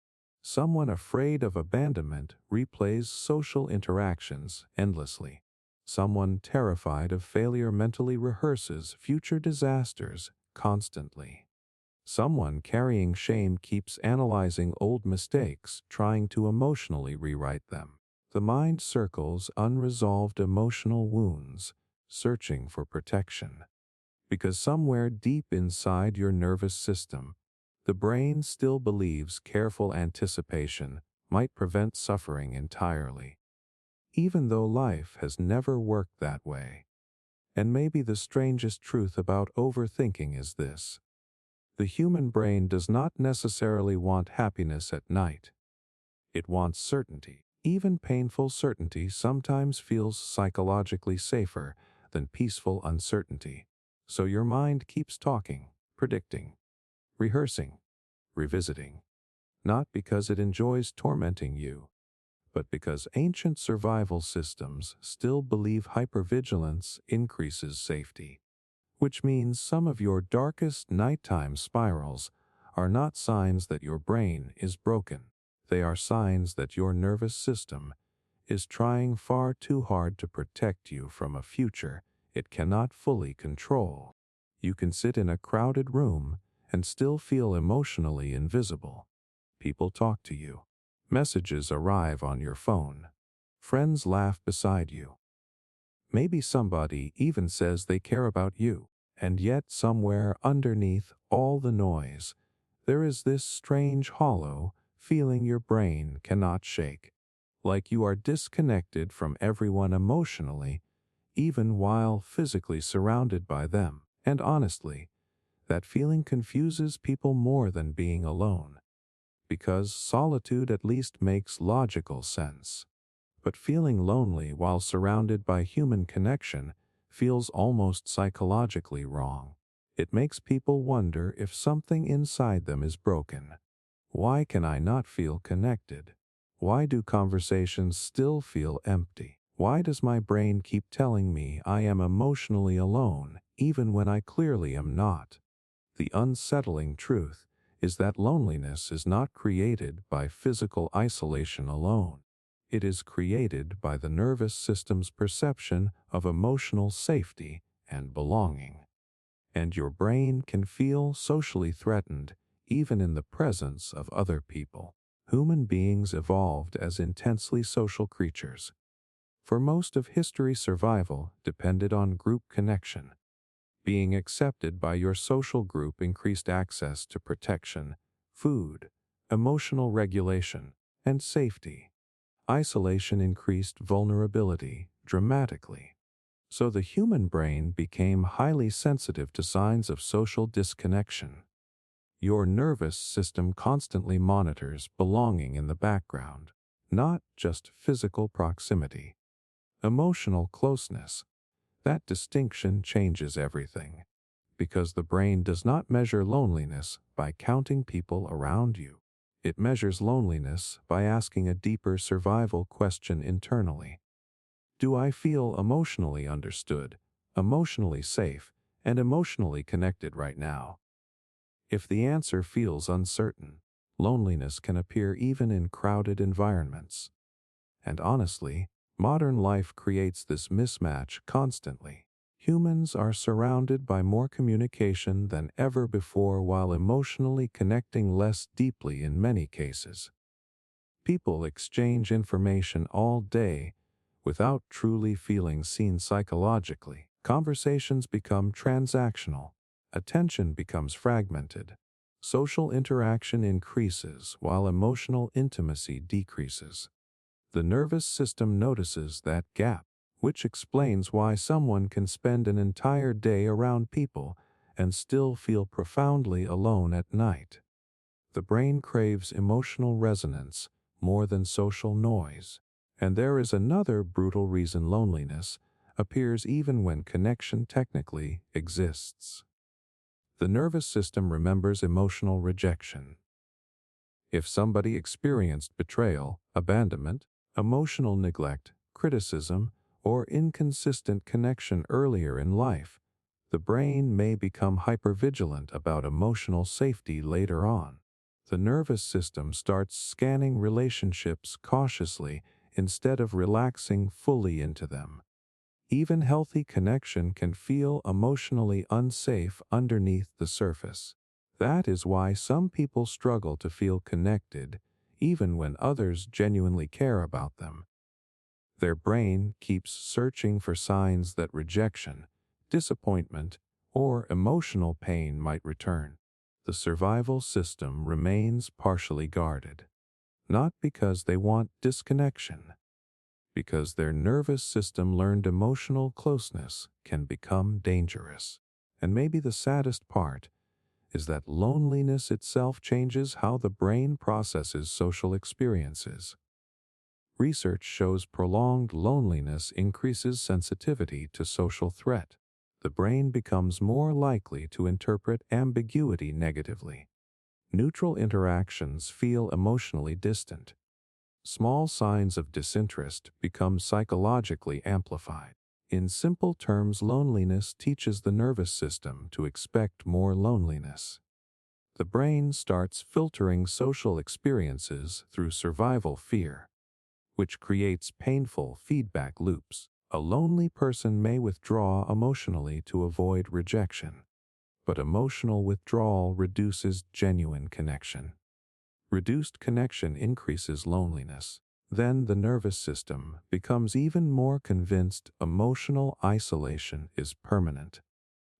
Someone afraid of abandonment replays social interactions endlessly. Someone terrified of failure mentally rehearses future disasters constantly. Someone carrying shame keeps analyzing old mistakes, trying to emotionally rewrite them. The mind circles unresolved emotional wounds, searching for protection. Because somewhere deep inside your nervous system, the brain still believes careful anticipation might prevent suffering entirely, even though life has never worked that way. And maybe the strangest truth about overthinking is this. The human brain does not necessarily want happiness at night. It wants certainty. Even painful certainty sometimes feels psychologically safer than peaceful uncertainty. So your mind keeps talking, predicting, rehearsing, revisiting, not because it enjoys tormenting you, but because ancient survival systems still believe hypervigilance increases safety. Which means some of your darkest nighttime spirals are not signs that your brain is broken. They are signs that your nervous system is trying far too hard to protect you from a future it cannot fully control. You can sit in a crowded room and still feel emotionally invisible. People talk to you. Messages arrive on your phone. Friends laugh beside you. Maybe somebody even says they care about you. And yet somewhere underneath all the noise, there is this strange hollow feeling your brain cannot shake. Like you are disconnected from everyone emotionally, even while physically surrounded by them. And honestly, that feeling confuses people more than being alone. Because solitude at least makes logical sense. But feeling lonely while surrounded by human connection feels almost psychologically wrong. It makes people wonder if something inside them is broken. Why can I not feel connected? Why do conversations still feel empty? Why does my brain keep telling me I am emotionally alone, even when I clearly am not? The unsettling truth is that loneliness is not created by physical isolation alone. It is created by the nervous system's perception of emotional safety and belonging. And your brain can feel socially threatened even in the presence of other people. Human beings evolved as intensely social creatures. For most of history, survival depended on group connection. Being accepted by your social group increased access to protection, food, emotional regulation, and safety. Isolation increased vulnerability dramatically. So the human brain became highly sensitive to signs of social disconnection. Your nervous system constantly monitors belonging in the background, not just physical proximity. Emotional closeness. That distinction changes everything, because the brain does not measure loneliness by counting people around you. It measures loneliness by asking a deeper survival question internally. Do I feel emotionally understood, emotionally safe, and emotionally connected right now? If the answer feels uncertain, loneliness can appear even in crowded environments. And honestly, modern life creates this mismatch constantly. Humans are surrounded by more communication than ever before while emotionally connecting less deeply in many cases. People exchange information all day without truly feeling seen psychologically. Conversations become transactional. Attention becomes fragmented. Social interaction increases while emotional intimacy decreases. The nervous system notices that gap, which explains why someone can spend an entire day around people and still feel profoundly alone at night. The brain craves emotional resonance more than social noise. And there is another brutal reason loneliness appears even when connection technically exists. The nervous system remembers emotional rejection. If somebody experienced betrayal, abandonment, emotional neglect, criticism, or inconsistent connection earlier in life, the brain may become hypervigilant about emotional safety later on. The nervous system starts scanning relationships cautiously instead of relaxing fully into them. Even healthy connection can feel emotionally unsafe underneath the surface. That is why some people struggle to feel connected, even when others genuinely care about them. Their brain keeps searching for signs that rejection, disappointment, or emotional pain might return. The survival system remains partially guarded, not because they want disconnection, because their nervous system learned emotional closeness can become dangerous. And maybe the saddest part is that loneliness itself changes how the brain processes social experiences. Research shows prolonged loneliness increases sensitivity to social threat. The brain becomes more likely to interpret ambiguity negatively. Neutral interactions feel emotionally distant. Small signs of disinterest become psychologically amplified. In simple terms, loneliness teaches the nervous system to expect more loneliness. The brain starts filtering social experiences through survival fear, which creates painful feedback loops. A lonely person may withdraw emotionally to avoid rejection, but emotional withdrawal reduces genuine connection. Reduced connection increases loneliness. Then the nervous system becomes even more convinced emotional isolation is permanent.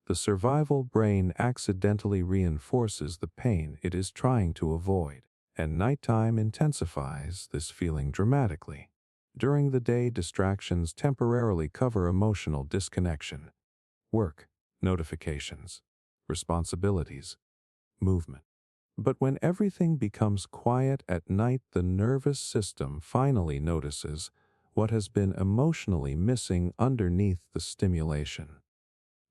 The survival brain accidentally reinforces the pain it is trying to avoid, and nighttime intensifies this feeling dramatically. During the day, distractions temporarily cover emotional disconnection. Work, notifications, responsibilities, movement. But when everything becomes quiet at night, the nervous system finally notices what has been emotionally missing underneath the stimulation.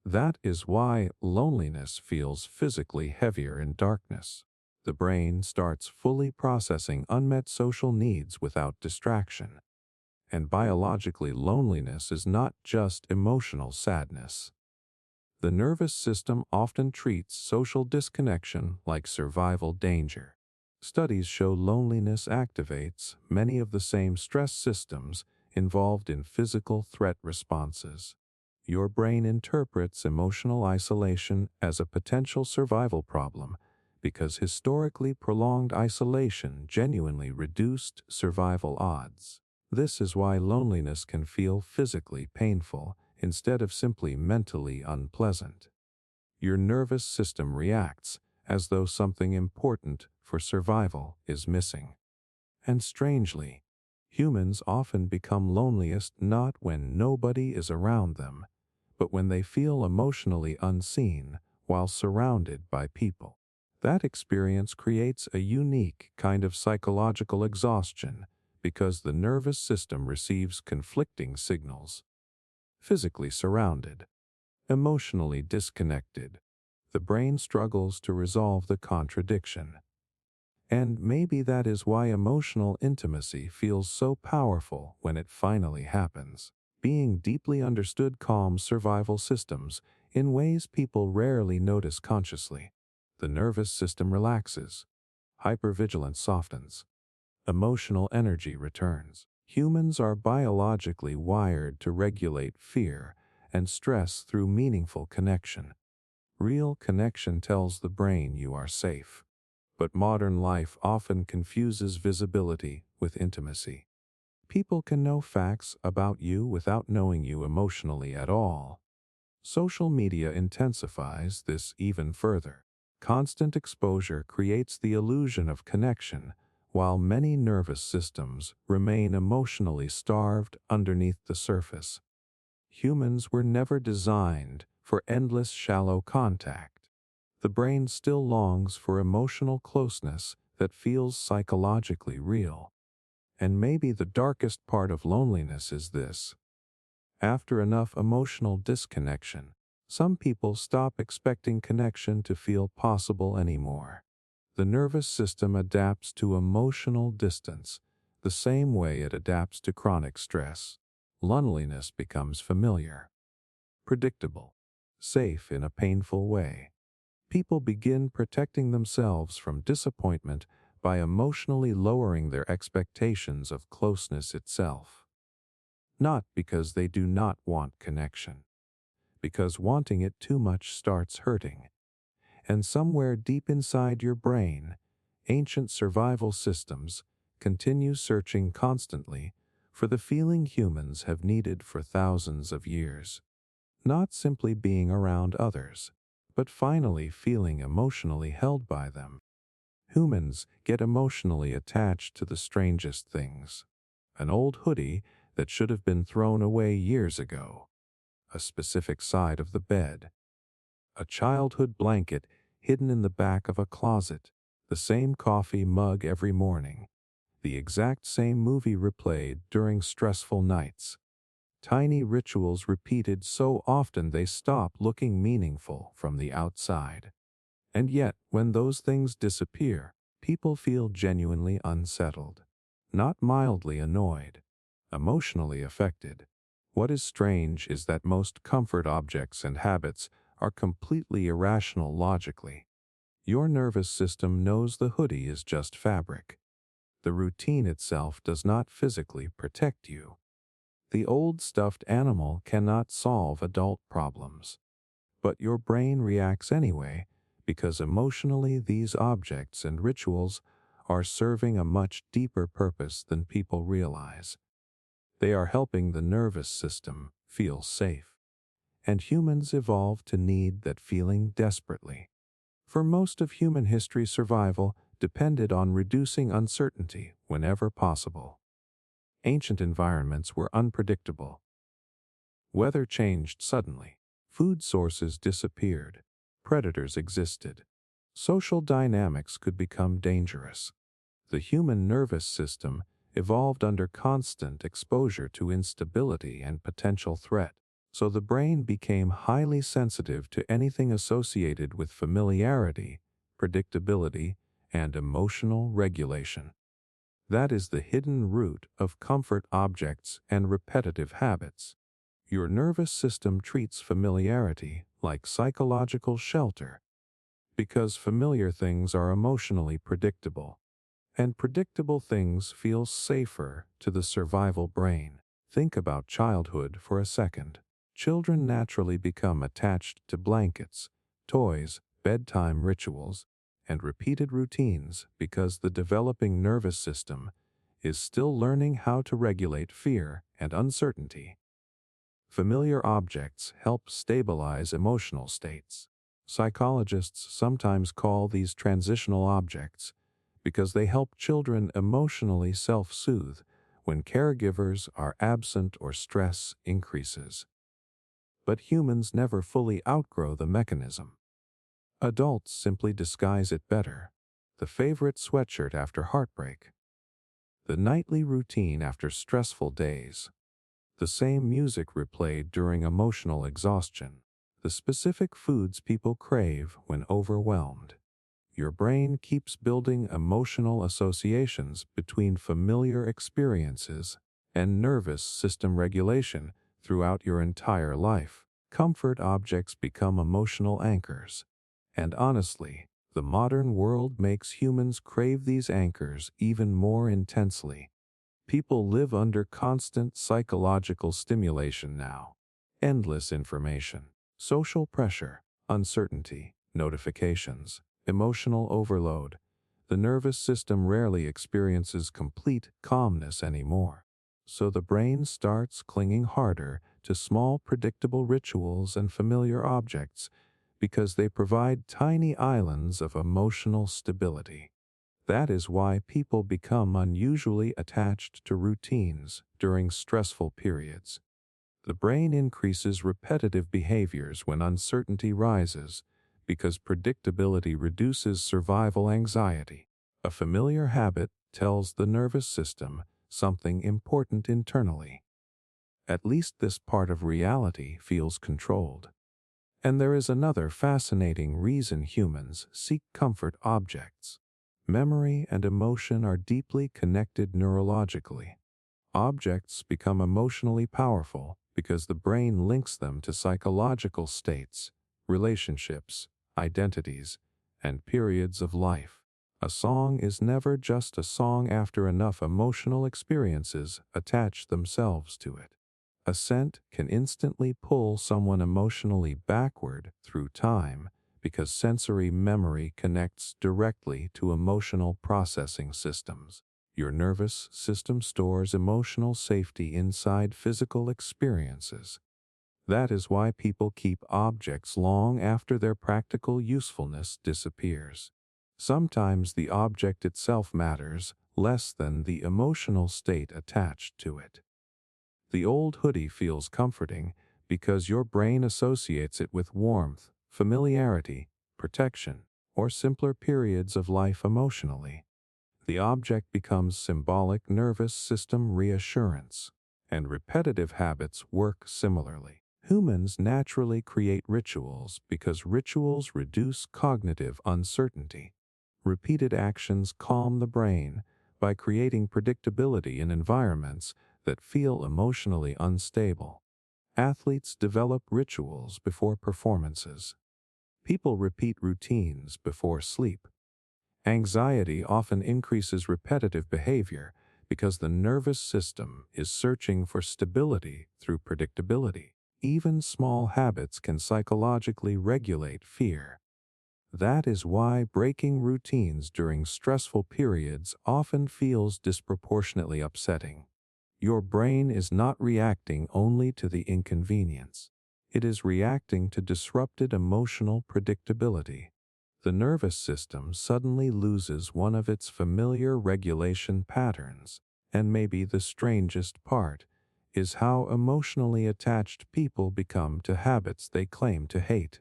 That is why loneliness feels physically heavier in darkness. The brain starts fully processing unmet social needs without distraction. And biologically, loneliness is not just emotional sadness. The nervous system often treats social disconnection like survival danger. Studies show loneliness activates many of the same stress systems involved in physical threat responses. Your brain interprets emotional isolation as a potential survival problem because historically prolonged isolation genuinely reduced survival odds. This is why loneliness can feel physically painful instead of simply mentally unpleasant. Your nervous system reacts as though something important for survival is missing. And strangely, humans often become loneliest not when nobody is around them, but when they feel emotionally unseen while surrounded by people. That experience creates a unique kind of psychological exhaustion because the nervous system receives conflicting signals. Physically surrounded, emotionally disconnected, the brain struggles to resolve the contradiction. And maybe that is why emotional intimacy feels so powerful when it finally happens. Being deeply understood calms survival systems in ways people rarely notice consciously. The nervous system relaxes, hypervigilance softens, emotional energy returns. Humans are biologically wired to regulate fear and stress through meaningful connection. Real connection tells the brain you are safe. But modern life often confuses visibility with intimacy. People can know facts about you without knowing you emotionally at all. Social media intensifies this even further. Constant exposure creates the illusion of connection, while many nervous systems remain emotionally starved underneath the surface. Humans were never designed for endless shallow contact. The brain still longs for emotional closeness that feels psychologically real. And maybe the darkest part of loneliness is this. After enough emotional disconnection, some people stop expecting connection to feel possible anymore. The nervous system adapts to emotional distance the same way it adapts to chronic stress. Loneliness becomes familiar, predictable, safe in a painful way. People begin protecting themselves from disappointment by emotionally lowering their expectations of closeness itself. Not because they do not want connection, because wanting it too much starts hurting. And somewhere deep inside your brain, ancient survival systems continue searching constantly for the feeling humans have needed for thousands of years. Not simply being around others, but finally feeling emotionally held by them. Humans get emotionally attached to the strangest things. An old hoodie that should have been thrown away years ago. A specific side of the bed. A childhood blanket hidden in the back of a closet. The same coffee mug every morning. The exact same movie replayed during stressful nights. Tiny rituals repeated so often they stop looking meaningful from the outside. And yet, when those things disappear, people feel genuinely unsettled. Not mildly annoyed. Emotionally affected. What is strange is that most comfort objects and habits are completely irrational logically. Your nervous system knows the hoodie is just fabric. The routine itself does not physically protect you. The old stuffed animal cannot solve adult problems. But your brain reacts anyway, because emotionally these objects and rituals are serving a much deeper purpose than people realize. They are helping the nervous system feel safe. And humans evolved to need that feeling desperately. For most of human history, survival depended on reducing uncertainty whenever possible. Ancient environments were unpredictable. Weather changed suddenly. Food sources disappeared. Predators existed. Social dynamics could become dangerous. The human nervous system evolved under constant exposure to instability and potential threat, so the brain became highly sensitive to anything associated with familiarity, predictability, and emotional regulation. That is the hidden root of comfort objects and repetitive habits. Your nervous system treats familiarity like psychological shelter, because familiar things are emotionally predictable. And predictable things feel safer to the survival brain. Think about childhood for a second. Children naturally become attached to blankets, toys, bedtime rituals, and repeated routines because the developing nervous system is still learning how to regulate fear and uncertainty. Familiar objects help stabilize emotional states. Psychologists sometimes call these transitional objects because they help children emotionally self-soothe when caregivers are absent or stress increases. But humans never fully outgrow the mechanism. Adults simply disguise it better. The favorite sweatshirt after heartbreak. The nightly routine after stressful days. The same music replayed during emotional exhaustion. The specific foods people crave when overwhelmed. Your brain keeps building emotional associations between familiar experiences and nervous system regulation throughout your entire life. Comfort objects become emotional anchors. And honestly, the modern world makes humans crave these anchors even more intensely. People live under constant psychological stimulation now. Endless information, social pressure, uncertainty, notifications, emotional overload. The nervous system rarely experiences complete calmness anymore. So the brain starts clinging harder to small, predictable rituals and familiar objects because they provide tiny islands of emotional stability. That is why people become unusually attached to routines during stressful periods. The brain increases repetitive behaviors when uncertainty rises because predictability reduces survival anxiety. A familiar habit tells the nervous system something important internally. At least this part of reality feels controlled. And there is another fascinating reason humans seek comfort objects. Memory and emotion are deeply connected neurologically. Objects become emotionally powerful because the brain links them to psychological states, relationships, identities, and periods of life. A song is never just a song after enough emotional experiences attach themselves to it. A scent can instantly pull someone emotionally backward through time because sensory memory connects directly to emotional processing systems. Your nervous system stores emotional safety inside physical experiences. That is why people keep objects long after their practical usefulness disappears. Sometimes the object itself matters less than the emotional state attached to it. The old hoodie feels comforting because your brain associates it with warmth, familiarity, protection, or simpler periods of life emotionally. The object becomes symbolic nervous system reassurance, and repetitive habits work similarly. Humans naturally create rituals because rituals reduce cognitive uncertainty. Repeated actions calm the brain by creating predictability in environments that feel emotionally unstable. Athletes develop rituals before performances. People repeat routines before sleep. Anxiety often increases repetitive behavior because the nervous system is searching for stability through predictability. Even small habits can psychologically regulate fear. That is why breaking routines during stressful periods often feels disproportionately upsetting. Your brain is not reacting only to the inconvenience. It is reacting to disrupted emotional predictability. The nervous system suddenly loses one of its familiar regulation patterns, and maybe the strangest part is how emotionally attached people become to habits they claim to hate.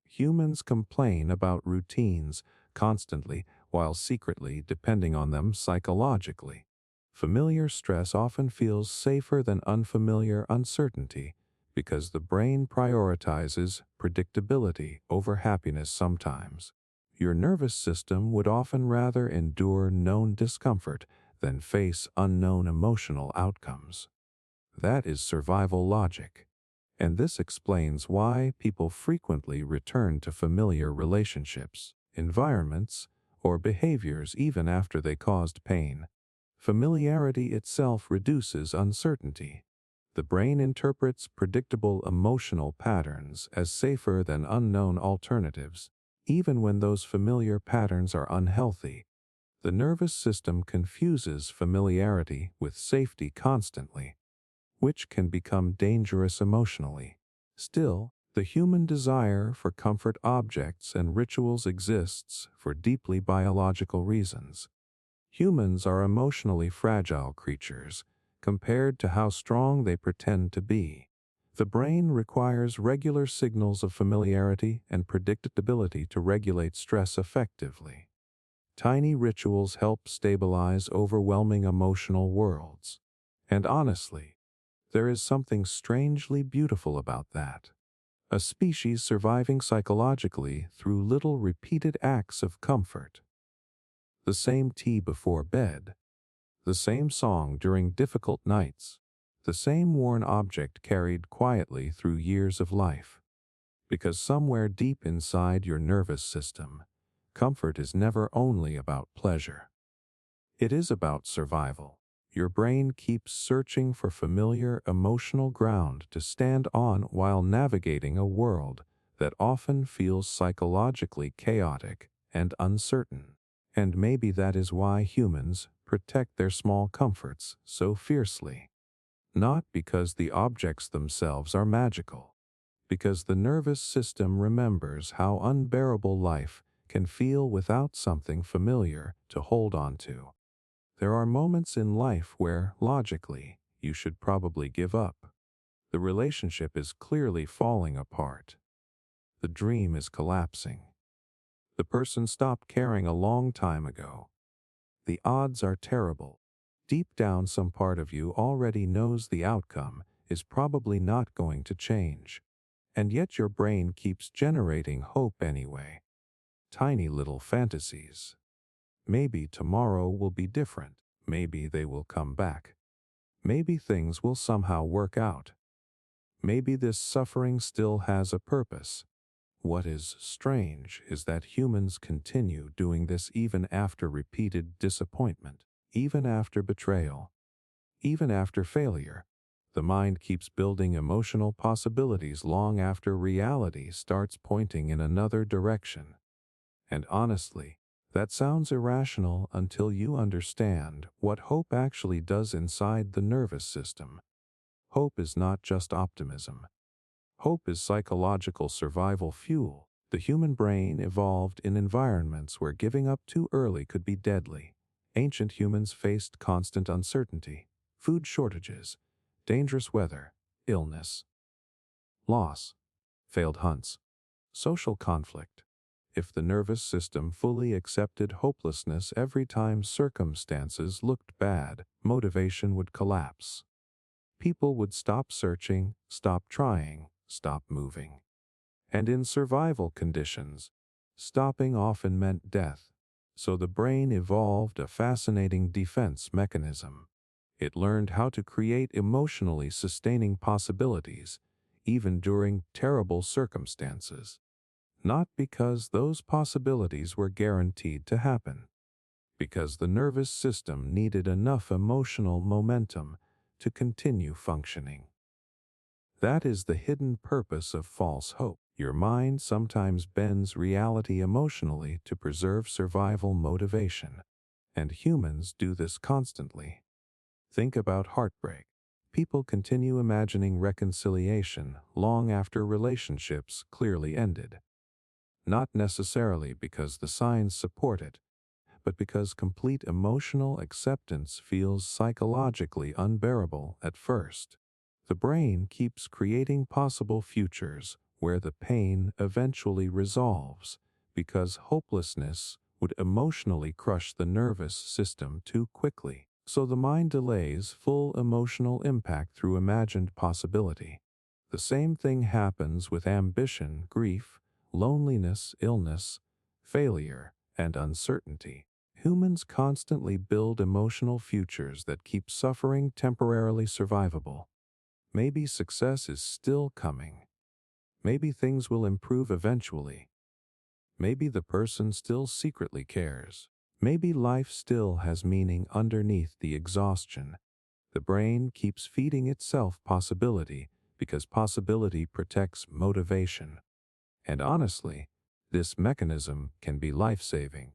Humans complain about routines constantly while secretly depending on them psychologically. Familiar stress often feels safer than unfamiliar uncertainty because the brain prioritizes predictability over happiness sometimes. Your nervous system would often rather endure known discomfort than face unknown emotional outcomes. That is survival logic. And this explains why people frequently return to familiar relationships, environments, or behaviors even after they caused pain. Familiarity itself reduces uncertainty. The brain interprets predictable emotional patterns as safer than unknown alternatives, even when those familiar patterns are unhealthy. The nervous system confuses familiarity with safety constantly, which can become dangerous emotionally. Still, the human desire for comfort objects and rituals exists for deeply biological reasons. Humans are emotionally fragile creatures compared to how strong they pretend to be. The brain requires regular signals of familiarity and predictability to regulate stress effectively. Tiny rituals help stabilize overwhelming emotional worlds. And honestly, there is something strangely beautiful about that. A species surviving psychologically through little repeated acts of comfort. The same tea before bed, the same song during difficult nights, the same worn object carried quietly through years of life. Because somewhere deep inside your nervous system, comfort is never only about pleasure. It is about survival. Your brain keeps searching for familiar emotional ground to stand on while navigating a world that often feels psychologically chaotic and uncertain. And maybe that is why humans protect their small comforts so fiercely. Not because the objects themselves are magical, because the nervous system remembers how unbearable life can feel without something familiar to hold on to. There are moments in life where, logically, you should probably give up. The relationship is clearly falling apart. The dream is collapsing. The person stopped caring a long time ago. The odds are terrible. Deep down, some part of you already knows the outcome is probably not going to change. And yet your brain keeps generating hope anyway. Tiny little fantasies. Maybe tomorrow will be different. Maybe they will come back. Maybe things will somehow work out. Maybe this suffering still has a purpose. What is strange is that humans continue doing this even after repeated disappointment, even after betrayal, even after failure. The mind keeps building emotional possibilities long after reality starts pointing in another direction. And honestly, that sounds irrational until you understand what hope actually does inside the nervous system. Hope is not just optimism. Hope is psychological survival fuel. The human brain evolved in environments where giving up too early could be deadly. Ancient humans faced constant uncertainty, food shortages, dangerous weather, illness, loss, failed hunts, social conflict. If the nervous system fully accepted hopelessness every time circumstances looked bad, motivation would collapse. People would stop searching, stop trying, stop moving. And in survival conditions, stopping often meant death. So the brain evolved a fascinating defense mechanism. It learned how to create emotionally sustaining possibilities, even during terrible circumstances. Not because those possibilities were guaranteed to happen, because the nervous system needed enough emotional momentum to continue functioning. That is the hidden purpose of false hope. Your mind sometimes bends reality emotionally to preserve survival motivation. And humans do this constantly. Think about heartbreak. People continue imagining reconciliation long after relationships clearly ended. Not necessarily because the signs support it, but because complete emotional acceptance feels psychologically unbearable at first. The brain keeps creating possible futures where the pain eventually resolves, because hopelessness would emotionally crush the nervous system too quickly. So the mind delays full emotional impact through imagined possibility. The same thing happens with ambition, grief, loneliness, illness, failure, and uncertainty. Humans constantly build emotional futures that keep suffering temporarily survivable. Maybe success is still coming. Maybe things will improve eventually. Maybe the person still secretly cares. Maybe life still has meaning underneath the exhaustion. The brain keeps feeding itself possibility because possibility protects motivation. And honestly, this mechanism can be life-saving.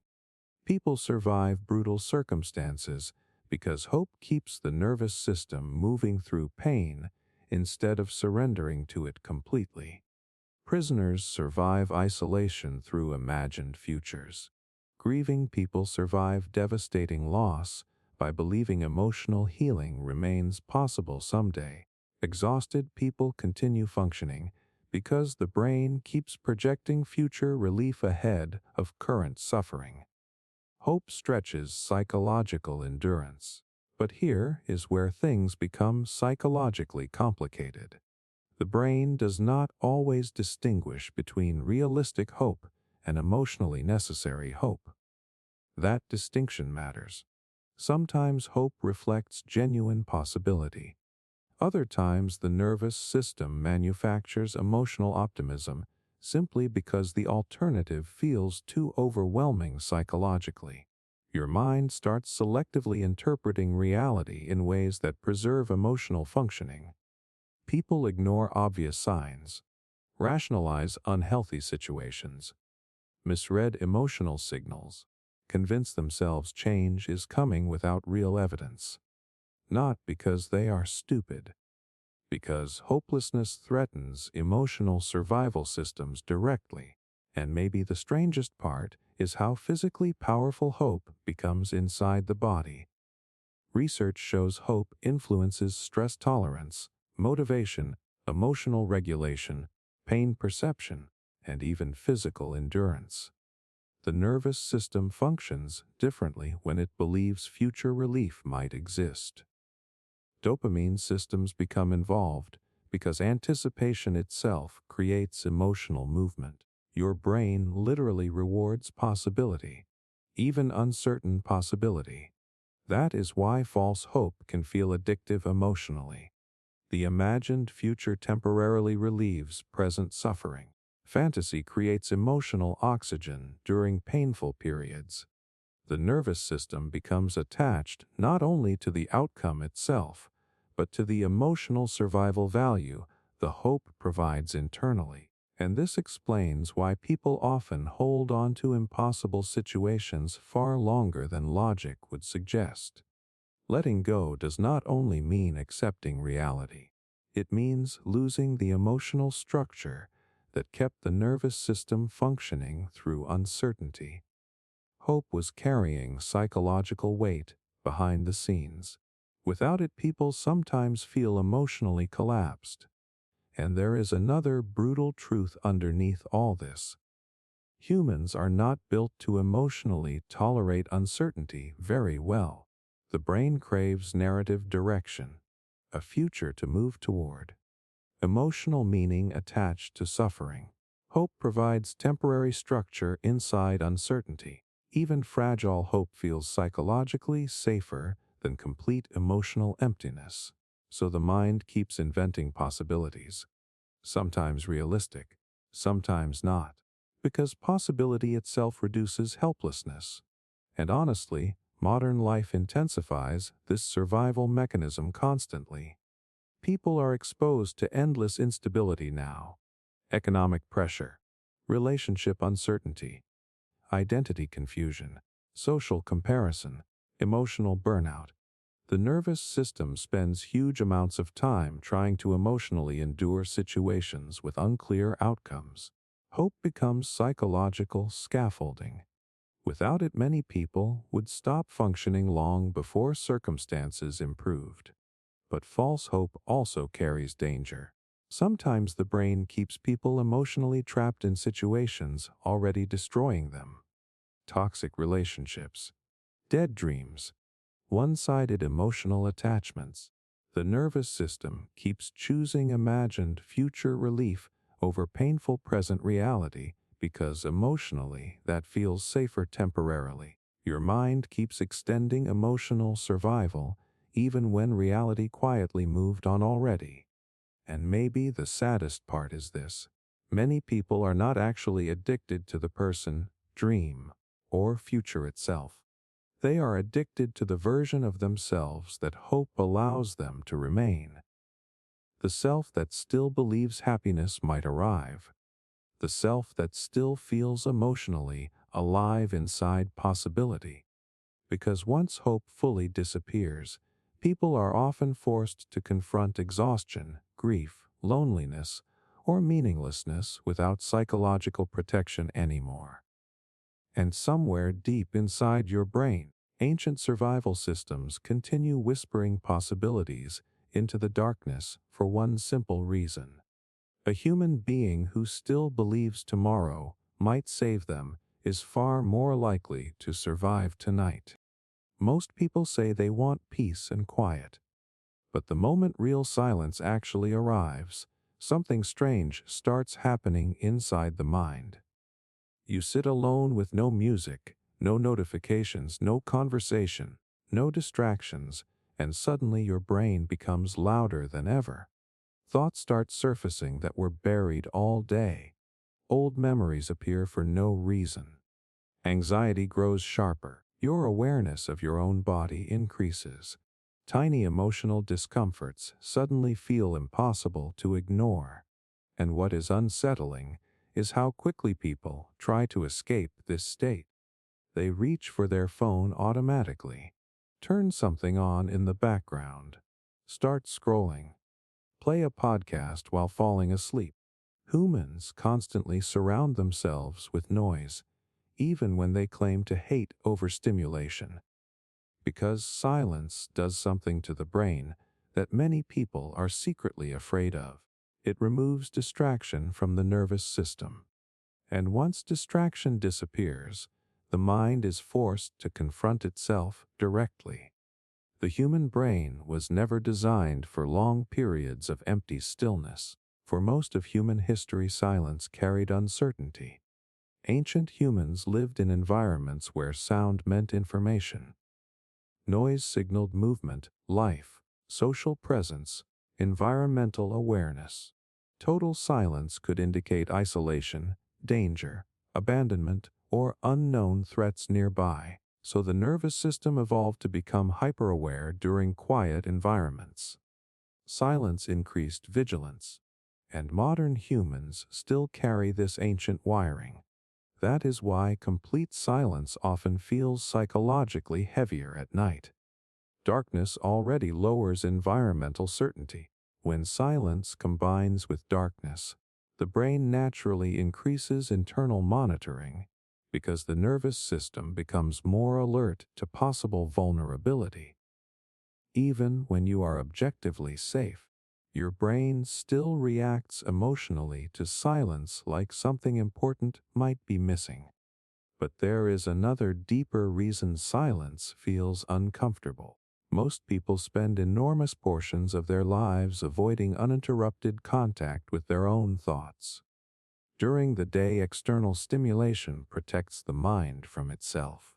People survive brutal circumstances because hope keeps the nervous system moving through pain instead of surrendering to it completely. Prisoners survive isolation through imagined futures. Grieving people survive devastating loss by believing emotional healing remains possible someday. Exhausted people continue functioning because the brain keeps projecting future relief ahead of current suffering. Hope stretches psychological endurance. But here is where things become psychologically complicated. The brain does not always distinguish between realistic hope and emotionally necessary hope. That distinction matters. Sometimes hope reflects genuine possibility. Other times the nervous system manufactures emotional optimism simply because the alternative feels too overwhelming psychologically. Your mind starts selectively interpreting reality in ways that preserve emotional functioning. People ignore obvious signs, rationalize unhealthy situations, misread emotional signals, convince themselves change is coming without real evidence. Not because they are stupid, because hopelessness threatens emotional survival systems directly. And maybe the strangest part is how physically powerful hope becomes inside the body. Research shows hope influences stress tolerance, motivation, emotional regulation, pain perception, and even physical endurance. The nervous system functions differently when it believes future relief might exist. Dopamine systems become involved because anticipation itself creates emotional movement. Your brain literally rewards possibility, even uncertain possibility. That is why false hope can feel addictive emotionally. The imagined future temporarily relieves present suffering. Fantasy creates emotional oxygen during painful periods. The nervous system becomes attached not only to the outcome itself, but to the emotional survival value the hope provides internally. And this explains why people often hold on to impossible situations far longer than logic would suggest. Letting go does not only mean accepting reality. It means losing the emotional structure that kept the nervous system functioning through uncertainty. Hope was carrying psychological weight behind the scenes. Without it, people sometimes feel emotionally collapsed. And there is another brutal truth underneath all this. Humans are not built to emotionally tolerate uncertainty very well. The brain craves narrative direction, a future to move toward, emotional meaning attached to suffering. Hope provides temporary structure inside uncertainty. Even fragile hope feels psychologically safer than complete emotional emptiness. So the mind keeps inventing possibilities, sometimes realistic, sometimes not, because possibility itself reduces helplessness. And honestly, modern life intensifies this survival mechanism constantly. People are exposed to endless instability now: economic pressure, relationship uncertainty, identity confusion, social comparison, emotional burnout. The nervous system spends huge amounts of time trying to emotionally endure situations with unclear outcomes. Hope becomes psychological scaffolding. Without it, many people would stop functioning long before circumstances improved. But false hope also carries danger. Sometimes the brain keeps people emotionally trapped in situations already destroying them. Toxic relationships, dead dreams, one-sided emotional attachments. The nervous system keeps choosing imagined future relief over painful present reality because emotionally that feels safer temporarily. Your mind keeps extending emotional survival even when reality quietly moved on already. And maybe the saddest part is this: many people are not actually addicted to the person, dream, or future itself. They are addicted to the version of themselves that hope allows them to remain. The self that still believes happiness might arrive. The self that still feels emotionally alive inside possibility. Because once hope fully disappears, people are often forced to confront exhaustion, grief, loneliness, or meaninglessness without psychological protection anymore. And somewhere deep inside your brain, ancient survival systems continue whispering possibilities into the darkness for one simple reason. A human being who still believes tomorrow might save them is far more likely to survive tonight. Most people say they want peace and quiet. But the moment real silence actually arrives, something strange starts happening inside the mind. You sit alone with no music, no notifications, no conversation, no distractions, and suddenly your brain becomes louder than ever. Thoughts start surfacing that were buried all day. Old memories appear for no reason. Anxiety grows sharper. Your awareness of your own body increases. Tiny emotional discomforts suddenly feel impossible to ignore. And what is unsettling is how quickly people try to escape this state. They reach for their phone automatically, turn something on in the background, start scrolling, play a podcast while falling asleep. Humans constantly surround themselves with noise, even when they claim to hate overstimulation, because silence does something to the brain that many people are secretly afraid of. It removes distraction from the nervous system. And once distraction disappears, the mind is forced to confront itself directly. The human brain was never designed for long periods of empty stillness. For most of human history, silence carried uncertainty. Ancient humans lived in environments where sound meant information. Noise signaled movement, life, social presence, environmental awareness. Total silence could indicate isolation, danger, abandonment, or unknown threats nearby, so the nervous system evolved to become hyperaware during quiet environments. Silence increased vigilance, and modern humans still carry this ancient wiring. That is why complete silence often feels psychologically heavier at night. Darkness already lowers environmental certainty. When silence combines with darkness, the brain naturally increases internal monitoring because the nervous system becomes more alert to possible vulnerability. Even when you are objectively safe, your brain still reacts emotionally to silence like something important might be missing. But there is another deeper reason silence feels uncomfortable. Most people spend enormous portions of their lives avoiding uninterrupted contact with their own thoughts. During the day, external stimulation protects the mind from itself.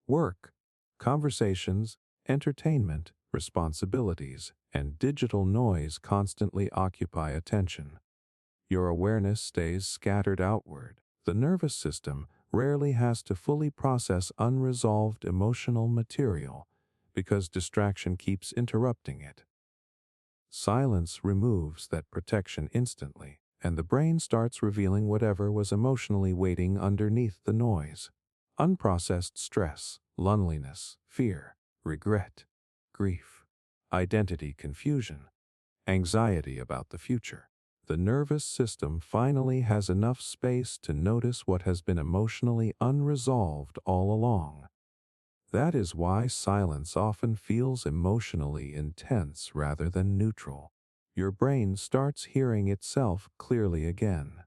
Work, conversations, entertainment, responsibilities, and digital noise constantly occupy attention. Your awareness stays scattered outward. The nervous system rarely has to fully process unresolved emotional material because distraction keeps interrupting it. Silence removes that protection instantly, and the brain starts revealing whatever was emotionally waiting underneath the noise. Unprocessed stress, loneliness, fear, regret, grief, identity confusion, anxiety about the future. The nervous system finally has enough space to notice what has been emotionally unresolved all along. That is why silence often feels emotionally intense rather than neutral. Your brain starts hearing itself clearly again.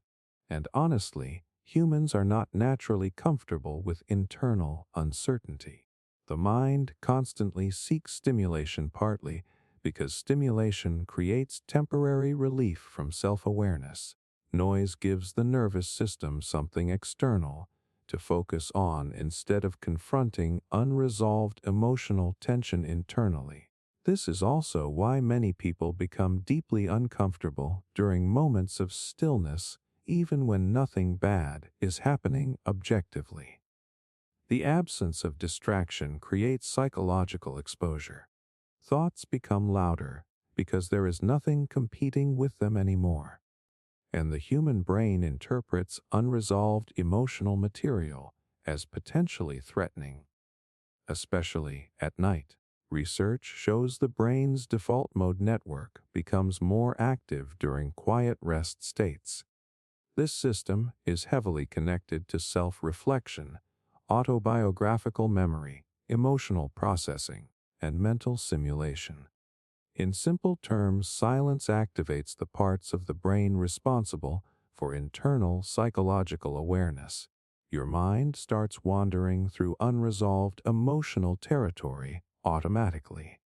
And honestly, humans are not naturally comfortable with internal uncertainty. The mind constantly seeks stimulation, partly because stimulation creates temporary relief from self-awareness. Noise gives the nervous system something external to focus on instead of confronting unresolved emotional tension internally. This is also why many people become deeply uncomfortable during moments of stillness, even when nothing bad is happening objectively. The absence of distraction creates psychological exposure. Thoughts become louder because there is nothing competing with them anymore. And the human brain interprets unresolved emotional material as potentially threatening, especially at night. Research shows the brain's default mode network becomes more active during quiet rest states. This system is heavily connected to self-reflection, autobiographical memory, emotional processing, and mental simulation. In simple terms, silence activates the parts of the brain responsible for internal psychological awareness. Your mind starts wandering through unresolved emotional territory automatically,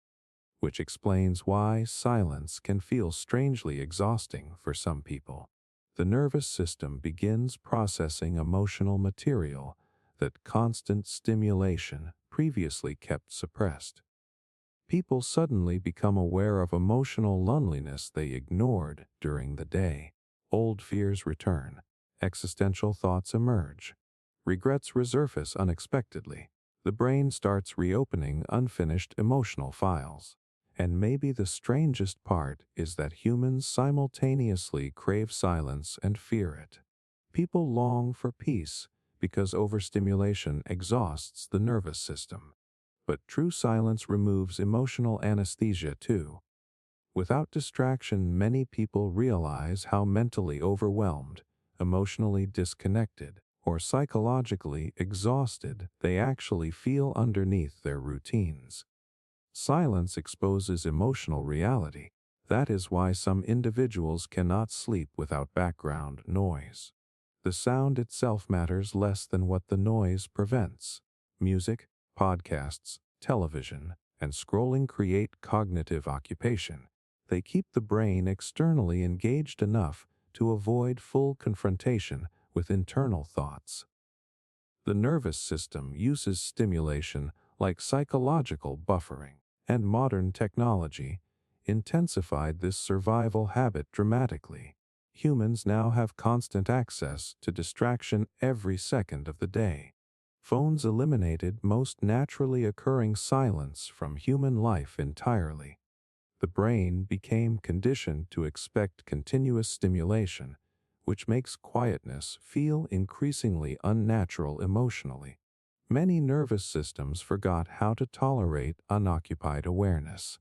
which explains why silence can feel strangely exhausting for some people. The nervous system begins processing emotional material that constant stimulation previously kept suppressed. People suddenly become aware of emotional loneliness they ignored during the day. Old fears return. Existential thoughts emerge. Regrets resurface unexpectedly. The brain starts reopening unfinished emotional files. And maybe the strangest part is that humans simultaneously crave silence and fear it. People long for peace because overstimulation exhausts the nervous system. But true silence removes emotional anesthesia too. Without distraction, many people realize how mentally overwhelmed, emotionally disconnected, or psychologically exhausted they actually feel underneath their routines. Silence exposes emotional reality. That is why some individuals cannot sleep without background noise. The sound itself matters less than what the noise prevents. Music, podcasts, television, and scrolling create cognitive occupation. They keep the brain externally engaged enough to avoid full confrontation with internal thoughts. The nervous system uses stimulation like psychological buffering, and modern technology intensified this survival habit dramatically. Humans now have constant access to distraction every second of the day. Phones eliminated most naturally occurring silence from human life entirely. The brain became conditioned to expect continuous stimulation, which makes quietness feel increasingly unnatural emotionally. Many nervous systems forgot how to tolerate unoccupied awareness.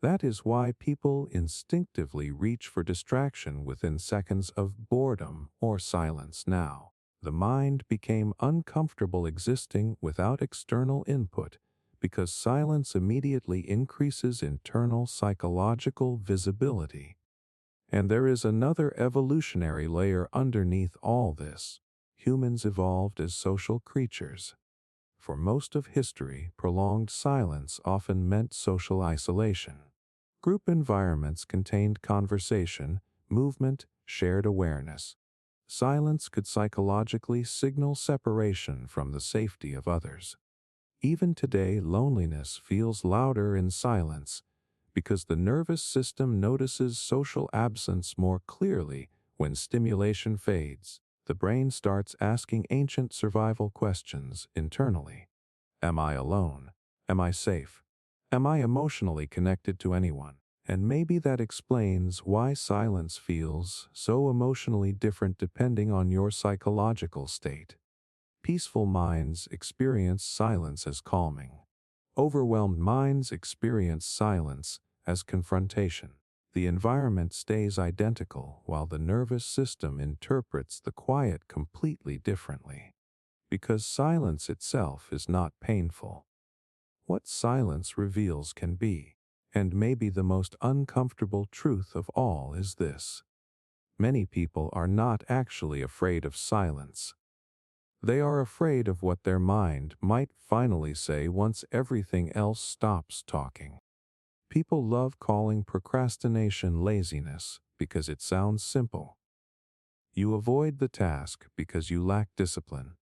That is why people instinctively reach for distraction within seconds of boredom or silence now. The mind became uncomfortable existing without external input because silence immediately increases internal psychological visibility. And there is another evolutionary layer underneath all this. Humans evolved as social creatures. For most of history, prolonged silence often meant social isolation. Group environments contained conversation, movement, shared awareness. Silence could psychologically signal separation from the safety of others. Even today, loneliness feels louder in silence because the nervous system notices social absence more clearly when stimulation fades. The brain starts asking ancient survival questions internally. Am I alone? Am I safe? Am I emotionally connected to anyone? And maybe that explains why silence feels so emotionally different depending on your psychological state. Peaceful minds experience silence as calming. Overwhelmed minds experience silence as confrontation. The environment stays identical while the nervous system interprets the quiet completely differently. Because silence itself is not painful. What silence reveals can be. And maybe the most uncomfortable truth of all is this. Many people are not actually afraid of silence. They are afraid of what their mind might finally say once everything else stops talking. People love calling procrastination laziness because it sounds simple. You avoid the task because you lack discipline.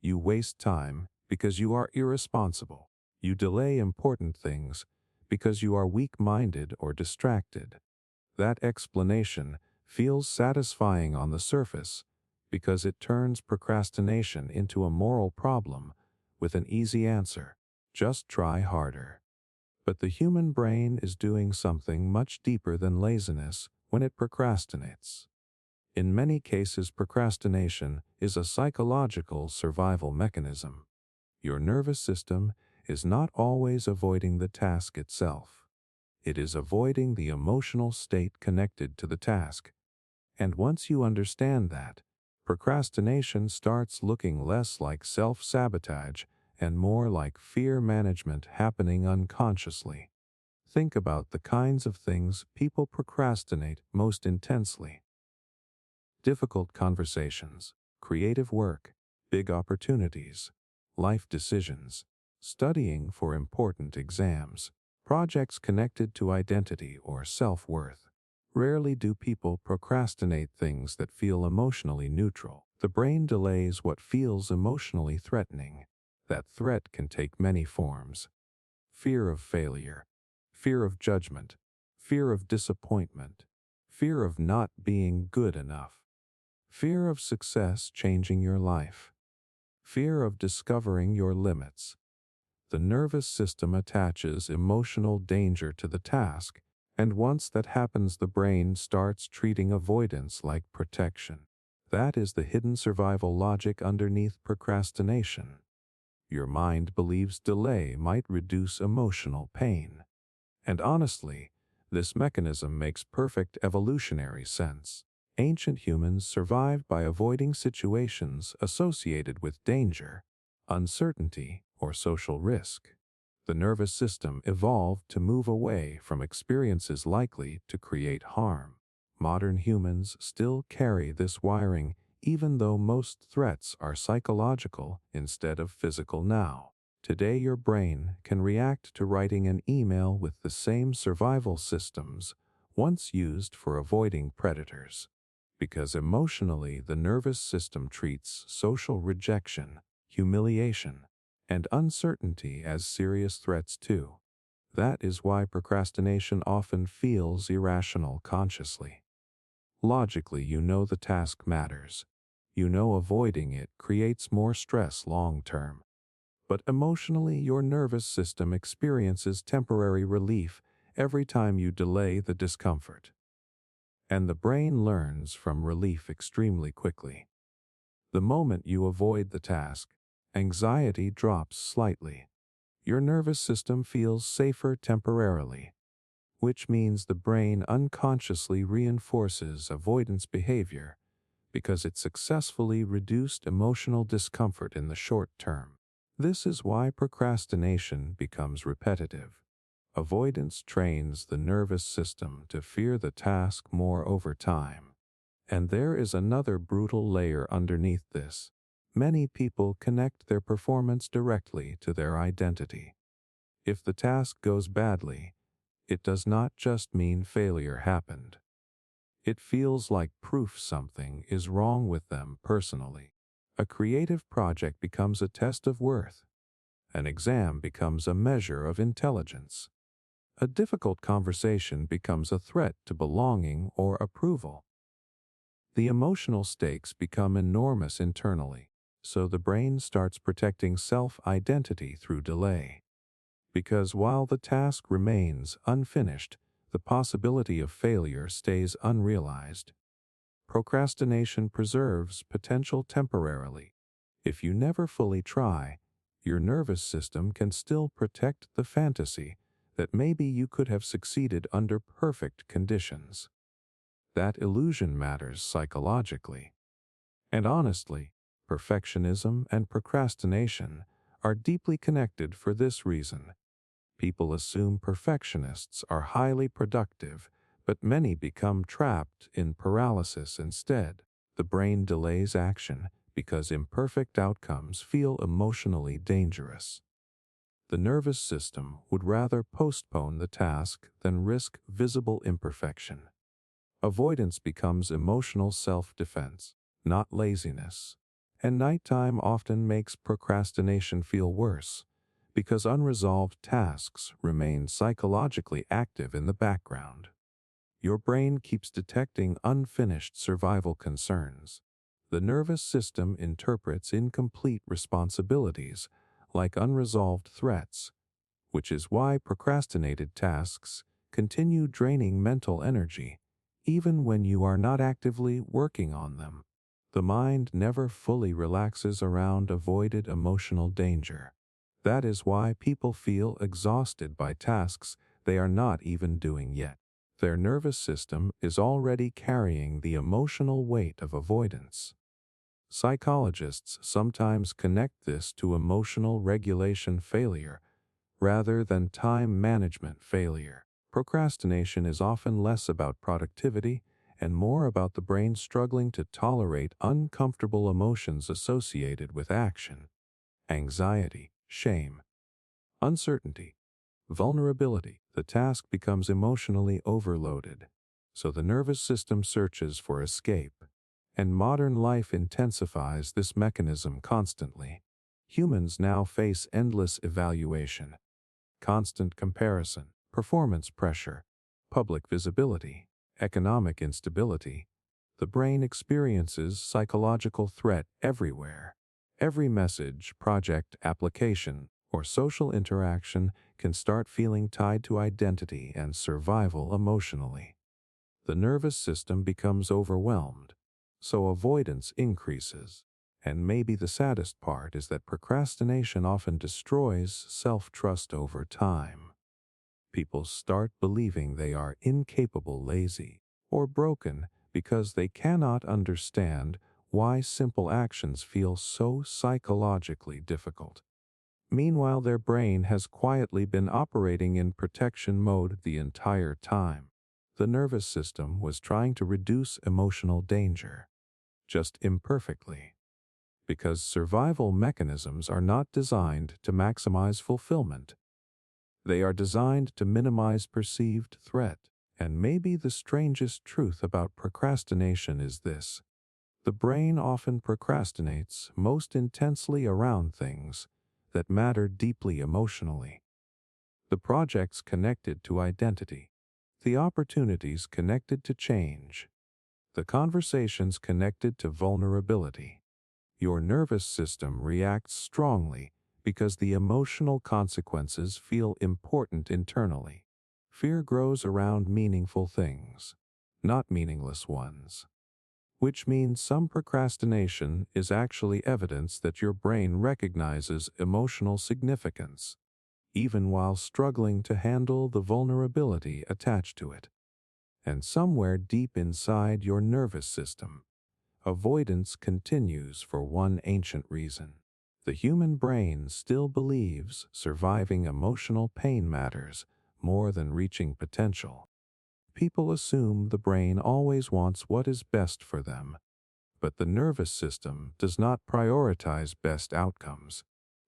You waste time because you are irresponsible. You delay important things because you are weak-minded or distracted. That explanation feels satisfying on the surface because it turns procrastination into a moral problem with an easy answer. Just try harder. But the human brain is doing something much deeper than laziness when it procrastinates. In many cases, procrastination is a psychological survival mechanism. Your nervous system is not always avoiding the task itself. It is avoiding the emotional state connected to the task. And once you understand that, procrastination starts looking less like self-sabotage and more like fear management happening unconsciously. Think about the kinds of things people procrastinate most intensely. Difficult conversations, creative work, big opportunities, life decisions, studying for important exams, projects connected to identity or self-worth. Rarely do people procrastinate things that feel emotionally neutral. The brain delays what feels emotionally threatening. That threat can take many forms. Fear of failure, fear of judgment, fear of disappointment, fear of not being good enough, fear of success changing your life, fear of discovering your limits. The nervous system attaches emotional danger to the task, and once that happens, the brain starts treating avoidance like protection. That is the hidden survival logic underneath procrastination. Your mind believes delay might reduce emotional pain. And honestly, this mechanism makes perfect evolutionary sense. Ancient humans survived by avoiding situations associated with danger, uncertainty, or social risk. The nervous system evolved to move away from experiences likely to create harm. Modern humans still carry this wiring even though most threats are psychological instead of physical now. Today your brain can react to writing an email with the same survival systems once used for avoiding predators. Because emotionally the nervous system treats social rejection, humiliation, and uncertainty as serious threats too. That is why procrastination often feels irrational consciously. Logically, you know the task matters. You know avoiding it creates more stress long term. But emotionally, your nervous system experiences temporary relief every time you delay the discomfort. And the brain learns from relief extremely quickly. The moment you avoid the task, anxiety drops slightly. Your nervous system feels safer temporarily, which means the brain unconsciously reinforces avoidance behavior because it successfully reduced emotional discomfort in the short term. This is why procrastination becomes repetitive. Avoidance trains the nervous system to fear the task more over time. And there is another brutal layer underneath this. Many people connect their performance directly to their identity. If the task goes badly, it does not just mean failure happened. It feels like proof something is wrong with them personally. A creative project becomes a test of worth. An exam becomes a measure of intelligence. A difficult conversation becomes a threat to belonging or approval. The emotional stakes become enormous internally, so the brain starts protecting self-identity through delay. Because while the task remains unfinished, the possibility of failure stays unrealized. Procrastination preserves potential temporarily. If you never fully try, your nervous system can still protect the fantasy that maybe you could have succeeded under perfect conditions. That illusion matters psychologically. And honestly, perfectionism and procrastination are deeply connected for this reason. People assume perfectionists are highly productive, but many become trapped in paralysis instead. The brain delays action because imperfect outcomes feel emotionally dangerous. The nervous system would rather postpone the task than risk visible imperfection. Avoidance becomes emotional self-defense, not laziness. And nighttime often makes procrastination feel worse, because unresolved tasks remain psychologically active in the background. Your brain keeps detecting unfinished survival concerns. The nervous system interprets incomplete responsibilities like unresolved threats, which is why procrastinated tasks continue draining mental energy, even when you are not actively working on them. The mind never fully relaxes around avoided emotional danger. That is why people feel exhausted by tasks they are not even doing yet. Their nervous system is already carrying the emotional weight of avoidance. Psychologists sometimes connect this to emotional regulation failure rather than time management failure. Procrastination is often less about productivity and more about the brain struggling to tolerate uncomfortable emotions associated with action. Anxiety, shame, uncertainty, vulnerability. The task becomes emotionally overloaded, so the nervous system searches for escape. And modern life intensifies this mechanism constantly. Humans now face endless evaluation, constant comparison, performance pressure, public visibility, economic instability. The brain experiences psychological threat everywhere. Every message, project, application, or social interaction can start feeling tied to identity and survival emotionally. The nervous system becomes overwhelmed, so avoidance increases. And maybe the saddest part is that procrastination often destroys self-trust over time. People start believing they are incapable, lazy, or broken because they cannot understand why simple actions feel so psychologically difficult. Meanwhile, their brain has quietly been operating in protection mode the entire time. The nervous system was trying to reduce emotional danger, just imperfectly, because survival mechanisms are not designed to maximize fulfillment. They are designed to minimize perceived threat. And maybe the strangest truth about procrastination is this: the brain often procrastinates most intensely around things that matter deeply emotionally. The projects connected to identity, the opportunities connected to change, the conversations connected to vulnerability. Your nervous system reacts strongly because the emotional consequences feel important internally. Fear grows around meaningful things, not meaningless ones. Which means some procrastination is actually evidence that your brain recognizes emotional significance, even while struggling to handle the vulnerability attached to it. And somewhere deep inside your nervous system, avoidance continues for one ancient reason. The human brain still believes surviving emotional pain matters more than reaching potential. People assume the brain always wants what is best for them, but the nervous system does not prioritize best outcomes.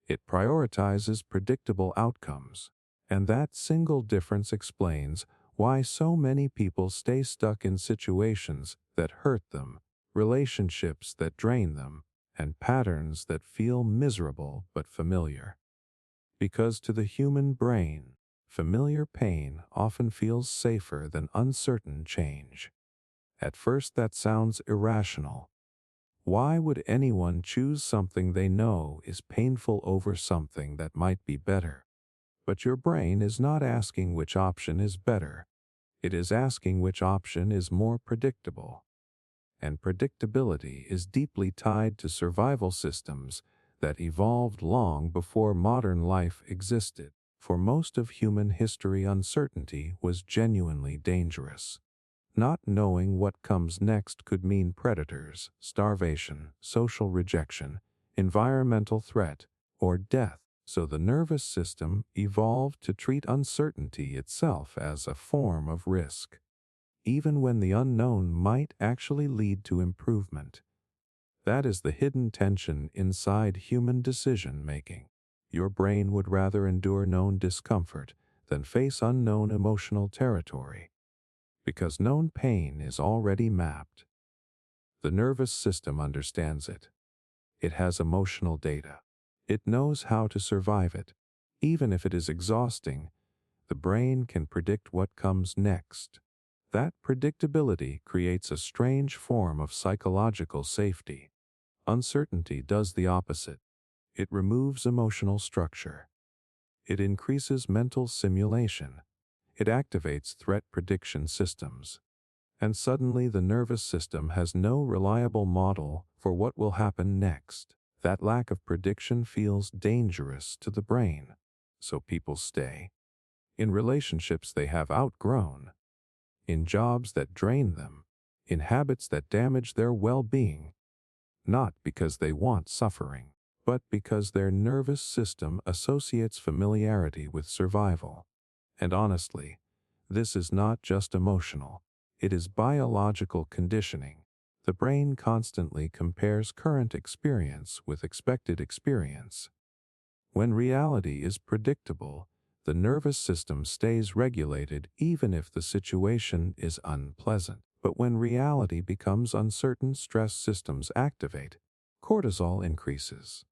It prioritizes predictable outcomes. And that single difference explains why so many people stay stuck in situations that hurt them, relationships that drain them, and patterns that feel miserable but familiar. Because to the human brain, familiar pain often feels safer than uncertain change. At first that sounds irrational. Why would anyone choose something they know is painful over something that might be better? But your brain is not asking which option is better. It is asking which option is more predictable. And predictability is deeply tied to survival systems that evolved long before modern life existed. For most of human history, uncertainty was genuinely dangerous. Not knowing what comes next could mean predators, starvation, social rejection, environmental threat, or death. So the nervous system evolved to treat uncertainty itself as a form of risk, even when the unknown might actually lead to improvement. That is the hidden tension inside human decision-making. Your brain would rather endure known discomfort than face unknown emotional territory, because known pain is already mapped. The nervous system understands it. It has emotional data. It knows how to survive it. Even if it is exhausting, the brain can predict what comes next. That predictability creates a strange form of psychological safety. Uncertainty does the opposite. It removes emotional structure. It increases mental simulation. It activates threat prediction systems. And suddenly the nervous system has no reliable model for what will happen next. That lack of prediction feels dangerous to the brain. So people stay in relationships they have outgrown, in jobs that drain them, in habits that damage their well-being, not because they want suffering, but because their nervous system associates familiarity with survival. And honestly, this is not just emotional. It is biological conditioning. The brain constantly compares current experience with expected experience. When reality is predictable, the nervous system stays regulated even if the situation is unpleasant. But when reality becomes uncertain, stress systems activate. Cortisol increases.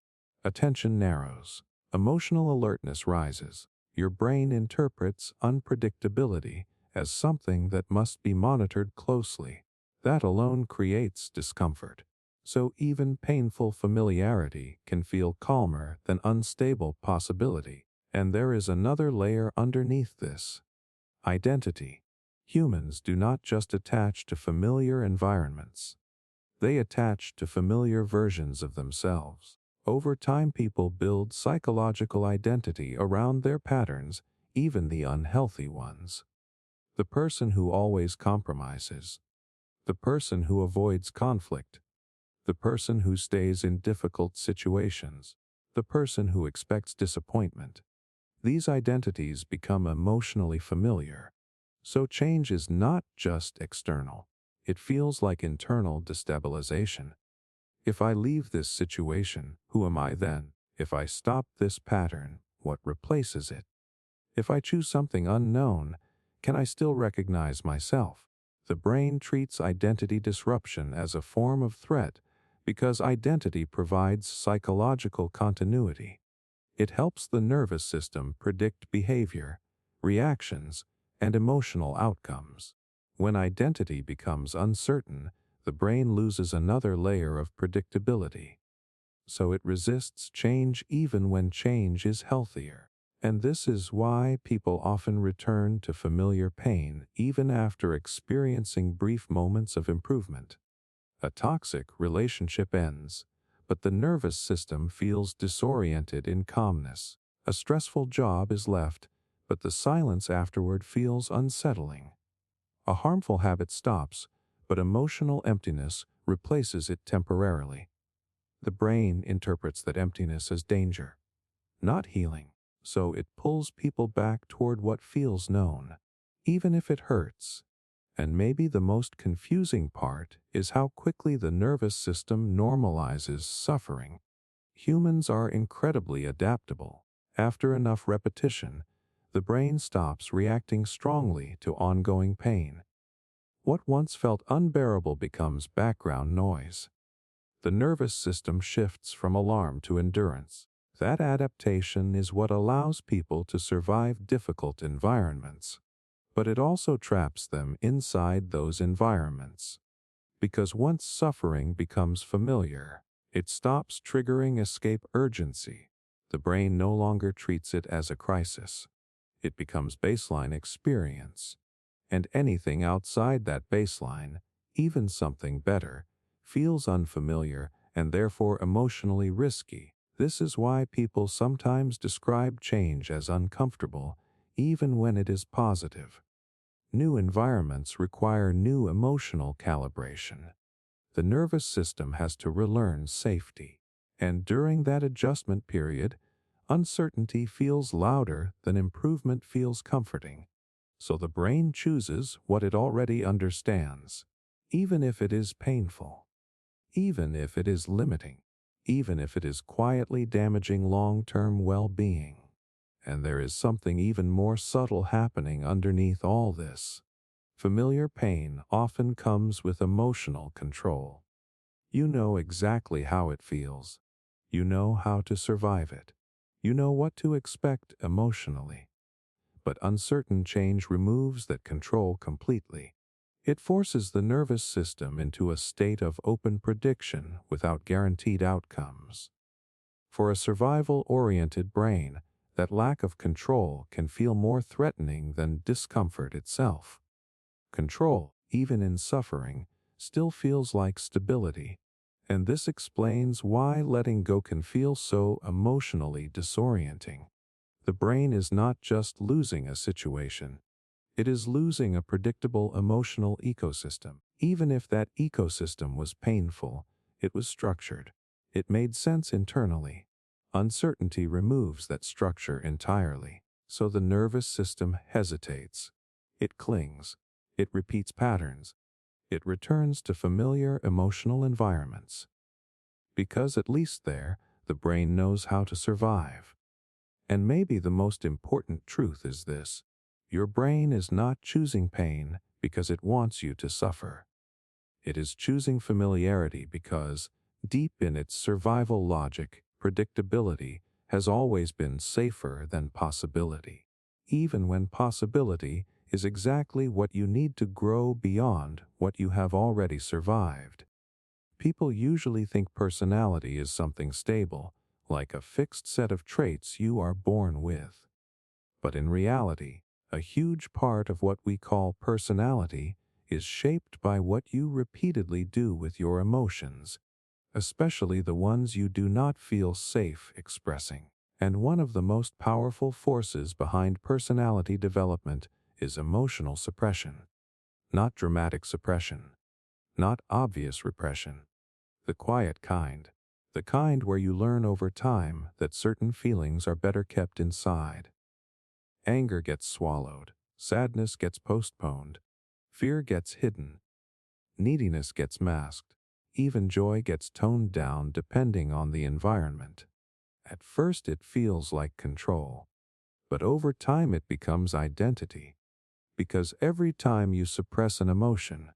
Attention narrows. Emotional alertness rises. Your brain interprets unpredictability as something that must be monitored closely. That alone creates discomfort. So even painful familiarity can feel calmer than unstable possibility. And there is another layer underneath this: identity. Humans do not just attach to familiar environments. They attach to familiar versions of themselves. Over time, people build psychological identity around their patterns, even the unhealthy ones. The person who always compromises. The person who avoids conflict. The person who stays in difficult situations. The person who expects disappointment. These identities become emotionally familiar. So change is not just external. It feels like internal destabilization. If I leave this situation, who am I then? If I stop this pattern, what replaces it? If I choose something unknown, can I still recognize myself? The brain treats identity disruption as a form of threat because identity provides psychological continuity. It helps the nervous system predict behavior, reactions, and emotional outcomes. When identity becomes uncertain, the brain loses another layer of predictability. So it resists change even when change is healthier. And this is why people often return to familiar pain even after experiencing brief moments of improvement. A toxic relationship ends, but the nervous system feels disoriented in calmness. A stressful job is left, but the silence afterward feels unsettling. A harmful habit stops, but emotional emptiness replaces it temporarily. The brain interprets that emptiness as danger, not healing, so it pulls people back toward what feels known, even if it hurts. And maybe the most confusing part is how quickly the nervous system normalizes suffering. Humans are incredibly adaptable. After enough repetition, the brain stops reacting strongly to ongoing pain. What once felt unbearable becomes background noise. The nervous system shifts from alarm to endurance. That adaptation is what allows people to survive difficult environments. But it also traps them inside those environments. Because once suffering becomes familiar, it stops triggering escape urgency. The brain no longer treats it as a crisis. It becomes baseline experience. And anything outside that baseline, even something better, feels unfamiliar and therefore emotionally risky. This is why people sometimes describe change as uncomfortable, even when it is positive. New environments require new emotional calibration. The nervous system has to relearn safety. And during that adjustment period, uncertainty feels louder than improvement feels comforting. So the brain chooses what it already understands, even if it is painful, even if it is limiting, even if it is quietly damaging long-term well-being. And there is something even more subtle happening underneath all this. Familiar pain often comes with emotional control. You know exactly how it feels. You know how to survive it. You know what to expect emotionally. But uncertain change removes that control completely. It forces the nervous system into a state of open prediction without guaranteed outcomes. For a survival-oriented brain, that lack of control can feel more threatening than discomfort itself. Control, even in suffering, still feels like stability. And this explains why letting go can feel so emotionally disorienting. The brain is not just losing a situation. It is losing a predictable emotional ecosystem. Even if that ecosystem was painful, it was structured. It made sense internally. Uncertainty removes that structure entirely. So the nervous system hesitates. It clings. It repeats patterns. It returns to familiar emotional environments. Because at least there, the brain knows how to survive. And maybe the most important truth is this: your brain is not choosing pain because it wants you to suffer. It is choosing familiarity because, deep in its survival logic, predictability has always been safer than possibility. Even when possibility is exactly what you need to grow beyond what you have already survived. People usually think personality is something stable, like a fixed set of traits you are born with. But in reality, a huge part of what we call personality is shaped by what you repeatedly do with your emotions, especially the ones you do not feel safe expressing. And one of the most powerful forces behind personality development is emotional suppression. Not dramatic suppression, not obvious repression, the quiet kind. The kind where you learn over time that certain feelings are better kept inside. Anger gets swallowed, sadness gets postponed, fear gets hidden, neediness gets masked, even joy gets toned down depending on the environment. At first it feels like control, but over time it becomes identity. Because every time you suppress an emotion,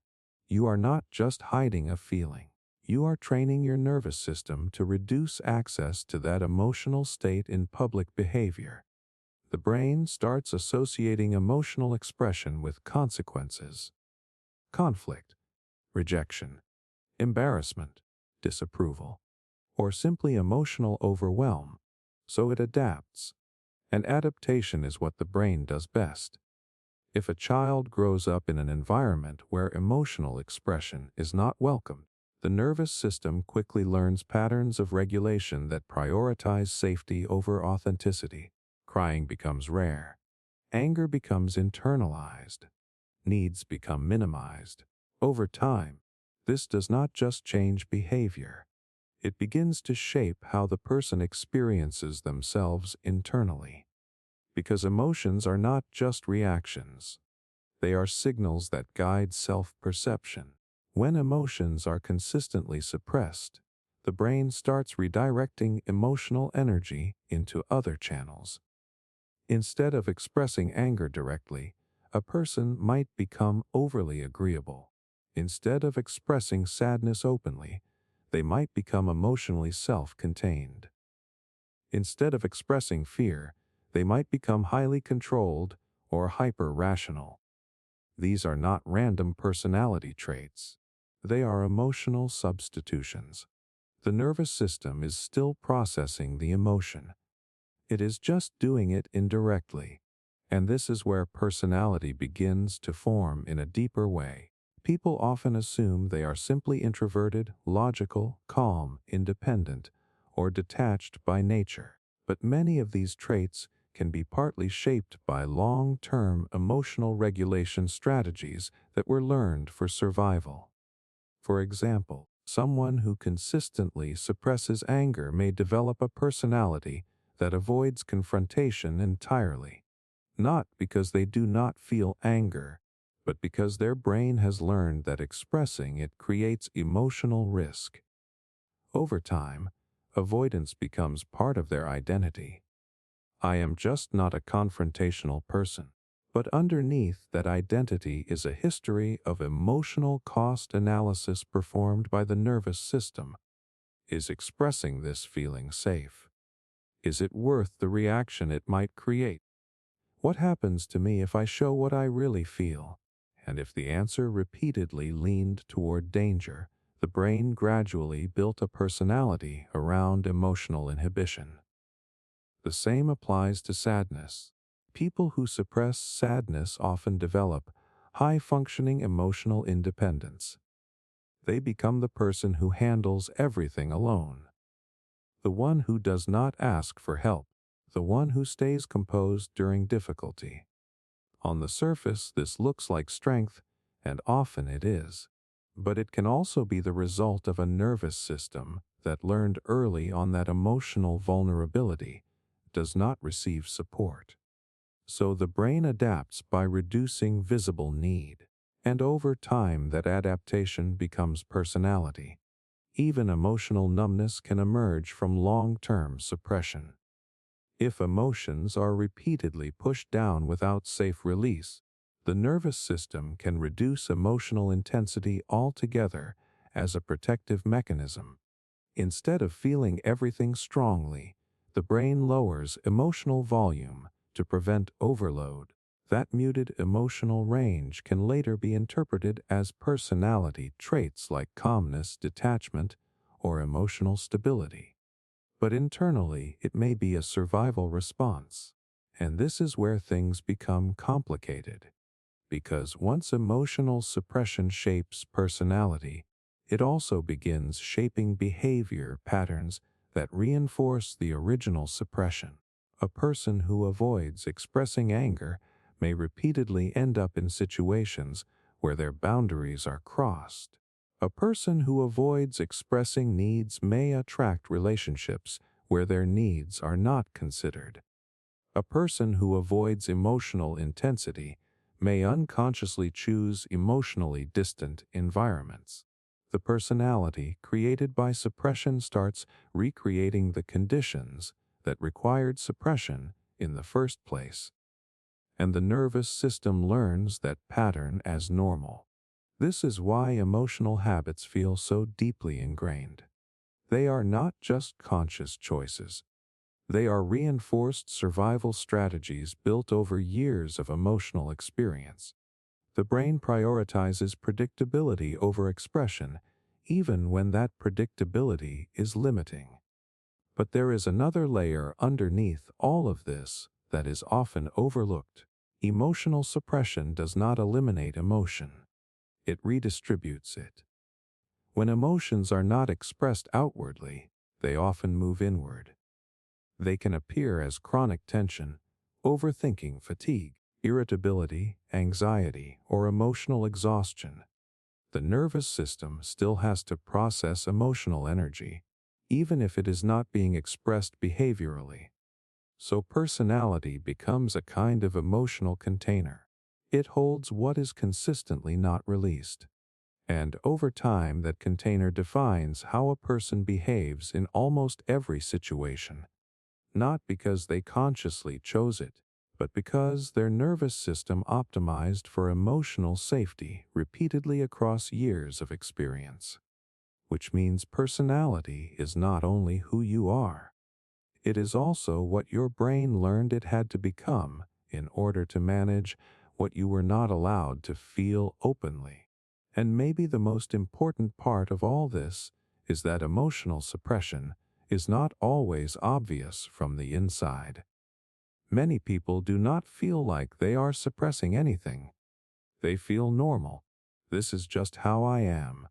you are not just hiding a feeling. You are training your nervous system to reduce access to that emotional state in public behavior. The brain starts associating emotional expression with consequences. Conflict, rejection, embarrassment, disapproval, or simply emotional overwhelm. So it adapts. And adaptation is what the brain does best. If a child grows up in an environment where emotional expression is not welcomed, the nervous system quickly learns patterns of regulation that prioritize safety over authenticity. Crying becomes rare. Anger becomes internalized. Needs become minimized. Over time, this does not just change behavior. It begins to shape how the person experiences themselves internally. Because emotions are not just reactions. They are signals that guide self-perception. When emotions are consistently suppressed, the brain starts redirecting emotional energy into other channels. Instead of expressing anger directly, a person might become overly agreeable. Instead of expressing sadness openly, they might become emotionally self-contained. Instead of expressing fear, they might become highly controlled or hyper-rational. These are not random personality traits. They are emotional substitutions. The nervous system is still processing the emotion. It is just doing it indirectly. And this is where personality begins to form in a deeper way. People often assume they are simply introverted, logical, calm, independent, or detached by nature. But many of these traits can be partly shaped by long-term emotional regulation strategies that were learned for survival. For example, someone who consistently suppresses anger may develop a personality that avoids confrontation entirely. Not because they do not feel anger, but because their brain has learned that expressing it creates emotional risk. Over time, avoidance becomes part of their identity. I am just not a confrontational person. But underneath that identity is a history of emotional cost analysis performed by the nervous system. Is expressing this feeling safe? Is it worth the reaction it might create? What happens to me if I show what I really feel? And if the answer repeatedly leaned toward danger, the brain gradually built a personality around emotional inhibition. The same applies to sadness. People who suppress sadness often develop high-functioning emotional independence. They become the person who handles everything alone. The one who does not ask for help. The one who stays composed during difficulty. On the surface, this looks like strength, and often it is. But it can also be the result of a nervous system that learned early on that emotional vulnerability does not receive support. So the brain adapts by reducing visible need. And over time that adaptation becomes personality. Even emotional numbness can emerge from long-term suppression. If emotions are repeatedly pushed down without safe release, the nervous system can reduce emotional intensity altogether as a protective mechanism. Instead of feeling everything strongly, the brain lowers emotional volume to prevent overload. That muted emotional range can later be interpreted as personality traits like calmness, detachment, or emotional stability. But internally, it may be a survival response. And this is where things become complicated. Because once emotional suppression shapes personality, it also begins shaping behavior patterns that reinforce the original suppression. A person who avoids expressing anger may repeatedly end up in situations where their boundaries are crossed. A person who avoids expressing needs may attract relationships where their needs are not considered. A person who avoids emotional intensity may unconsciously choose emotionally distant environments. The personality created by suppression starts recreating the conditions that required suppression in the first place, and the nervous system learns that pattern as normal. This is why emotional habits feel so deeply ingrained. They are not just conscious choices. They are reinforced survival strategies built over years of emotional experience. The brain prioritizes predictability over expression, even when that predictability is limiting. But there is another layer underneath all of this that is often overlooked. Emotional suppression does not eliminate emotion. It redistributes it. When emotions are not expressed outwardly, they often move inward. They can appear as chronic tension, overthinking, fatigue, irritability, anxiety, or emotional exhaustion. The nervous system still has to process emotional energy, even if it is not being expressed behaviorally. So personality becomes a kind of emotional container. It holds what is consistently not released. And over time, that container defines how a person behaves in almost every situation. Not because they consciously chose it, but because their nervous system optimized for emotional safety repeatedly across years of experience. Which means personality is not only who you are, it is also what your brain learned it had to become in order to manage what you were not allowed to feel openly. And maybe the most important part of all this is that emotional suppression is not always obvious from the inside. Many people do not feel like they are suppressing anything. They feel normal. This is just how I am.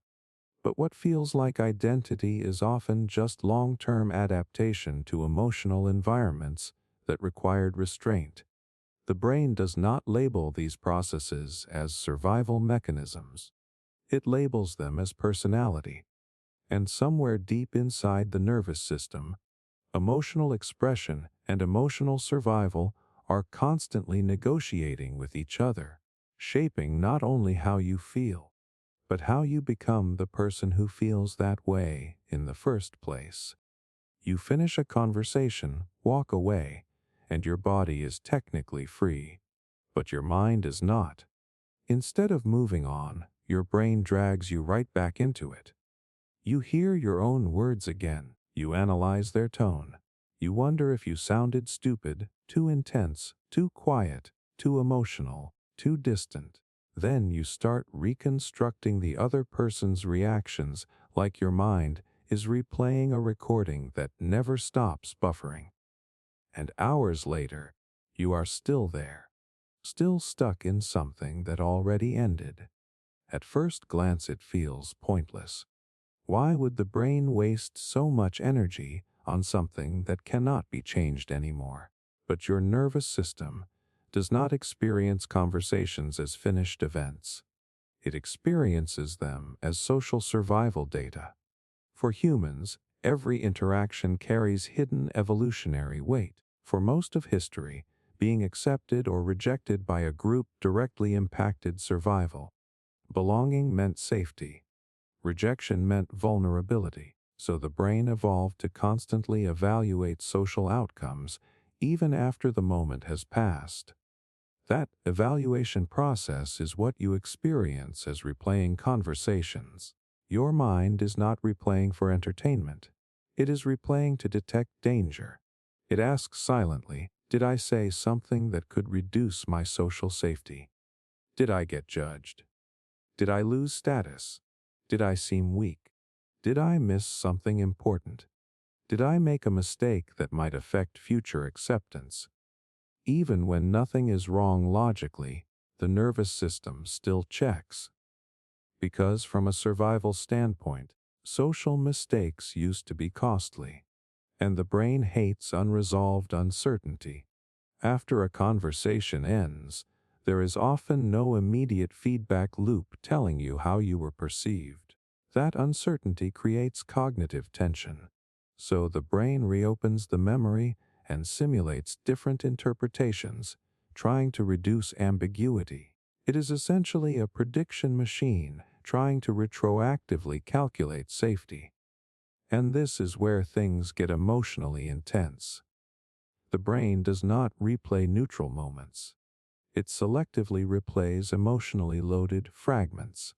But what feels like identity is often just long-term adaptation to emotional environments that required restraint. The brain does not label these processes as survival mechanisms. It labels them as personality. And somewhere deep inside the nervous system, emotional expression and emotional survival are constantly negotiating with each other, shaping not only how you feel, but how you become the person who feels that way in the first place. You finish a conversation, walk away, and your body is technically free, but your mind is not. Instead of moving on, your brain drags you right back into it. You hear your own words again. You analyze their tone. You wonder if you sounded stupid, too intense, too quiet, too emotional, too distant. Then you start reconstructing the other person's reactions like your mind is replaying a recording that never stops buffering. And hours later, you are still there, still stuck in something that already ended. At first glance, it feels pointless. Why would the brain waste so much energy on something that cannot be changed anymore? But your nervous system does not experience conversations as finished events. It experiences them as social survival data. For humans, every interaction carries hidden evolutionary weight. For most of history, being accepted or rejected by a group directly impacted survival. Belonging meant safety. Rejection meant vulnerability, so the brain evolved to constantly evaluate social outcomes even after the moment has passed. That evaluation process is what you experience as replaying conversations. Your mind is not replaying for entertainment. It is replaying to detect danger. It asks silently, did I say something that could reduce my social safety? Did I get judged? Did I lose status? Did I seem weak? Did I miss something important? Did I make a mistake that might affect future acceptance? Even when nothing is wrong logically, the nervous system still checks. Because from a survival standpoint, social mistakes used to be costly, and the brain hates unresolved uncertainty. After a conversation ends, there is often no immediate feedback loop telling you how you were perceived. That uncertainty creates cognitive tension. So the brain reopens the memory and simulates different interpretations, trying to reduce ambiguity. It is essentially a prediction machine trying to retroactively calculate safety. And this is where things get emotionally intense. The brain does not replay neutral moments. It selectively replays emotionally loaded fragments.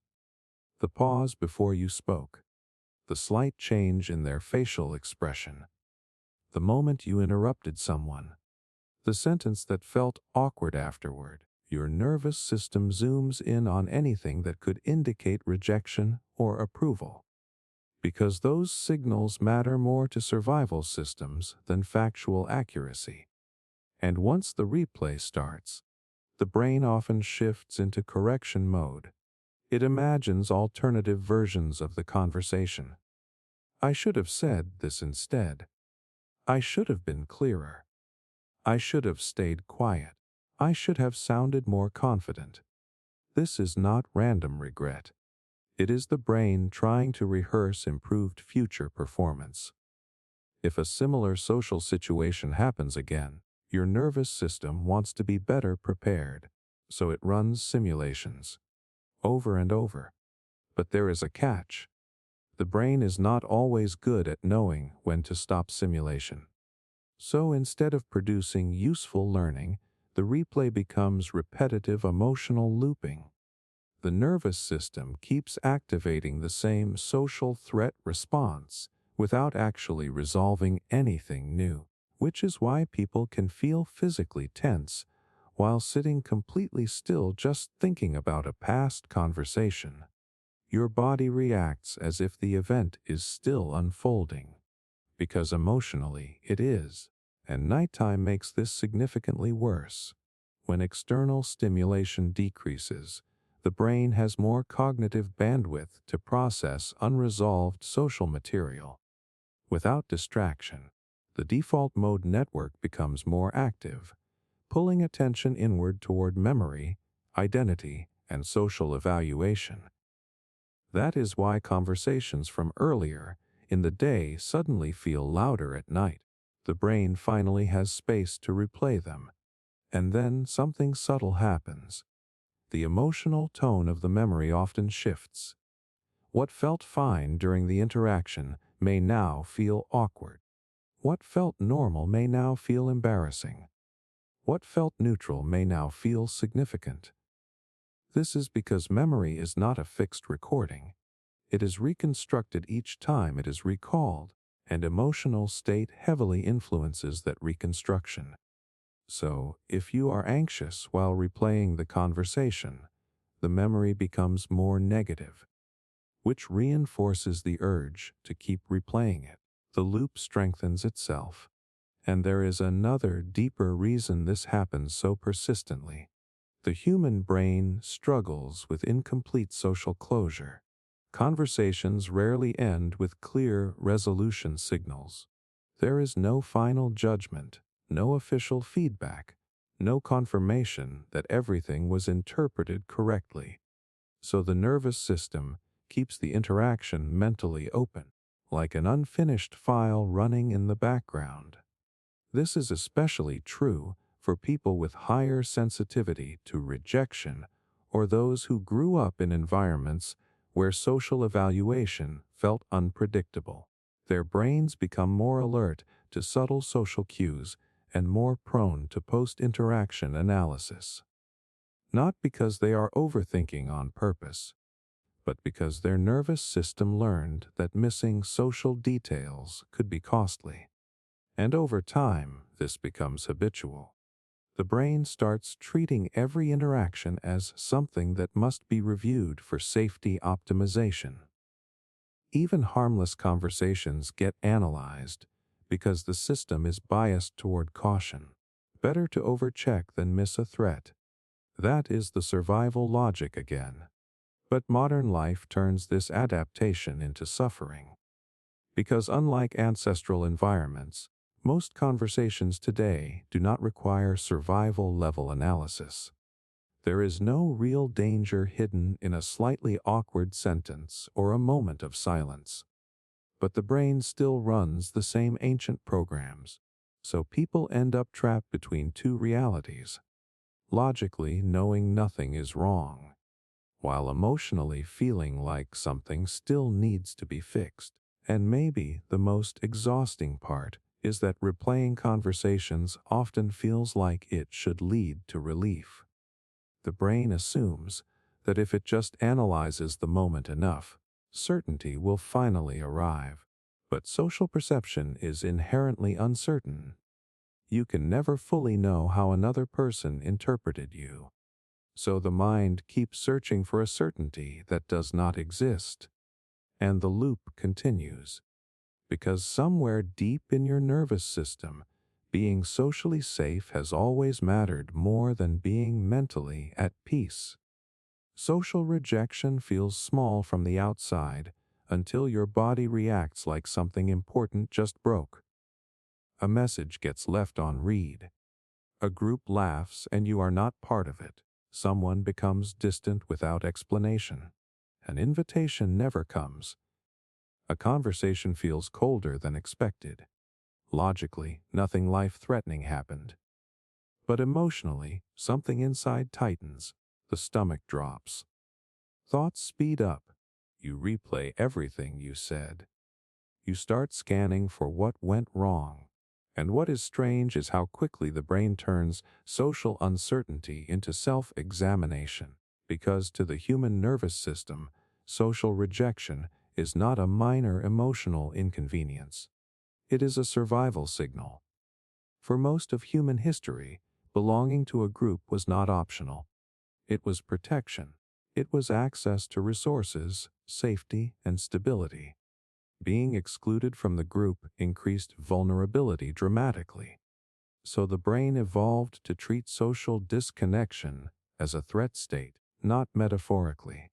The pause before you spoke, the slight change in their facial expression, the moment you interrupted someone, the sentence that felt awkward afterward. Your nervous system zooms in on anything that could indicate rejection or approval, because those signals matter more to survival systems than factual accuracy. And once the replay starts, the brain often shifts into correction mode. It imagines alternative versions of the conversation. I should have said this instead. I should have been clearer. I should have stayed quiet. I should have sounded more confident. This is not random regret. It is the brain trying to rehearse improved future performance. If a similar social situation happens again, your nervous system wants to be better prepared, so it runs simulations over and over. But there is a catch. The brain is not always good at knowing when to stop simulation. So instead of producing useful learning, the replay becomes repetitive emotional looping. The nervous system keeps activating the same social threat response without actually resolving anything new, which is why people can feel physically tense while sitting completely still just thinking about a past conversation. Your body reacts as if the event is still unfolding, because emotionally it is, and nighttime makes this significantly worse. When external stimulation decreases, the brain has more cognitive bandwidth to process unresolved social material. Without distraction, the default mode network becomes more active, pulling attention inward toward memory, identity, and social evaluation. That is why conversations from earlier in the day suddenly feel louder at night. The brain finally has space to replay them. And then something subtle happens. The emotional tone of the memory often shifts. What felt fine during the interaction may now feel awkward. What felt normal may now feel embarrassing. What felt neutral may now feel significant. This is because memory is not a fixed recording. It is reconstructed each time it is recalled, and emotional state heavily influences that reconstruction. So, if you are anxious while replaying the conversation, the memory becomes more negative, which reinforces the urge to keep replaying it. The loop strengthens itself. And there is another deeper reason this happens so persistently. The human brain struggles with incomplete social closure. Conversations rarely end with clear resolution signals. There is no final judgment, no official feedback, no confirmation that everything was interpreted correctly. So the nervous system keeps the interaction mentally open, like an unfinished file running in the background. This is especially true for people with higher sensitivity to rejection or those who grew up in environments where social evaluation felt unpredictable. Their brains become more alert to subtle social cues and more prone to post-interaction analysis. Not because they are overthinking on purpose, but because their nervous system learned that missing social details could be costly. And over time, this becomes habitual. The brain starts treating every interaction as something that must be reviewed for safety optimization. Even harmless conversations get analyzed because the system is biased toward caution. Better to overcheck than miss a threat. That is the survival logic again. But modern life turns this adaptation into suffering. Because unlike ancestral environments, most conversations today do not require survival-level analysis. There is no real danger hidden in a slightly awkward sentence or a moment of silence. But the brain still runs the same ancient programs, so people end up trapped between two realities, logically knowing nothing is wrong, while emotionally feeling like something still needs to be fixed. And maybe the most exhausting part is that replaying conversations often feels like it should lead to relief. The brain assumes that if it just analyzes the moment enough, certainty will finally arrive. But social perception is inherently uncertain. You can never fully know how another person interpreted you. So the mind keeps searching for a certainty that does not exist. And the loop continues. Because somewhere deep in your nervous system, being socially safe has always mattered more than being mentally at peace. Social rejection feels small from the outside until your body reacts like something important just broke. A message gets left on read. A group laughs and you are not part of it. Someone becomes distant without explanation. An invitation never comes. A conversation feels colder than expected. Logically, nothing life-threatening happened. But emotionally, something inside tightens. The stomach drops. Thoughts speed up. You replay everything you said. You start scanning for what went wrong. And what is strange is how quickly the brain turns social uncertainty into self-examination. Because to the human nervous system, social rejection is not a minor emotional inconvenience. It is a survival signal. For most of human history, belonging to a group was not optional. It was protection. It was access to resources, safety, and stability. Being excluded from the group increased vulnerability dramatically. So the brain evolved to treat social disconnection as a threat state, not metaphorically,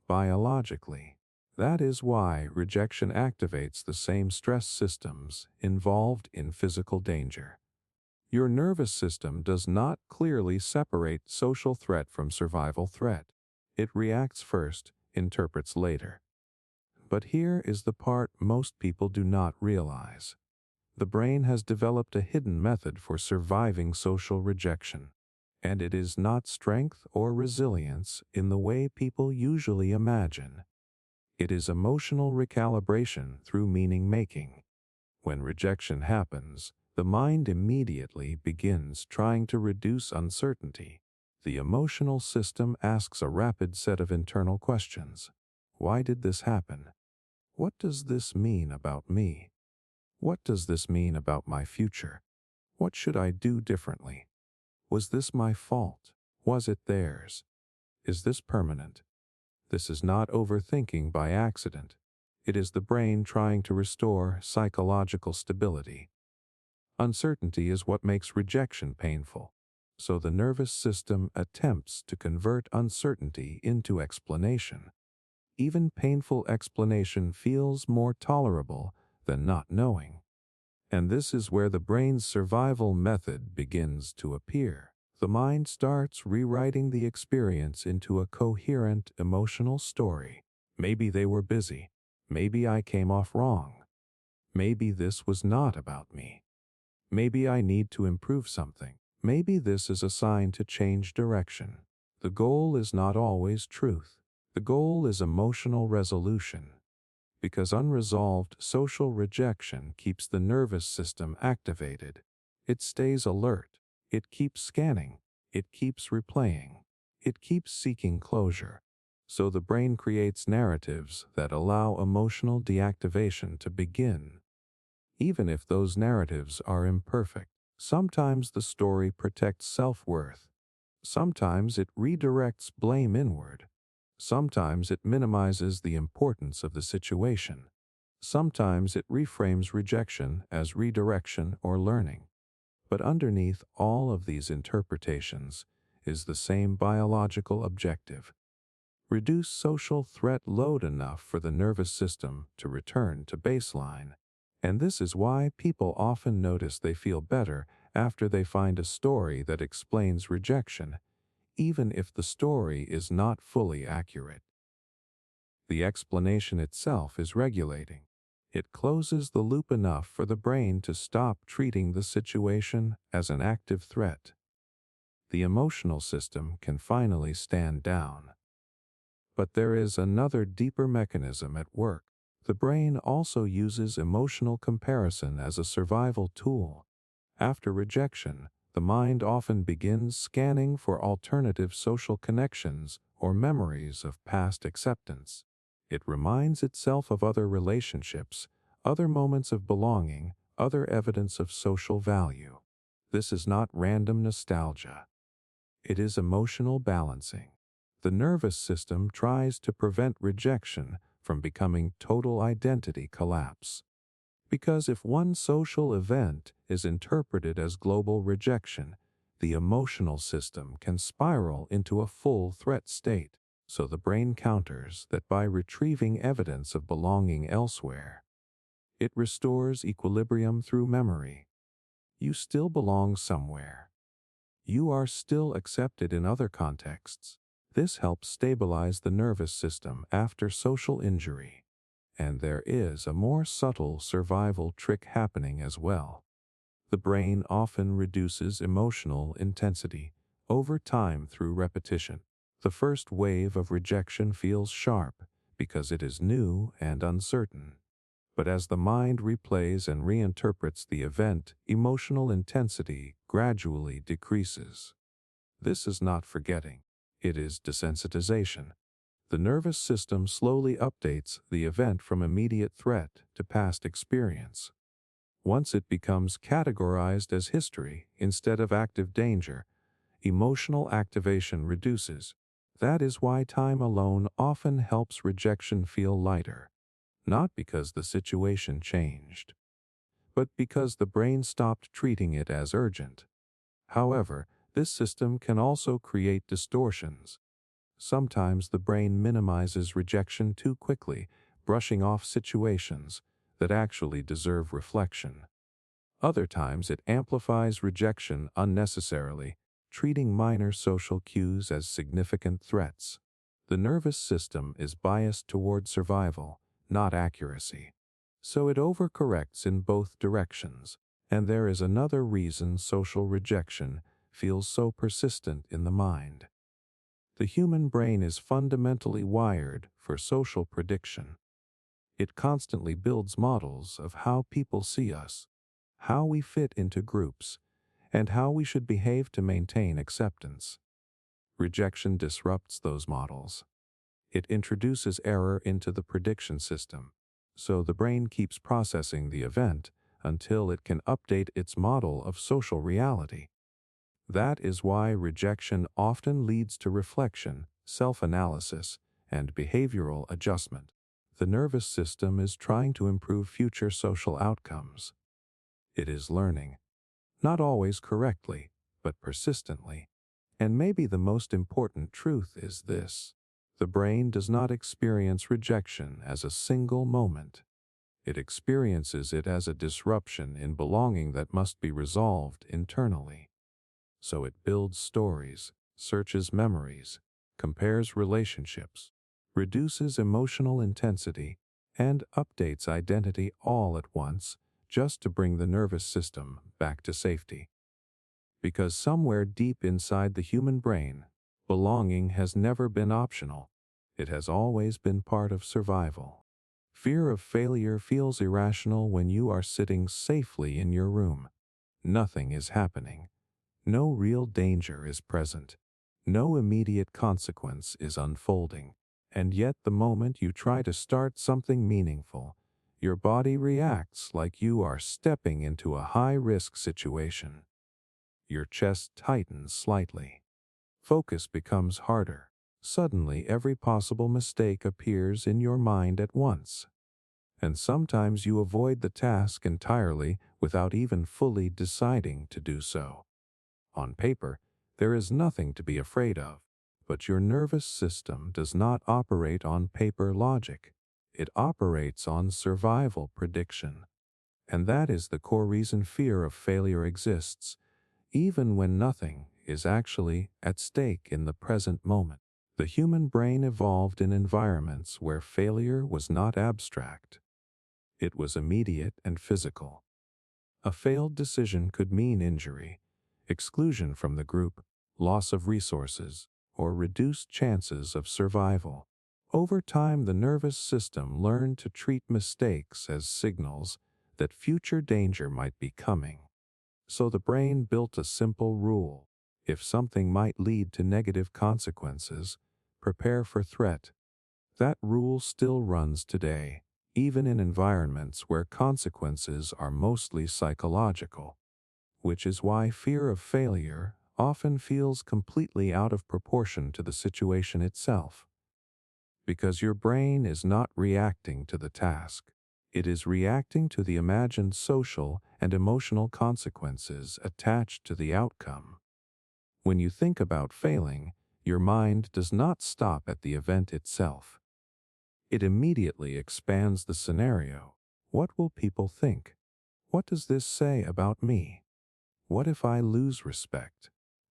biologically. That is why rejection activates the same stress systems involved in physical danger. Your nervous system does not clearly separate social threat from survival threat. It reacts first, interprets later. But here is the part most people do not realize. The brain has developed a hidden method for surviving social rejection. And it is not strength or resilience in the way people usually imagine. It is emotional recalibration through meaning-making. When rejection happens, the mind immediately begins trying to reduce uncertainty. The emotional system asks a rapid set of internal questions. Why did this happen? What does this mean about me? What does this mean about my future? What should I do differently? Was this my fault? Was it theirs? Is this permanent? This is not overthinking by accident. It is the brain trying to restore psychological stability. Uncertainty is what makes rejection painful. So the nervous system attempts to convert uncertainty into explanation. Even painful explanation feels more tolerable than not knowing. And this is where the brain's survival method begins to appear. The mind starts rewriting the experience into a coherent emotional story. Maybe they were busy. Maybe I came off wrong. Maybe this was not about me. Maybe I need to improve something. Maybe this is a sign to change direction. The goal is not always truth. The goal is emotional resolution. Because unresolved social rejection keeps the nervous system activated. It stays alert. It keeps scanning. It keeps replaying. It keeps seeking closure. So the brain creates narratives that allow emotional deactivation to begin. Even if those narratives are imperfect, sometimes the story protects self-worth. Sometimes it redirects blame inward. Sometimes it minimizes the importance of the situation. Sometimes it reframes rejection as redirection or learning. But underneath all of these interpretations is the same biological objective: reduce social threat load enough for the nervous system to return to baseline. And this is why people often notice they feel better after they find a story that explains rejection, even if the story is not fully accurate. The explanation itself is regulating. It closes the loop enough for the brain to stop treating the situation as an active threat. The emotional system can finally stand down. But there is another deeper mechanism at work. The brain also uses emotional comparison as a survival tool. After rejection, the mind often begins scanning for alternative social connections or memories of past acceptance. It reminds itself of other relationships, other moments of belonging, other evidence of social value. This is not random nostalgia. It is emotional balancing. The nervous system tries to prevent rejection from becoming total identity collapse. Because if one social event is interpreted as global rejection, the emotional system can spiral into a full threat state. So the brain counters that by retrieving evidence of belonging elsewhere. It restores equilibrium through memory. You still belong somewhere. You are still accepted in other contexts. This helps stabilize the nervous system after social injury. And there is a more subtle survival trick happening as well. The brain often reduces emotional intensity over time through repetition. The first wave of rejection feels sharp because it is new and uncertain. But as the mind replays and reinterprets the event, emotional intensity gradually decreases. This is not forgetting. It is desensitization. The nervous system slowly updates the event from immediate threat to past experience. Once it becomes categorized as history instead of active danger, emotional activation reduces. That is why time alone often helps rejection feel lighter, not because the situation changed, but because the brain stopped treating it as urgent. However, this system can also create distortions. Sometimes the brain minimizes rejection too quickly, brushing off situations that actually deserve reflection. Other times it amplifies rejection unnecessarily, treating minor social cues as significant threats. The nervous system is biased toward survival, not accuracy. So it overcorrects in both directions. And there is another reason social rejection feels so persistent in the mind. The human brain is fundamentally wired for social prediction. It constantly builds models of how people see us, how we fit into groups, and how we should behave to maintain acceptance. Rejection disrupts those models. It introduces error into the prediction system, so the brain keeps processing the event until it can update its model of social reality. That is why rejection often leads to reflection, self-analysis, and behavioral adjustment. The nervous system is trying to improve future social outcomes. It is learning, not always correctly, but persistently. And maybe the most important truth is this: the brain does not experience rejection as a single moment. It experiences it as a disruption in belonging that must be resolved internally. So it builds stories, searches memories, compares relationships, reduces emotional intensity, and updates identity all at once, just to bring the nervous system back to safety. Because somewhere deep inside the human brain, belonging has never been optional. It has always been part of survival. Fear of failure feels irrational when you are sitting safely in your room. Nothing is happening. No real danger is present. No immediate consequence is unfolding. And yet the moment you try to start something meaningful, your body reacts like you are stepping into a high-risk situation. Your chest tightens slightly. Focus becomes harder. Suddenly every possible mistake appears in your mind at once. And sometimes you avoid the task entirely without even fully deciding to do so. On paper, There is nothing to be afraid of. But your nervous system does not operate on paper logic. It operates on survival prediction. And that is the core reason fear of failure exists, even when nothing is actually at stake in the present moment. The human brain evolved in environments where failure was not abstract. It was immediate and physical. A failed decision could mean injury, exclusion from the group, loss of resources, or reduced chances of survival. Over time, the nervous system learned to treat mistakes as signals that future danger might be coming. So the brain built a simple rule. If something might lead to negative consequences, prepare for threat. That rule still runs today, even in environments where consequences are mostly psychological. Which is why fear of failure often feels completely out of proportion to the situation itself. Because your brain is not reacting to the task. It is reacting to the imagined social and emotional consequences attached to the outcome. When you think about failing, your mind does not stop at the event itself. It immediately expands the scenario. What will people think? What does this say about me? What if I lose respect?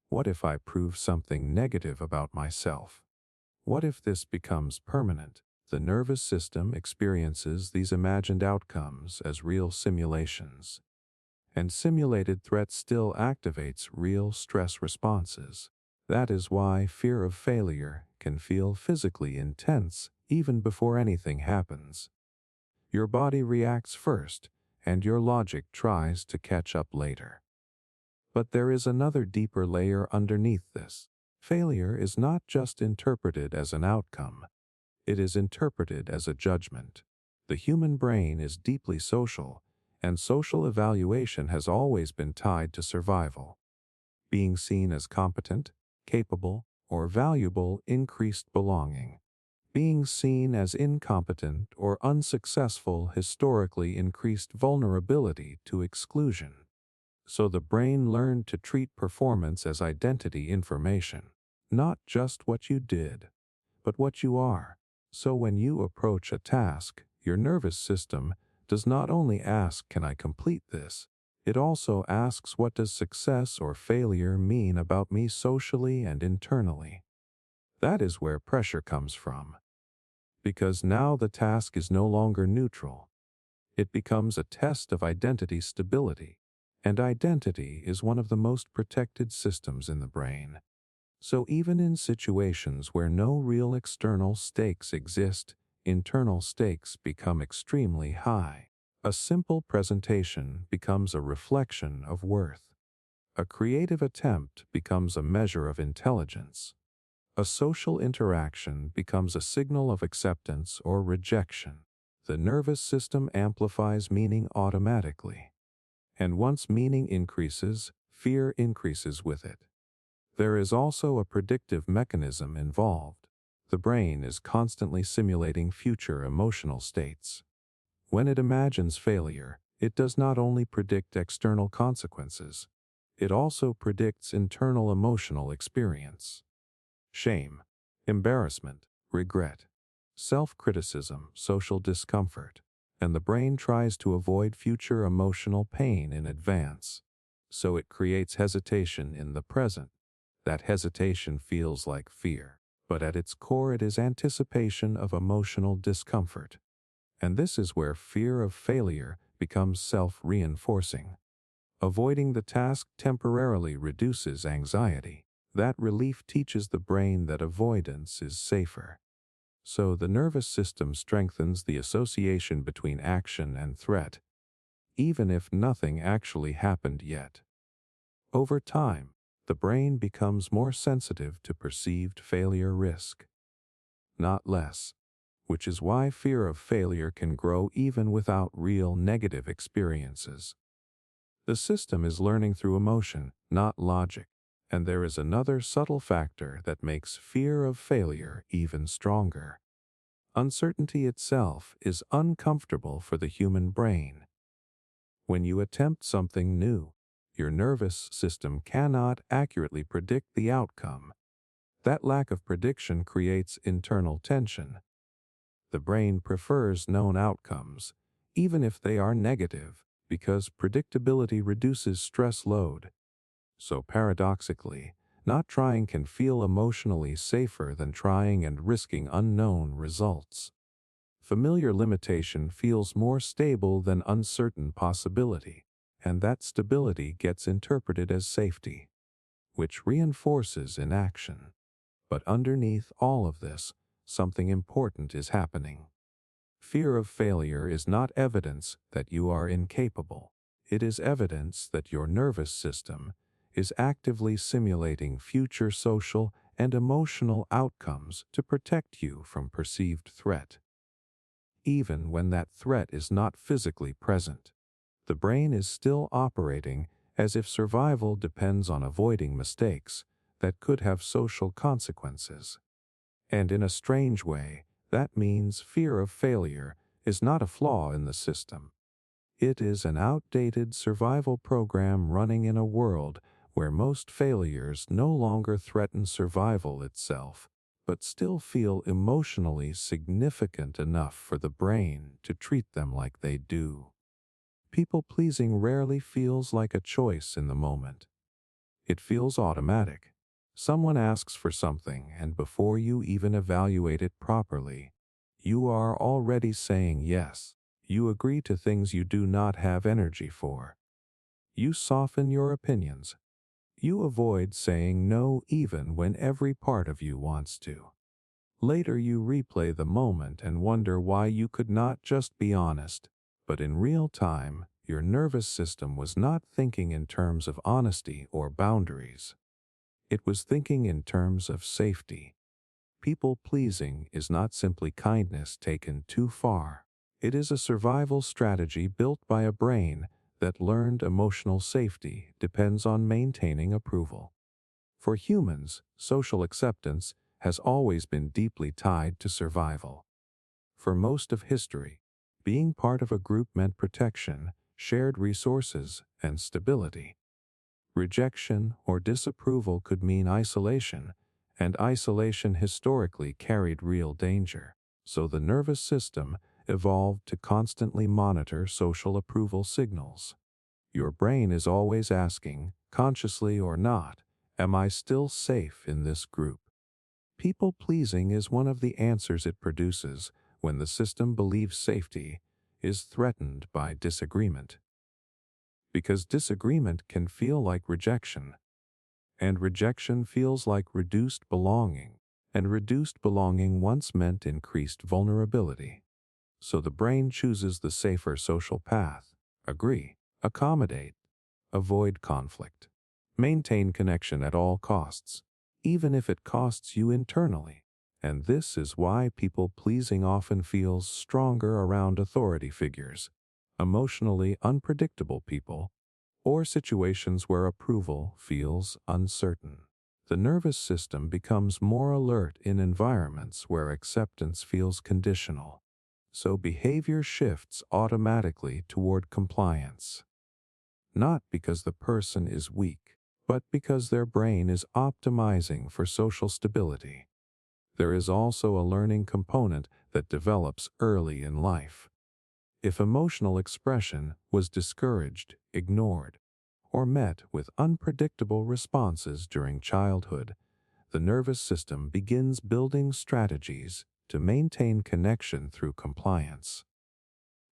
What if I prove something negative about myself? What if this becomes permanent? The nervous system experiences these imagined outcomes as real simulations. And simulated threat still activates real stress responses. That is why fear of failure can feel physically intense even before anything happens. Your body reacts first, and your logic tries to catch up later. But there is another deeper layer underneath this. Failure is not just interpreted as an outcome. It is interpreted as a judgment. The human brain is deeply social, and social evaluation has always been tied to survival. Being seen as competent, capable, or valuable increased belonging. Being seen as incompetent or unsuccessful historically increased vulnerability to exclusion. So the brain learned to treat performance as identity information, not just what you did, but what you are. So when you approach a task, your nervous system does not only ask, "Can I complete this?" It also asks, "What does success or failure mean about me socially and internally?" That is where pressure comes from. Because now the task is no longer neutral. It becomes a test of identity stability. And identity is one of the most protected systems in the brain. So even in situations where no real external stakes exist, internal stakes become extremely high. A simple presentation becomes a reflection of worth. A creative attempt becomes a measure of intelligence. A social interaction becomes a signal of acceptance or rejection. The nervous system amplifies meaning automatically. And once meaning increases, fear increases with it. There is also a predictive mechanism involved. The brain is constantly simulating future emotional states. When it imagines failure, it does not only predict external consequences, it also predicts internal emotional experience. Shame, embarrassment, regret, self-criticism, social discomfort, and the brain tries to avoid future emotional pain in advance. So it creates hesitation in the present. That hesitation feels like fear, but at its core it is anticipation of emotional discomfort. And this is where fear of failure becomes self-reinforcing. Avoiding the task temporarily reduces anxiety. That relief teaches the brain that avoidance is safer. So the nervous system strengthens the association between action and threat, even if nothing actually happened yet. Over time, the brain becomes more sensitive to perceived failure risk, not less, which is why fear of failure can grow even without real negative experiences. The system is learning through emotion, not logic, and there is another subtle factor that makes fear of failure even stronger. Uncertainty itself is uncomfortable for the human brain. When you attempt something new, Your nervous system cannot accurately predict the outcome. That lack of prediction creates internal tension. The brain prefers known outcomes, even if they are negative, because predictability reduces stress load. So paradoxically, not trying can feel emotionally safer than trying and risking unknown results. Familiar limitation feels more stable than uncertain possibility, and that stability gets interpreted as safety, which reinforces inaction. But underneath all of this, something important is happening. Fear of failure is not evidence that you are incapable. It is evidence that your nervous system is actively simulating future social and emotional outcomes to protect you from perceived threat. Even when that threat is not physically present, the brain is still operating as if survival depends on avoiding mistakes that could have social consequences. And in a strange way, that means fear of failure is not a flaw in the system. It is an outdated survival program running in a world where most failures no longer threaten survival itself, but still feel emotionally significant enough for the brain to treat them like they do. People-pleasing rarely feels like a choice in the moment. It feels automatic. Someone asks for something, and before you even evaluate it properly, you are already saying yes. You agree to things you do not have energy for. You soften your opinions. You avoid saying no even when every part of you wants to. Later you replay the moment and wonder why you could not just be honest. But in real time, your nervous system was not thinking in terms of honesty or boundaries. It was thinking in terms of safety. People-pleasing is not simply kindness taken too far. It is a survival strategy built by a brain that learned emotional safety depends on maintaining approval. For humans, social acceptance has always been deeply tied to survival. For most of history, being part of a group meant protection, shared resources, and stability. Rejection or disapproval could mean isolation, and isolation historically carried real danger. So the nervous system evolved to constantly monitor social approval signals. Your brain is always asking, consciously or not, am I still safe in this group? People-pleasing is one of the answers it produces when the system believes safety is threatened by disagreement. Because disagreement can feel like rejection, and rejection feels like reduced belonging, and reduced belonging once meant increased vulnerability. So the brain chooses the safer social path: agree, accommodate, avoid conflict, maintain connection at all costs, even if it costs you internally. And this is why people-pleasing often feels stronger around authority figures, emotionally unpredictable people, or situations where approval feels uncertain. The nervous system becomes more alert in environments where acceptance feels conditional. So behavior shifts automatically toward compliance. Not because the person is weak, but because their brain is optimizing for social stability. There is also a learning component that develops early in life. If emotional expression was discouraged, ignored, or met with unpredictable responses during childhood, the nervous system begins building strategies to maintain connection through compliance.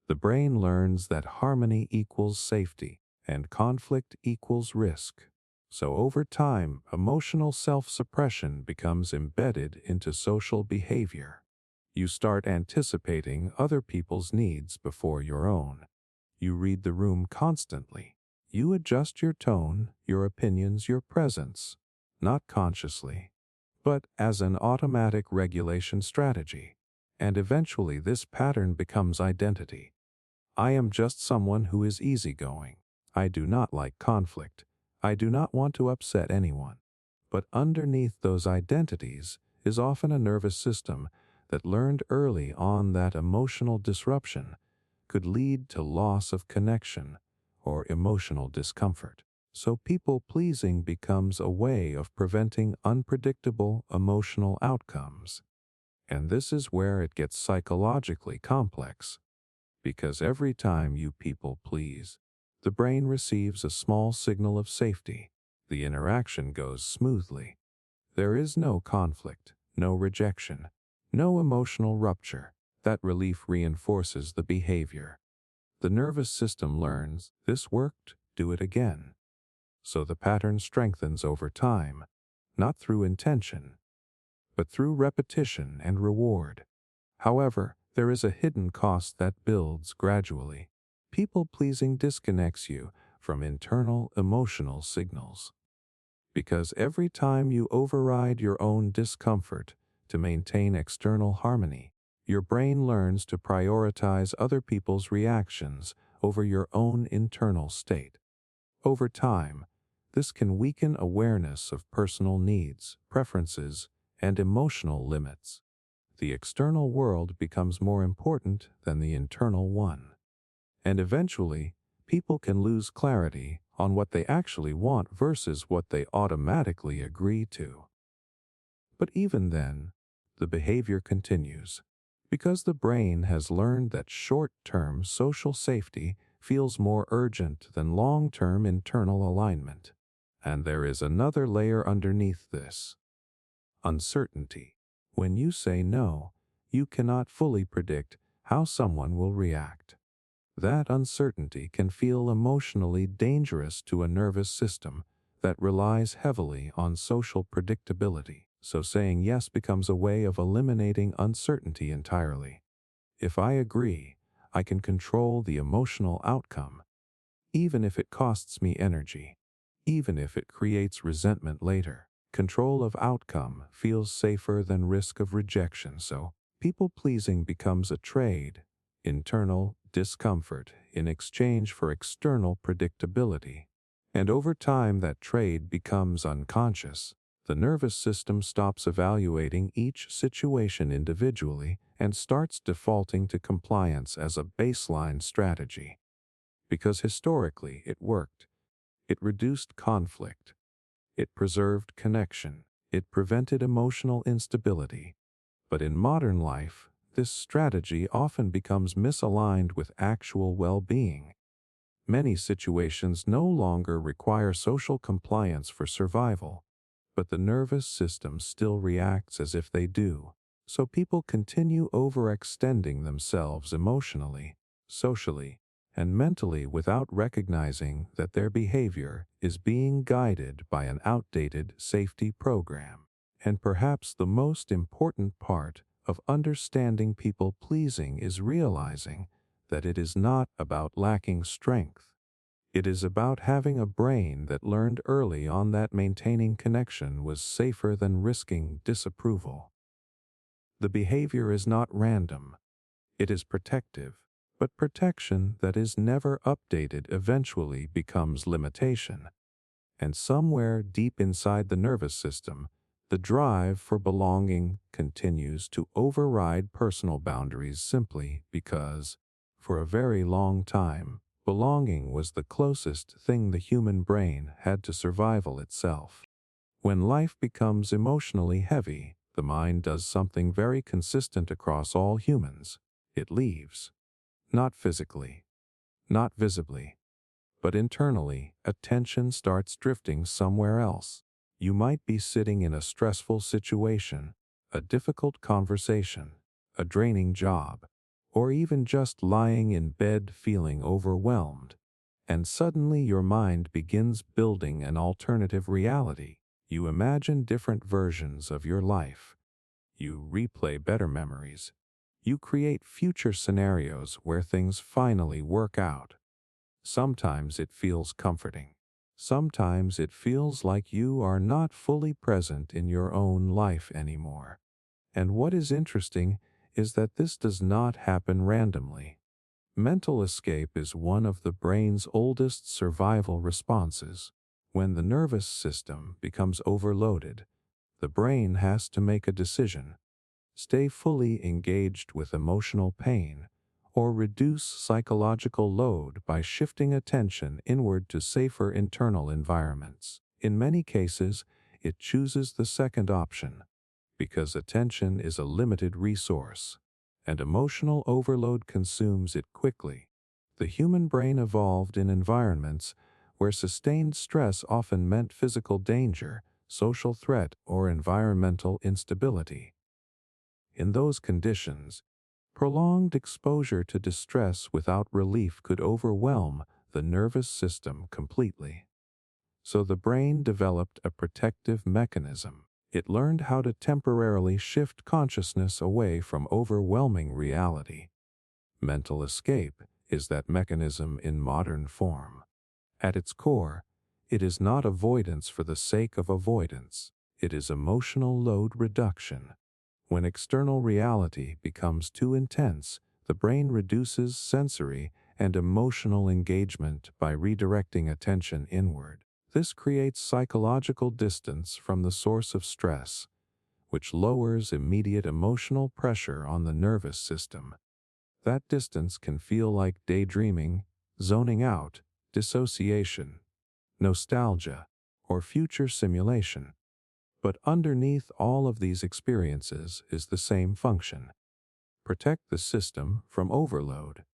The brain learns that harmony equals safety and conflict equals risk. So over time, emotional self-suppression becomes embedded into social behavior. You start anticipating other people's needs before your own. You read the room constantly. You adjust your tone, your opinions, your presence, not consciously, but as an automatic regulation strategy. And eventually this pattern becomes identity. I am just someone who is easygoing. I do not like conflict. I do not want to upset anyone. But underneath those identities is often a nervous system that learned early on that emotional disruption could lead to loss of connection or emotional discomfort. So people-pleasing becomes a way of preventing unpredictable emotional outcomes. And this is where it gets psychologically complex, because every time you people-please, the brain receives a small signal of safety. The interaction goes smoothly. There is no conflict, no rejection, no emotional rupture. That relief reinforces the behavior. The nervous system learns, this worked, do it again. So the pattern strengthens over time, not through intention, but through repetition and reward. However, there is a hidden cost that builds gradually. People-pleasing disconnects you from internal emotional signals. Because every time you override your own discomfort to maintain external harmony, your brain learns to prioritize other people's reactions over your own internal state. Over time, this can weaken awareness of personal needs, preferences, and emotional limits. The external world becomes more important than the internal one. And eventually, people can lose clarity on what they actually want versus what they automatically agree to. But even then, the behavior continues, because the brain has learned that short-term social safety feels more urgent than long-term internal alignment. And there is another layer underneath this: uncertainty. When you say no, you cannot fully predict how someone will react. That uncertainty can feel emotionally dangerous to a nervous system that relies heavily on social predictability. So saying yes becomes a way of eliminating uncertainty entirely. If I agree, I can control the emotional outcome, even if it costs me energy, even if it creates resentment later. Control of outcome feels safer than risk of rejection, so people-pleasing becomes a trade, internal discomfort in exchange for external predictability. And over time that trade becomes unconscious. The nervous system stops evaluating each situation individually and starts defaulting to compliance as a baseline strategy. Because historically it worked. It reduced conflict. It preserved connection. It prevented emotional instability. But in modern life, this strategy often becomes misaligned with actual well-being. Many situations no longer require social compliance for survival, but the nervous system still reacts as if they do. So people continue overextending themselves emotionally, socially, and mentally without recognizing that their behavior is being guided by an outdated safety program. And perhaps the most important part of understanding people-pleasing is realizing that it is not about lacking strength. It is about having a brain that learned early on that maintaining connection was safer than risking disapproval. The behavior is not random. It is protective. But protection that is never updated eventually becomes limitation. And somewhere deep inside the nervous system, the drive for belonging continues to override personal boundaries simply because, for a very long time, belonging was the closest thing the human brain had to survival itself. When life becomes emotionally heavy, the mind does something very consistent across all humans. It leaves. Not physically, not visibly, but internally, attention starts drifting somewhere else. You might be sitting in a stressful situation, a difficult conversation, a draining job, or even just lying in bed feeling overwhelmed. And suddenly your mind begins building an alternative reality. You imagine different versions of your life. You replay better memories. You create future scenarios where things finally work out. Sometimes it feels comforting. Sometimes it feels like you are not fully present in your own life anymore. And what is interesting is that this does not happen randomly. Mental escape is one of the brain's oldest survival responses. When the nervous system becomes overloaded, the brain has to make a decision: stay fully engaged with emotional pain, or reduce psychological load by shifting attention inward to safer internal environments. In many cases, it chooses the second option, because attention is a limited resource, and emotional overload consumes it quickly. The human brain evolved in environments where sustained stress often meant physical danger, social threat, or environmental instability. In those conditions, prolonged exposure to distress without relief could overwhelm the nervous system completely. So the brain developed a protective mechanism. It learned how to temporarily shift consciousness away from overwhelming reality. Mental escape is that mechanism in modern form. At its core, it is not avoidance for the sake of avoidance. It is emotional load reduction. When external reality becomes too intense, the brain reduces sensory and emotional engagement by redirecting attention inward. This creates psychological distance from the source of stress, which lowers immediate emotional pressure on the nervous system. That distance can feel like daydreaming, zoning out, dissociation, nostalgia, or future simulation. But underneath all of these experiences is the same function: protect the system from overload.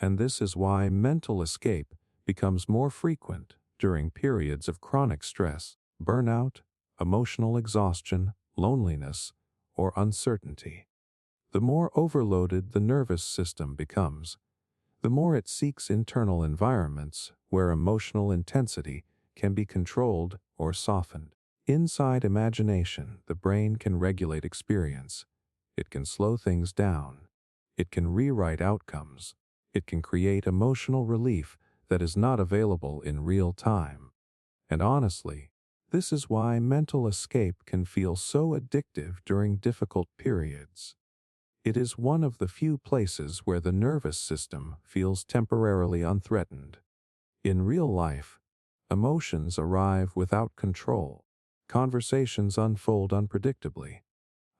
And this is why mental escape becomes more frequent during periods of chronic stress, burnout, emotional exhaustion, loneliness, or uncertainty. The more overloaded the nervous system becomes, the more it seeks internal environments where emotional intensity can be controlled or softened. Inside imagination, the brain can regulate experience. It can slow things down. It can rewrite outcomes. It can create emotional relief that is not available in real time. And honestly, this is why mental escape can feel so addictive during difficult periods. It is one of the few places where the nervous system feels temporarily unthreatened. In real life, emotions arrive without control. Conversations unfold unpredictably.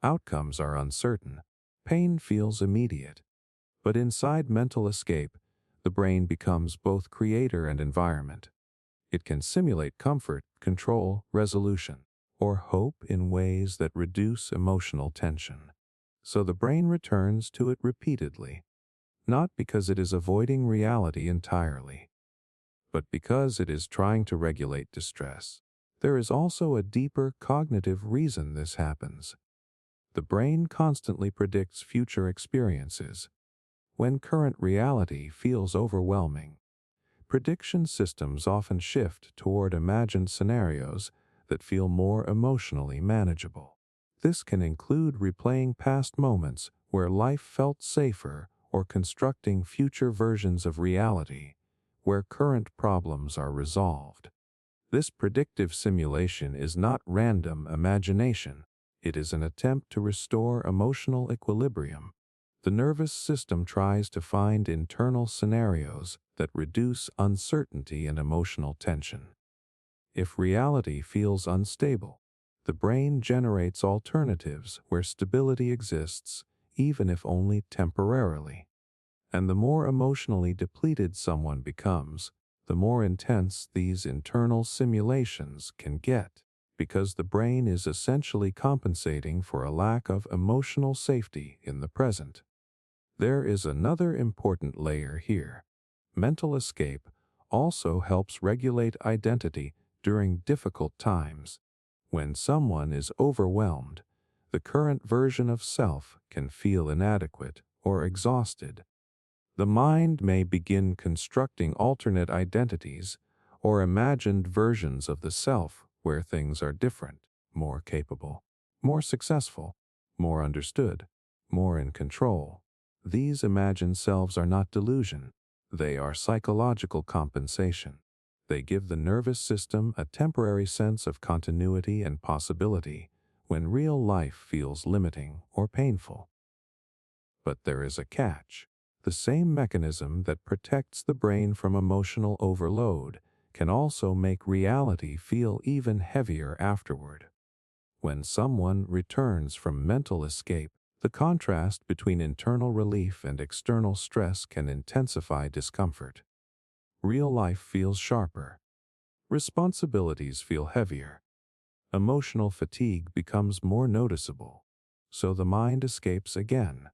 Outcomes are uncertain. Pain feels immediate. But inside mental escape, the brain becomes both creator and environment. It can simulate comfort, control, resolution, or hope in ways that reduce emotional tension. So the brain returns to it repeatedly, not because it is avoiding reality entirely, but because it is trying to regulate distress. There is also a deeper cognitive reason this happens. The brain constantly predicts future experiences. When current reality feels overwhelming, prediction systems often shift toward imagined scenarios that feel more emotionally manageable. This can include replaying past moments where life felt safer or constructing future versions of reality where current problems are resolved. This predictive simulation is not random imagination. It is an attempt to restore emotional equilibrium. The nervous system tries to find internal scenarios that reduce uncertainty and emotional tension. If reality feels unstable, the brain generates alternatives where stability exists, even if only temporarily. And the more emotionally depleted someone becomes, the more intense these internal simulations can get, because the brain is essentially compensating for a lack of emotional safety in the present. There is another important layer here. Mental escape also helps regulate identity during difficult times. When someone is overwhelmed, the current version of self can feel inadequate or exhausted. The mind may begin constructing alternate identities or imagined versions of the self where things are different, more capable, more successful, more understood, more in control. These imagined selves are not delusion. They are psychological compensation. They give the nervous system a temporary sense of continuity and possibility when real life feels limiting or painful. But there is a catch. The same mechanism that protects the brain from emotional overload can also make reality feel even heavier afterward. When someone returns from mental escape, The contrast between internal relief and external stress can intensify discomfort. Real life feels sharper. Responsibilities feel heavier. Emotional fatigue becomes more noticeable. So the mind escapes again,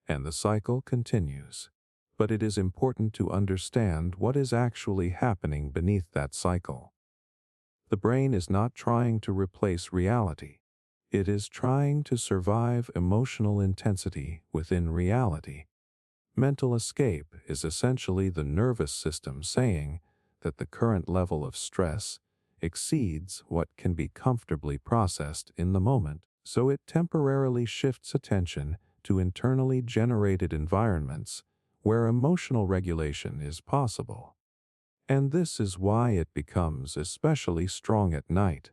and the cycle continues. But it is important to understand what is actually happening beneath that cycle. The brain is not trying to replace reality. It is trying to survive emotional intensity within reality. Mental escape is essentially the nervous system saying that the current level of stress exceeds what can be comfortably processed in the moment, so it temporarily shifts attention to internally generated environments where emotional regulation is possible. And this is why it becomes especially strong at night,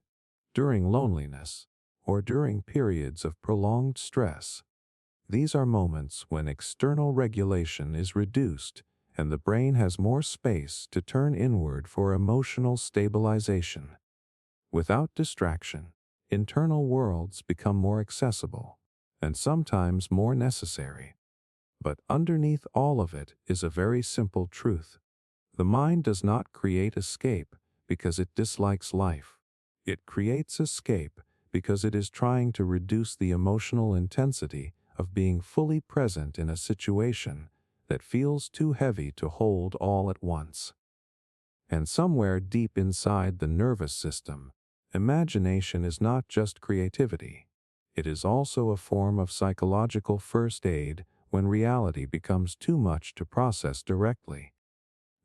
during loneliness, or during periods of prolonged stress. These are moments when external regulation is reduced and the brain has more space to turn inward for emotional stabilization. Without distraction, internal worlds become more accessible and sometimes more necessary. But underneath all of it is a very simple truth. The mind does not create escape because it dislikes life. It creates escape because it is trying to reduce the emotional intensity of being fully present in a situation that feels too heavy to hold all at once. And somewhere deep inside the nervous system, imagination is not just creativity. It is also a form of psychological first aid when reality becomes too much to process directly.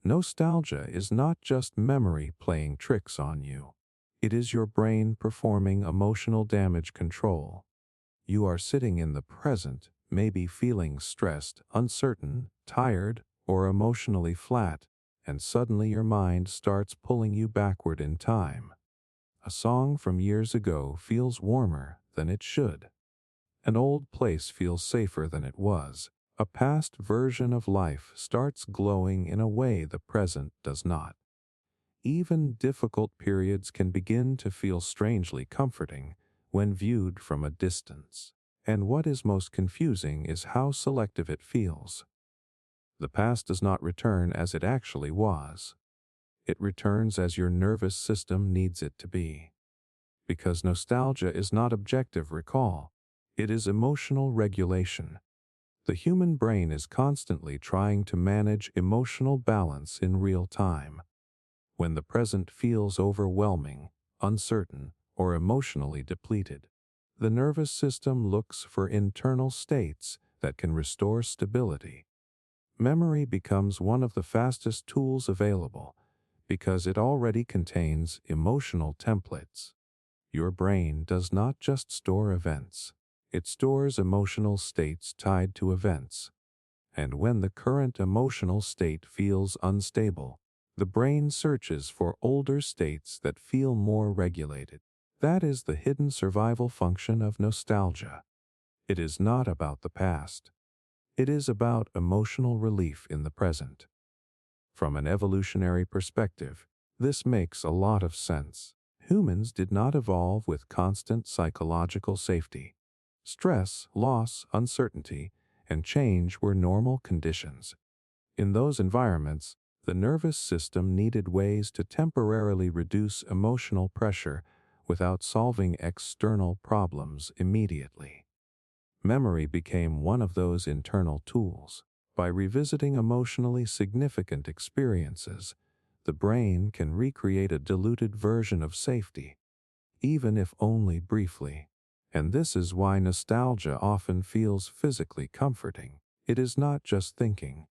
Nostalgia is not just memory playing tricks on you. It is your brain performing emotional damage control. You are sitting in the present, maybe feeling stressed, uncertain, tired, or emotionally flat, and suddenly your mind starts pulling you backward in time. A song from years ago feels warmer than it should. An old place feels safer than it was. A past version of life starts glowing in a way the present does not. Even difficult periods can begin to feel strangely comforting when viewed from a distance. And what is most confusing is how selective it feels. The past does not return as it actually was. It returns as your nervous system needs it to be. Because nostalgia is not objective recall, it is emotional regulation. The human brain is constantly trying to manage emotional balance in real time. When the present feels overwhelming, uncertain, or emotionally depleted, the nervous system looks for internal states that can restore stability. Memory becomes one of the fastest tools available because it already contains emotional templates. Your brain does not just store events, it stores emotional states tied to events. And when the current emotional state feels unstable, the brain searches for older states that feel more regulated. That is the hidden survival function of nostalgia. It is not about the past. It is about emotional relief in the present. From an evolutionary perspective, this makes a lot of sense. Humans did not evolve with constant psychological safety. Stress, loss, uncertainty, and change were normal conditions. In those environments, the nervous system needed ways to temporarily reduce emotional pressure without solving external problems immediately. Memory became one of those internal tools. By revisiting emotionally significant experiences, the brain can recreate a diluted version of safety, even if only briefly. And this is why nostalgia often feels physically comforting. It is not just thinking.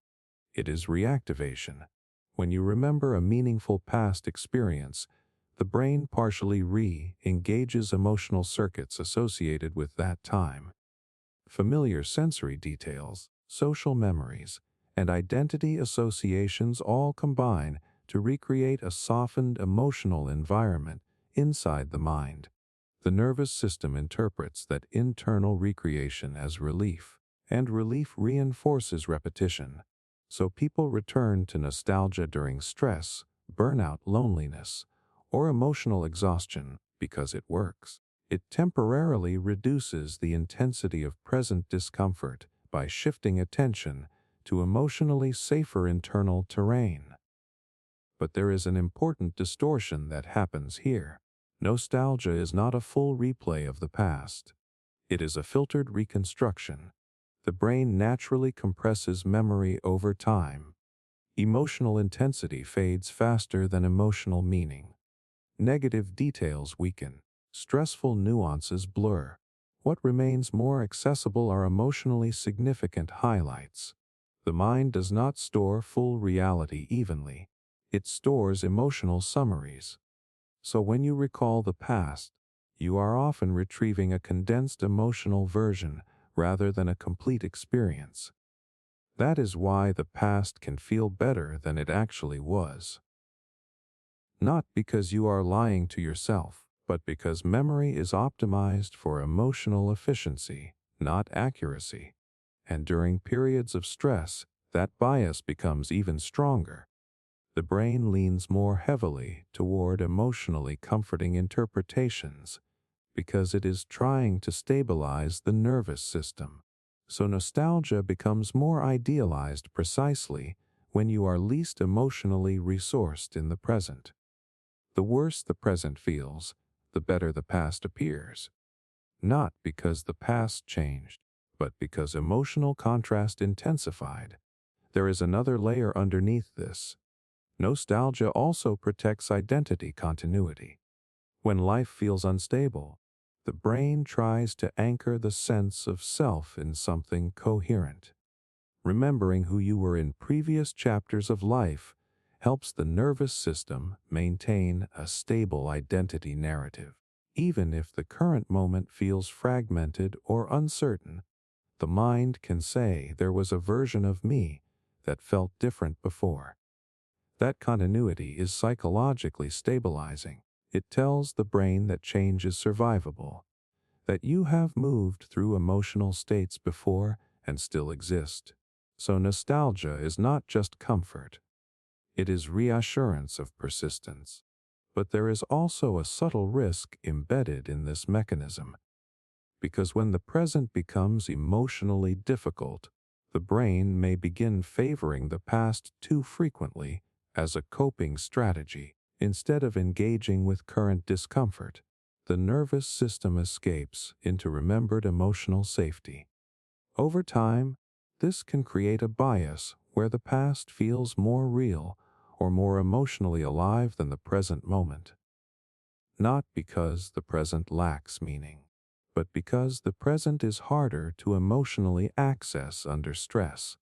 It is reactivation. When you remember a meaningful past experience, the brain partially re-engages emotional circuits associated with that time. Familiar sensory details, social memories, and identity associations all combine to recreate a softened emotional environment inside the mind. The nervous system interprets that internal recreation as relief, and relief reinforces repetition. So people return to nostalgia during stress, burnout, loneliness, or emotional exhaustion because it works. It temporarily reduces the intensity of present discomfort by shifting attention to emotionally safer internal terrain. But there is an important distortion that happens here. Nostalgia is not a full replay of the past. It is a filtered reconstruction. The brain naturally compresses memory over time. Emotional intensity fades faster than emotional meaning. Negative details weaken. Stressful nuances blur. What remains more accessible are emotionally significant highlights. The mind does not store full reality evenly. It stores emotional summaries. So when you recall the past, you are often retrieving a condensed emotional version rather than a complete experience. That is why the past can feel better than it actually was. Not because you are lying to yourself, but because memory is optimized for emotional efficiency, not accuracy. And during periods of stress, that bias becomes even stronger. The brain leans more heavily toward emotionally comforting interpretations because it is trying to stabilize the nervous system. So nostalgia becomes more idealized precisely when you are least emotionally resourced in the present. The worse the present feels, the better the past appears. Not because the past changed, but because emotional contrast intensified. There is another layer underneath this. Nostalgia also protects identity continuity. When life feels unstable, the brain tries to anchor the sense of self in something coherent. Remembering who you were in previous chapters of life helps the nervous system maintain a stable identity narrative. Even if the current moment feels fragmented or uncertain, the mind can say there was a version of me that felt different before. That continuity is psychologically stabilizing. It tells the brain that change is survivable, that you have moved through emotional states before and still exist. So nostalgia is not just comfort. It is reassurance of persistence. But there is also a subtle risk embedded in this mechanism. Because when the present becomes emotionally difficult, the brain may begin favoring the past too frequently as a coping strategy. Instead of engaging with current discomfort, the nervous system escapes into remembered emotional safety. Over time, this can create a bias where the past feels more real or more emotionally alive than the present moment. Not because the present lacks meaning, but because the present is harder to emotionally access under stress.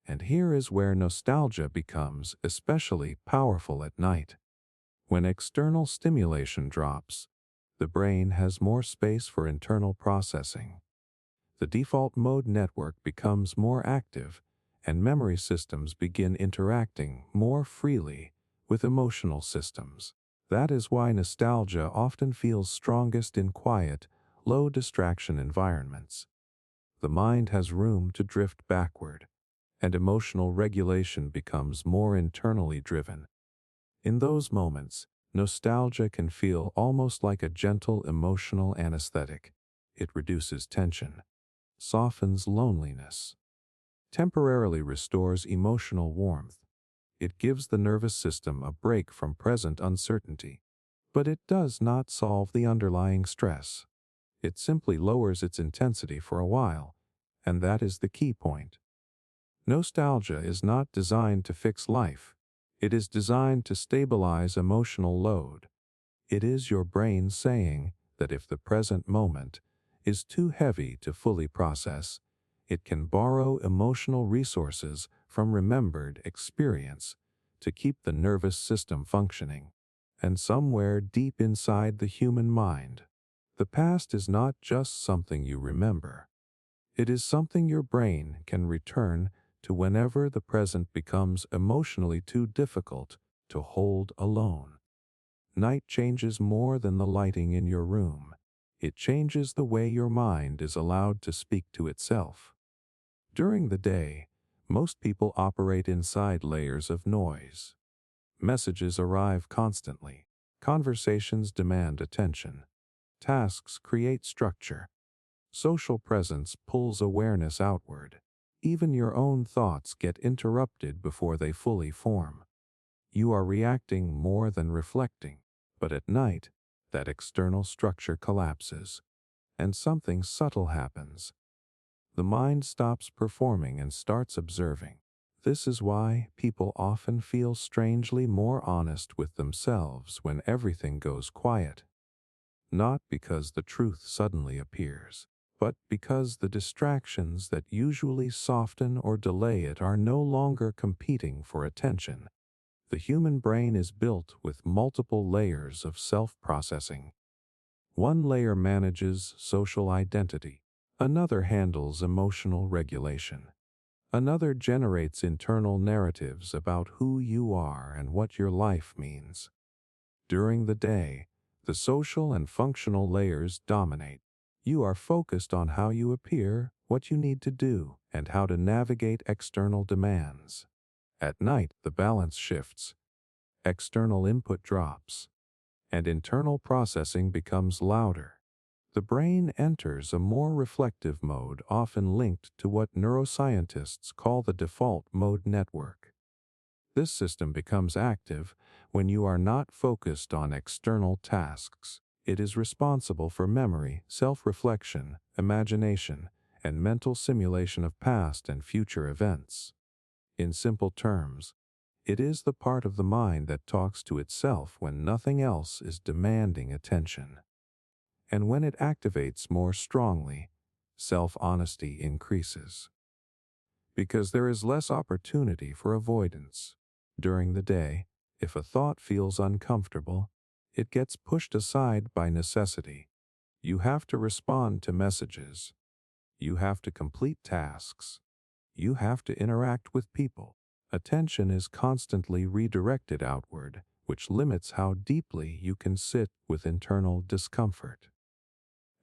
And here is where nostalgia becomes especially powerful at night. When external stimulation drops, the brain has more space for internal processing. The default mode network becomes more active, and memory systems begin interacting more freely with emotional systems. That is why nostalgia often feels strongest in quiet, low distraction environments. The mind has room to drift backward, and emotional regulation becomes more internally driven. In those moments, nostalgia can feel almost like a gentle emotional anesthetic. It reduces tension, softens loneliness, temporarily restores emotional warmth. It gives the nervous system a break from present uncertainty. But it does not solve the underlying stress. It simply lowers its intensity for a while, and that is the key point. Nostalgia is not designed to fix life. It is designed to stabilize emotional load. It is your brain saying that if the present moment is too heavy to fully process, it can borrow emotional resources from remembered experience to keep the nervous system functioning. And somewhere deep inside the human mind, the past is not just something you remember. It is something your brain can return to whenever the present becomes emotionally too difficult to hold alone. Night changes more than the lighting in your room. It changes the way your mind is allowed to speak to itself. During the day, most people operate inside layers of noise. Messages arrive constantly. Conversations demand attention. Tasks create structure. Social presence pulls awareness outward. Even your own thoughts get interrupted before they fully form. You are reacting more than reflecting. But at night, that external structure collapses, and something subtle happens. The mind stops performing and starts observing. This is why people often feel strangely more honest with themselves when everything goes quiet. Not because the truth suddenly appears, but because the distractions that usually soften or delay it are no longer competing for attention. The human brain is built with multiple layers of self-processing. One layer manages social identity. Another handles emotional regulation. Another generates internal narratives about who you are and what your life means. During the day, the social and functional layers dominate. You are focused on how you appear, what you need to do, and how to navigate external demands. At night, the balance shifts. External input drops, and internal processing becomes louder. The brain enters a more reflective mode, often linked to what neuroscientists call the default mode network. This system becomes active when you are not focused on external tasks. It is responsible for memory, self-reflection, imagination, and mental simulation of past and future events. In simple terms, it is the part of the mind that talks to itself when nothing else is demanding attention. And when it activates more strongly, self-honesty increases. Because there is less opportunity for avoidance. During the day, if a thought feels uncomfortable, it gets pushed aside by necessity. You have to respond to messages. You have to complete tasks. You have to interact with people. Attention is constantly redirected outward, which limits how deeply you can sit with internal discomfort.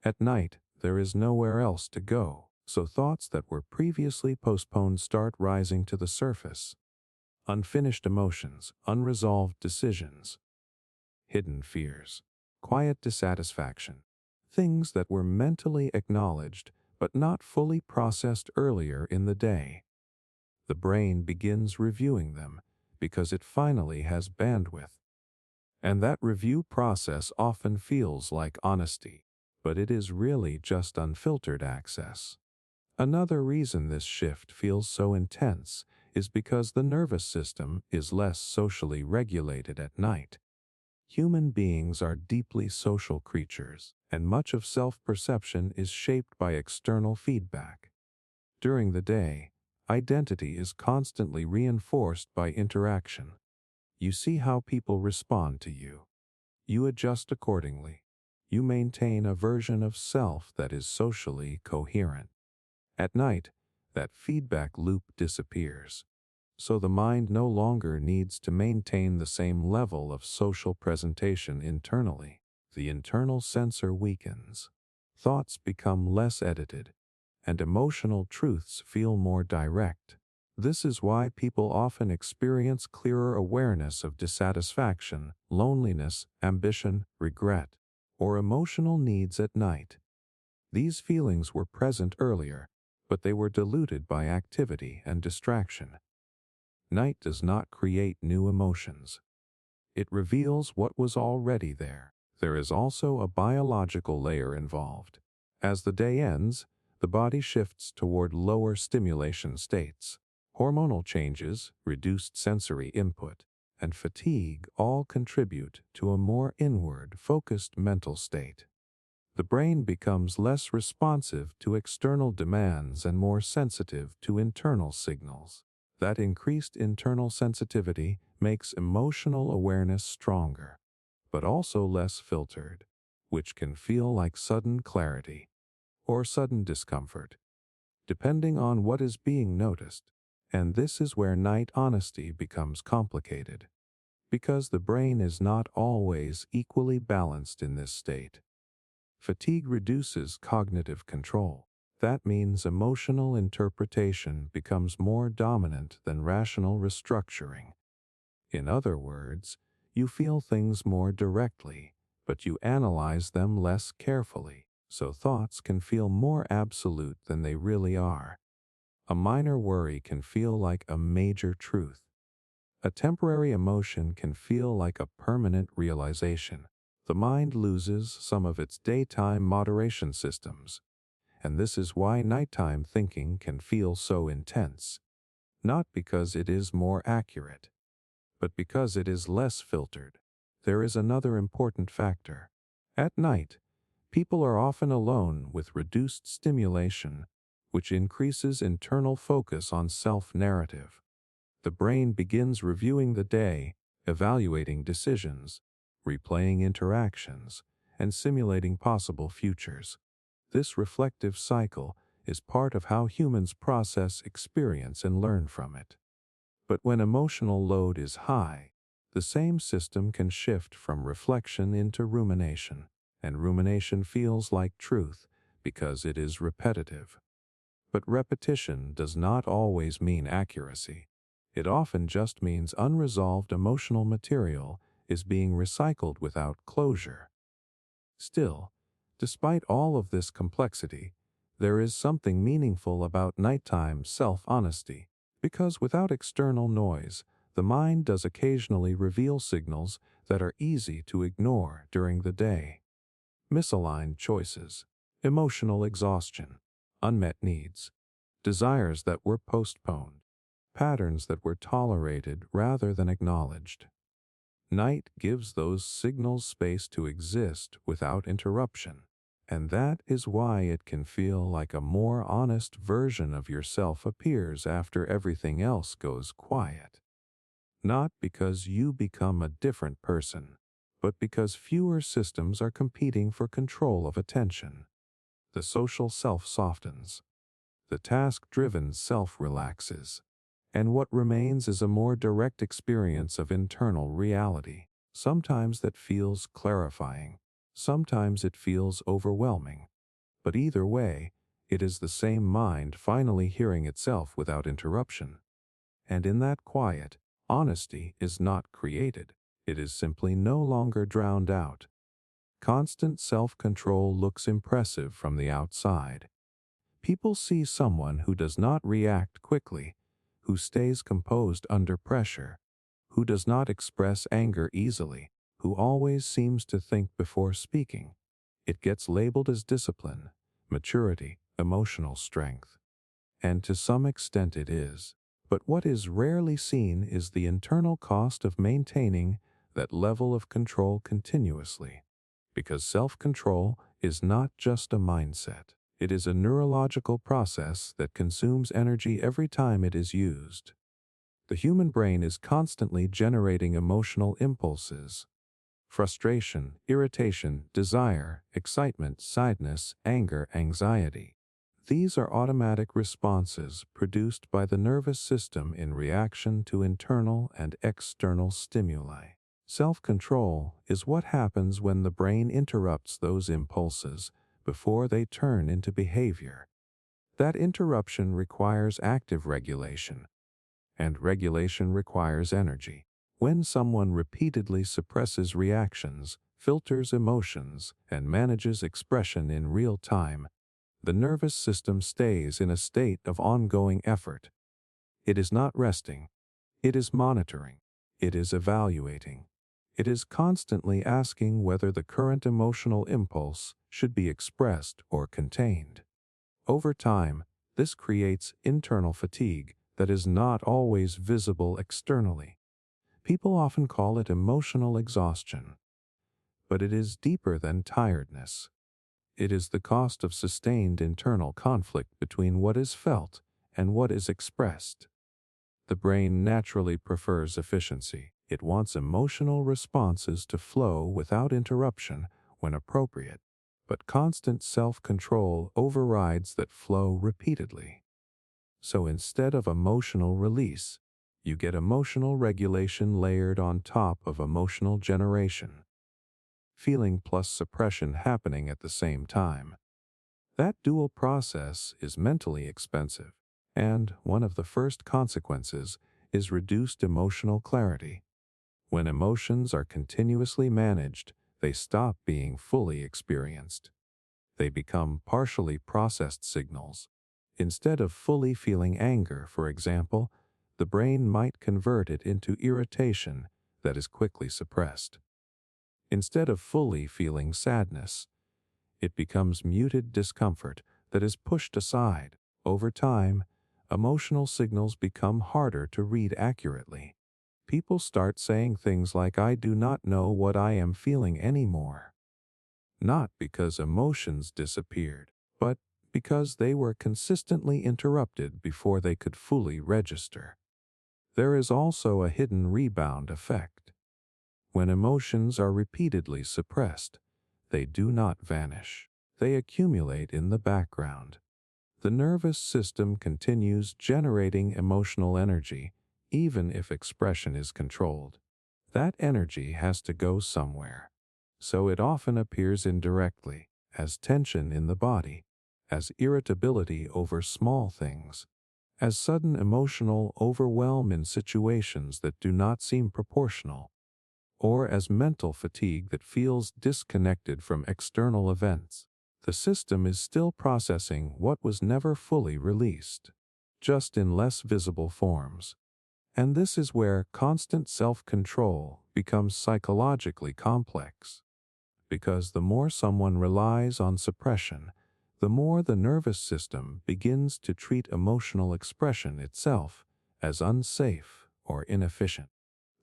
At night, there is nowhere else to go, so thoughts that were previously postponed start rising to the surface. Unfinished emotions, unresolved decisions, hidden fears, quiet dissatisfaction, things that were mentally acknowledged but not fully processed earlier in the day. The brain begins reviewing them because it finally has bandwidth. And that review process often feels like honesty, but it is really just unfiltered access. Another reason this shift feels so intense is because the nervous system is less socially regulated at night. Human beings are deeply social creatures, and much of self-perception is shaped by external feedback. During the day, identity is constantly reinforced by interaction. You see how people respond to you. You adjust accordingly. You maintain a version of self that is socially coherent. At night, that feedback loop disappears. So the mind no longer needs to maintain the same level of social presentation internally. The internal sensor weakens. Thoughts become less edited, and emotional truths feel more direct. This is why people often experience clearer awareness of dissatisfaction, loneliness, ambition, regret, or emotional needs at night. These feelings were present earlier, but they were diluted by activity and distraction. Night does not create new emotions. It reveals what was already there. There is also a biological layer involved. As the day ends, the body shifts toward lower stimulation states. Hormonal changes, reduced sensory input, and fatigue all contribute to a more inward-focused mental state. The brain becomes less responsive to external demands and more sensitive to internal signals. That increased internal sensitivity makes emotional awareness stronger, but also less filtered, which can feel like sudden clarity or sudden discomfort, depending on what is being noticed. And this is where night honesty becomes complicated, because the brain is not always equally balanced in this state. Fatigue reduces cognitive control. That means emotional interpretation becomes more dominant than rational restructuring. In other words, you feel things more directly, but you analyze them less carefully, so thoughts can feel more absolute than they really are. A minor worry can feel like a major truth. A temporary emotion can feel like a permanent realization. The mind loses some of its daytime moderation systems, and this is why nighttime thinking can feel so intense. Not because it is more accurate, but because it is less filtered. There is another important factor. At night, people are often alone with reduced stimulation, which increases internal focus on self-narrative. The brain begins reviewing the day, evaluating decisions, replaying interactions, and simulating possible futures. This reflective cycle is part of how humans process experience and learn from it. But when emotional load is high, the same system can shift from reflection into rumination, and rumination feels like truth because it is repetitive. But repetition does not always mean accuracy. It often just means unresolved emotional material is being recycled without closure. Still, despite all of this complexity, there is something meaningful about nighttime self-honesty, because without external noise, the mind does occasionally reveal signals that are easy to ignore during the day. Misaligned choices, emotional exhaustion, unmet needs, desires that were postponed, patterns that were tolerated rather than acknowledged. Night gives those signals space to exist without interruption, and that is why it can feel like a more honest version of yourself appears after everything else goes quiet. Not because you become a different person, but because fewer systems are competing for control of attention. The social self softens. The task-driven self relaxes, and what remains is a more direct experience of internal reality. Sometimes that feels clarifying, sometimes it feels overwhelming, but either way, it is the same mind finally hearing itself without interruption. And in that quiet, honesty is not created, it is simply no longer drowned out. Constant self-control looks impressive from the outside. People see someone who does not react quickly, who stays composed under pressure, who does not express anger easily, who always seems to think before speaking. It gets labeled as discipline, maturity, emotional strength. And to some extent it is. But what is rarely seen is the internal cost of maintaining that level of control continuously. Because self-control is not just a mindset. It is a neurological process that consumes energy every time it is used. The human brain is constantly generating emotional impulses. Frustration, irritation, desire, excitement, sadness, anger, anxiety. These are automatic responses produced by the nervous system in reaction to internal and external stimuli. Self-control is what happens when the brain interrupts those impulses before they turn into behavior. That interruption requires active regulation, and regulation requires energy. When someone repeatedly suppresses reactions, filters emotions, and manages expression in real time, the nervous system stays in a state of ongoing effort. It is not resting. It is monitoring. It is evaluating. It is constantly asking whether the current emotional impulse should be expressed or contained. Over time, this creates internal fatigue that is not always visible externally. People often call it emotional exhaustion, but it is deeper than tiredness. It is the cost of sustained internal conflict between what is felt and what is expressed. The brain naturally prefers efficiency. It wants emotional responses to flow without interruption when appropriate, but constant self-control overrides that flow repeatedly. So instead of emotional release, you get emotional regulation layered on top of emotional generation. Feeling plus suppression happening at the same time. That dual process is mentally expensive, and one of the first consequences is reduced emotional clarity. When emotions are continuously managed, they stop being fully experienced. They become partially processed signals. Instead of fully feeling anger, for example, the brain might convert it into irritation that is quickly suppressed. Instead of fully feeling sadness, it becomes muted discomfort that is pushed aside. Over time, emotional signals become harder to read accurately. People start saying things like, "I do not know what I am feeling anymore." Not because emotions disappeared, but because they were consistently interrupted before they could fully register. There is also a hidden rebound effect. When emotions are repeatedly suppressed, they do not vanish. They accumulate in the background. The nervous system continues generating emotional energy, even if expression is controlled. That energy has to go somewhere. So it often appears indirectly, as tension in the body, as irritability over small things, as sudden emotional overwhelm in situations that do not seem proportional, or as mental fatigue that feels disconnected from external events. The system is still processing what was never fully released, just in less visible forms. And this is where constant self-control becomes psychologically complex. Because the more someone relies on suppression, the more the nervous system begins to treat emotional expression itself as unsafe or inefficient.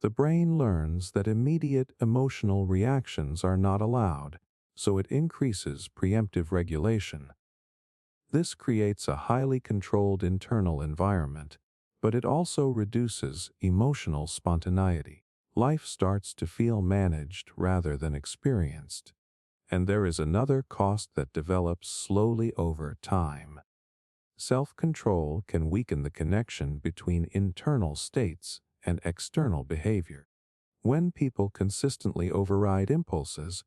The brain learns that immediate emotional reactions are not allowed, so it increases preemptive regulation. This creates a highly controlled internal environment, but it also reduces emotional spontaneity. Life starts to feel managed rather than experienced. And there is another cost that develops slowly over time. Self-control can weaken the connection between internal states and external behavior. When people consistently override impulses,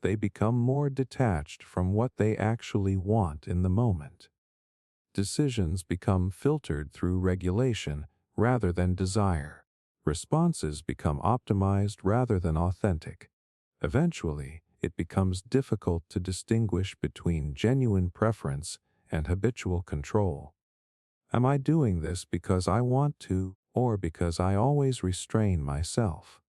they become more detached from what they actually want in the moment. Decisions become filtered through regulation rather than desire. Responses become optimized rather than authentic. Eventually, it becomes difficult to distinguish between genuine preference and habitual control. Am I doing this because I want to, or because I always restrain myself?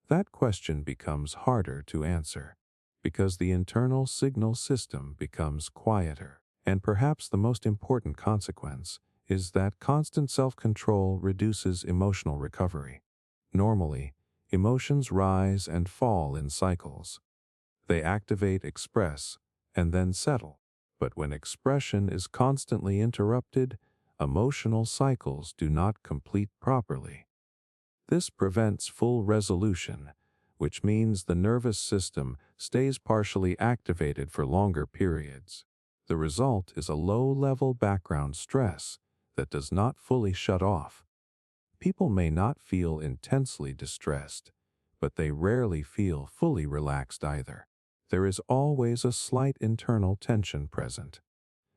That question becomes harder to answer, because the internal signal system becomes quieter. And perhaps the most important consequence is that constant self-control reduces emotional recovery. Normally, emotions rise and fall in cycles. They activate, express, and then settle. But when expression is constantly interrupted, emotional cycles do not complete properly. This prevents full resolution, which means the nervous system stays partially activated for longer periods. The result is a low-level background stress that does not fully shut off. People may not feel intensely distressed, but they rarely feel fully relaxed either. There is always a slight internal tension present,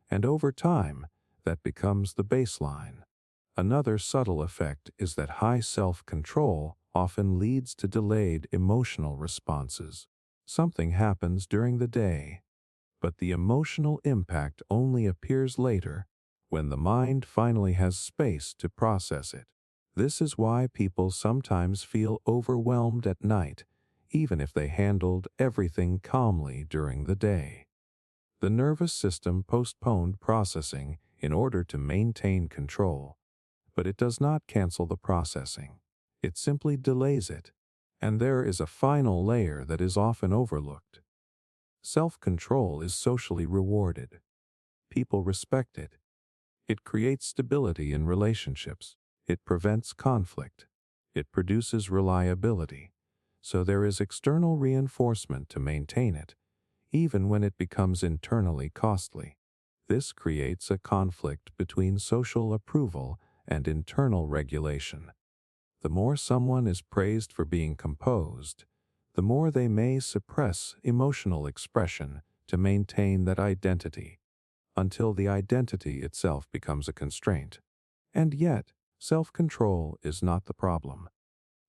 and over time, that becomes the baseline. Another subtle effect is that high self-control often leads to delayed emotional responses. Something happens during the day, but the emotional impact only appears later when the mind finally has space to process it. This is why people sometimes feel overwhelmed at night, even if they handled everything calmly during the day. The nervous system postponed processing in order to maintain control, but it does not cancel the processing. It simply delays it. And there is a final layer that is often overlooked. Self-control is socially rewarded. People respect it. It creates stability in relationships. It prevents conflict. It produces reliability. So there is external reinforcement to maintain it, even when it becomes internally costly. This creates a conflict between social approval and internal regulation. The more someone is praised for being composed, the more they may suppress emotional expression to maintain that identity, until the identity itself becomes a constraint. And yet, self-control is not the problem.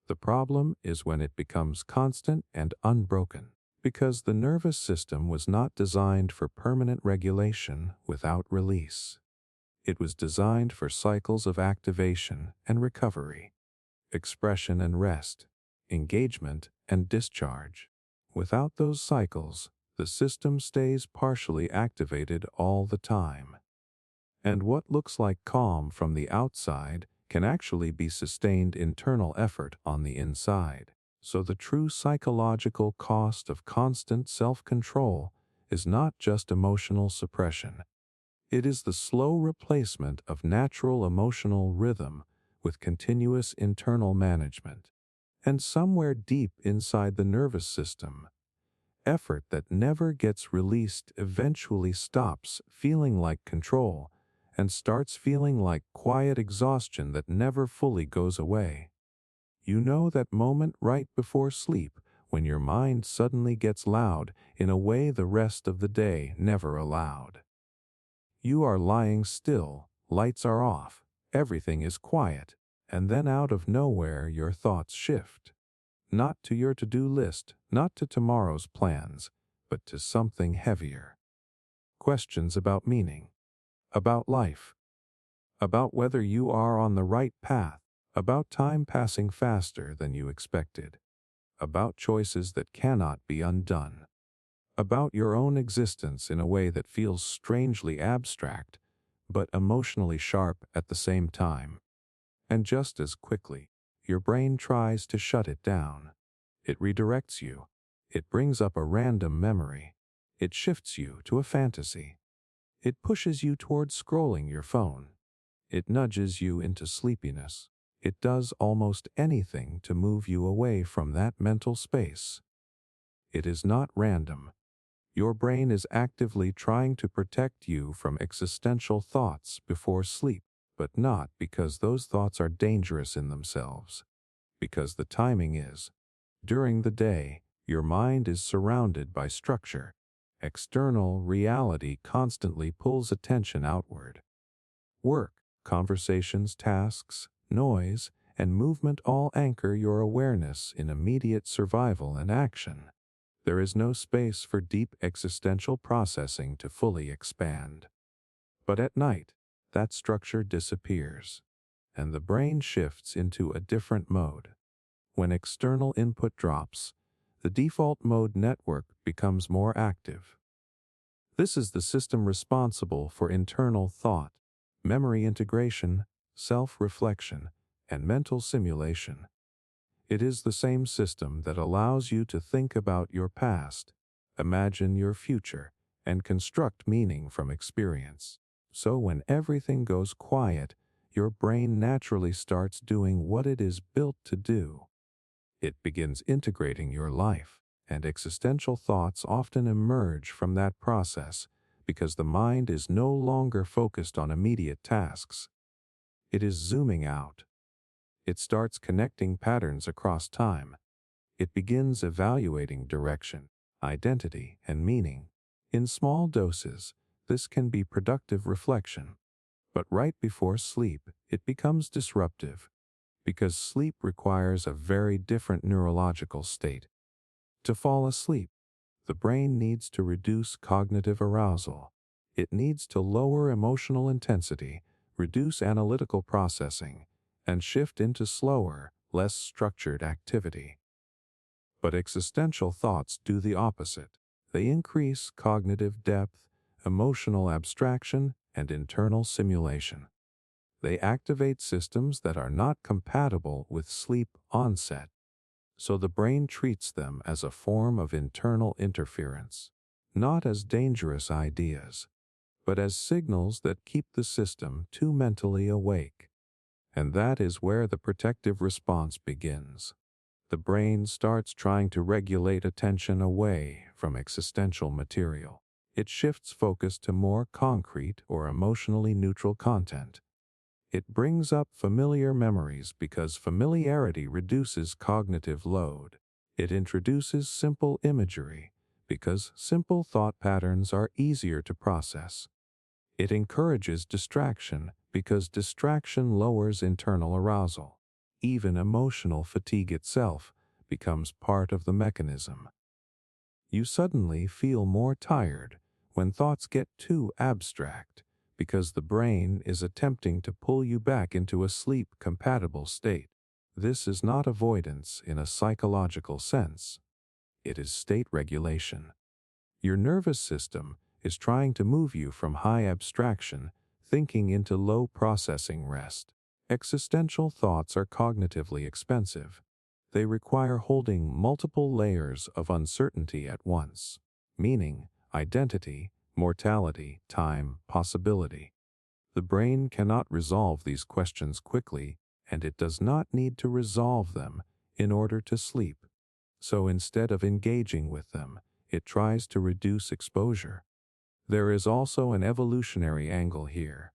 The problem is when it becomes constant and unbroken. Because the nervous system was not designed for permanent regulation without release. It was designed for cycles of activation and recovery, expression and rest, engagement and discharge. Without those cycles, the system stays partially activated all the time. And what looks like calm from the outside can actually be sustained internal effort on the inside. So the true psychological cost of constant self-control is not just emotional suppression. It is the slow replacement of natural emotional rhythm with continuous internal management. And somewhere deep inside the nervous system, effort that never gets released eventually stops feeling like control and starts feeling like quiet exhaustion that never fully goes away. You know that moment right before sleep when your mind suddenly gets loud in a way the rest of the day never allowed. You are lying still, lights are off, everything is quiet, and then out of nowhere your thoughts shift. Not to your to-do list, not to tomorrow's plans, but to something heavier. Questions about meaning, about life, about whether you are on the right path, about time passing faster than you expected, about choices that cannot be undone, about your own existence in a way that feels strangely abstract, but emotionally sharp at the same time. And just as quickly, your brain tries to shut it down. It redirects you. It brings up a random memory. It shifts you to a fantasy. It pushes you toward scrolling your phone. It nudges you into sleepiness. It does almost anything to move you away from that mental space. It is not random. Your brain is actively trying to protect you from existential thoughts before sleep, but not because those thoughts are dangerous in themselves. Because the timing is. During the day, your mind is surrounded by structure. External reality constantly pulls attention outward. Work, conversations, tasks, noise, and movement all anchor your awareness in immediate survival and action. There is no space for deep existential processing to fully expand. But at night, that structure disappears, and the brain shifts into a different mode. When external input drops, the default mode network becomes more active. This is the system responsible for internal thought, memory integration, self-reflection, and mental simulation. It is the same system that allows you to think about your past, imagine your future, and construct meaning from experience. So when everything goes quiet, your brain naturally starts doing what it is built to do. It begins integrating your life, and existential thoughts often emerge from that process because the mind is no longer focused on immediate tasks. It is zooming out. It starts connecting patterns across time. It begins evaluating direction, identity, and meaning. In small doses, this can be productive reflection. But right before sleep, it becomes disruptive, because sleep requires a very different neurological state. To fall asleep, the brain needs to reduce cognitive arousal. It needs to lower emotional intensity, reduce analytical processing, and shift into slower, less structured activity. But existential thoughts do the opposite. They increase cognitive depth, emotional abstraction, and internal simulation. They activate systems that are not compatible with sleep onset, so the brain treats them as a form of internal interference, not as dangerous ideas, but as signals that keep the system too mentally awake. And that is where the protective response begins. The brain starts trying to regulate attention away from existential material. It shifts focus to more concrete or emotionally neutral content. It brings up familiar memories because familiarity reduces cognitive load. It introduces simple imagery because simple thought patterns are easier to process. It encourages distraction because distraction lowers internal arousal. Even emotional fatigue itself becomes part of the mechanism. You suddenly feel more tired when thoughts get too abstract because the brain is attempting to pull you back into a sleep-compatible state. This is not avoidance in a psychological sense. It is state regulation. Your nervous system is trying to move you from high abstraction thinking into low processing rest. Existential thoughts are cognitively expensive. They require holding multiple layers of uncertainty at once: meaning, identity, mortality, time, possibility. The brain cannot resolve these questions quickly, and it does not need to resolve them in order to sleep. So instead of engaging with them, it tries to reduce exposure. There is also an evolutionary angle here.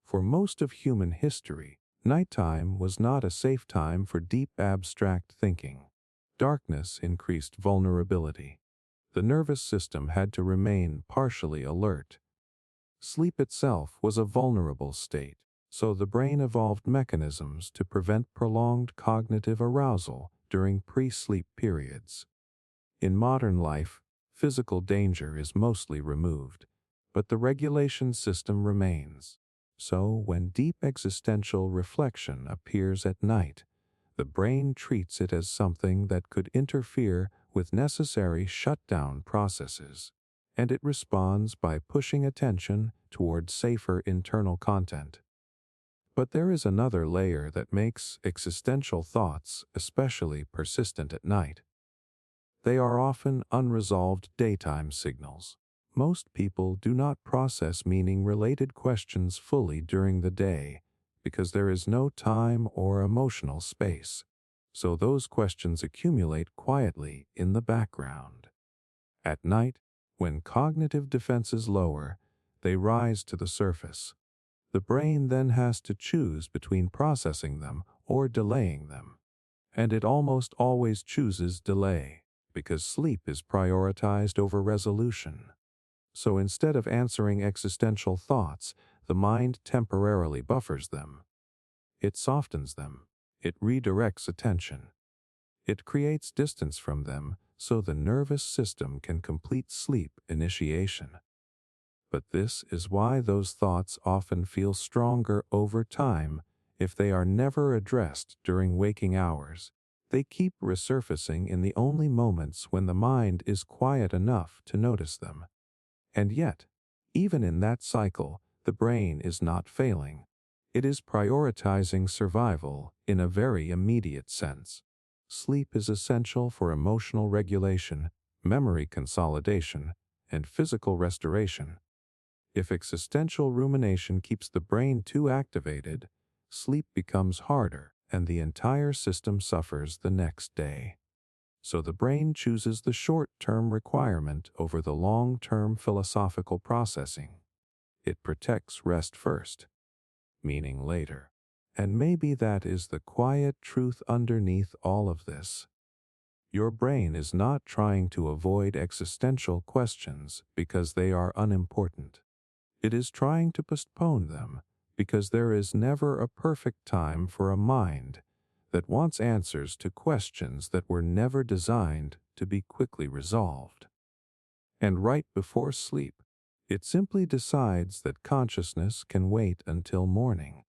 For most of human history, nighttime was not a safe time for deep abstract thinking. Darkness increased vulnerability. The nervous system had to remain partially alert. Sleep itself was a vulnerable state, so the brain evolved mechanisms to prevent prolonged cognitive arousal during pre-sleep periods. In modern life, physical danger is mostly removed, but the regulation system remains. So, when deep existential reflection appears at night, the brain treats it as something that could interfere with necessary shutdown processes, and it responds by pushing attention toward safer internal content. But there is another layer that makes existential thoughts especially persistent at night. They are often unresolved daytime signals. Most people do not process meaning-related questions fully during the day because there is no time or emotional space. So those questions accumulate quietly in the background. At night, when cognitive defenses lower, they rise to the surface. The brain then has to choose between processing them or delaying them. And it almost always chooses delay, because sleep is prioritized over resolution. So instead of answering existential thoughts, the mind temporarily buffers them. It softens them. It redirects attention. It creates distance from them so the nervous system can complete sleep initiation. But this is why those thoughts often feel stronger over time if they are never addressed during waking hours. They keep resurfacing in the only moments when the mind is quiet enough to notice them. And yet, even in that cycle, the brain is not failing. It is prioritizing survival in a very immediate sense. Sleep is essential for emotional regulation, memory consolidation, and physical restoration. If existential rumination keeps the brain too activated, sleep becomes harder and the entire system suffers the next day. So the brain chooses the short-term requirement over the long-term philosophical processing. It protects rest first, meaning later. And maybe that is the quiet truth underneath all of this. Your brain is not trying to avoid existential questions because they are unimportant. It is trying to postpone them because there is never a perfect time for a mind that wants answers to questions that were never designed to be quickly resolved. And right before sleep, it simply decides that consciousness can wait until morning.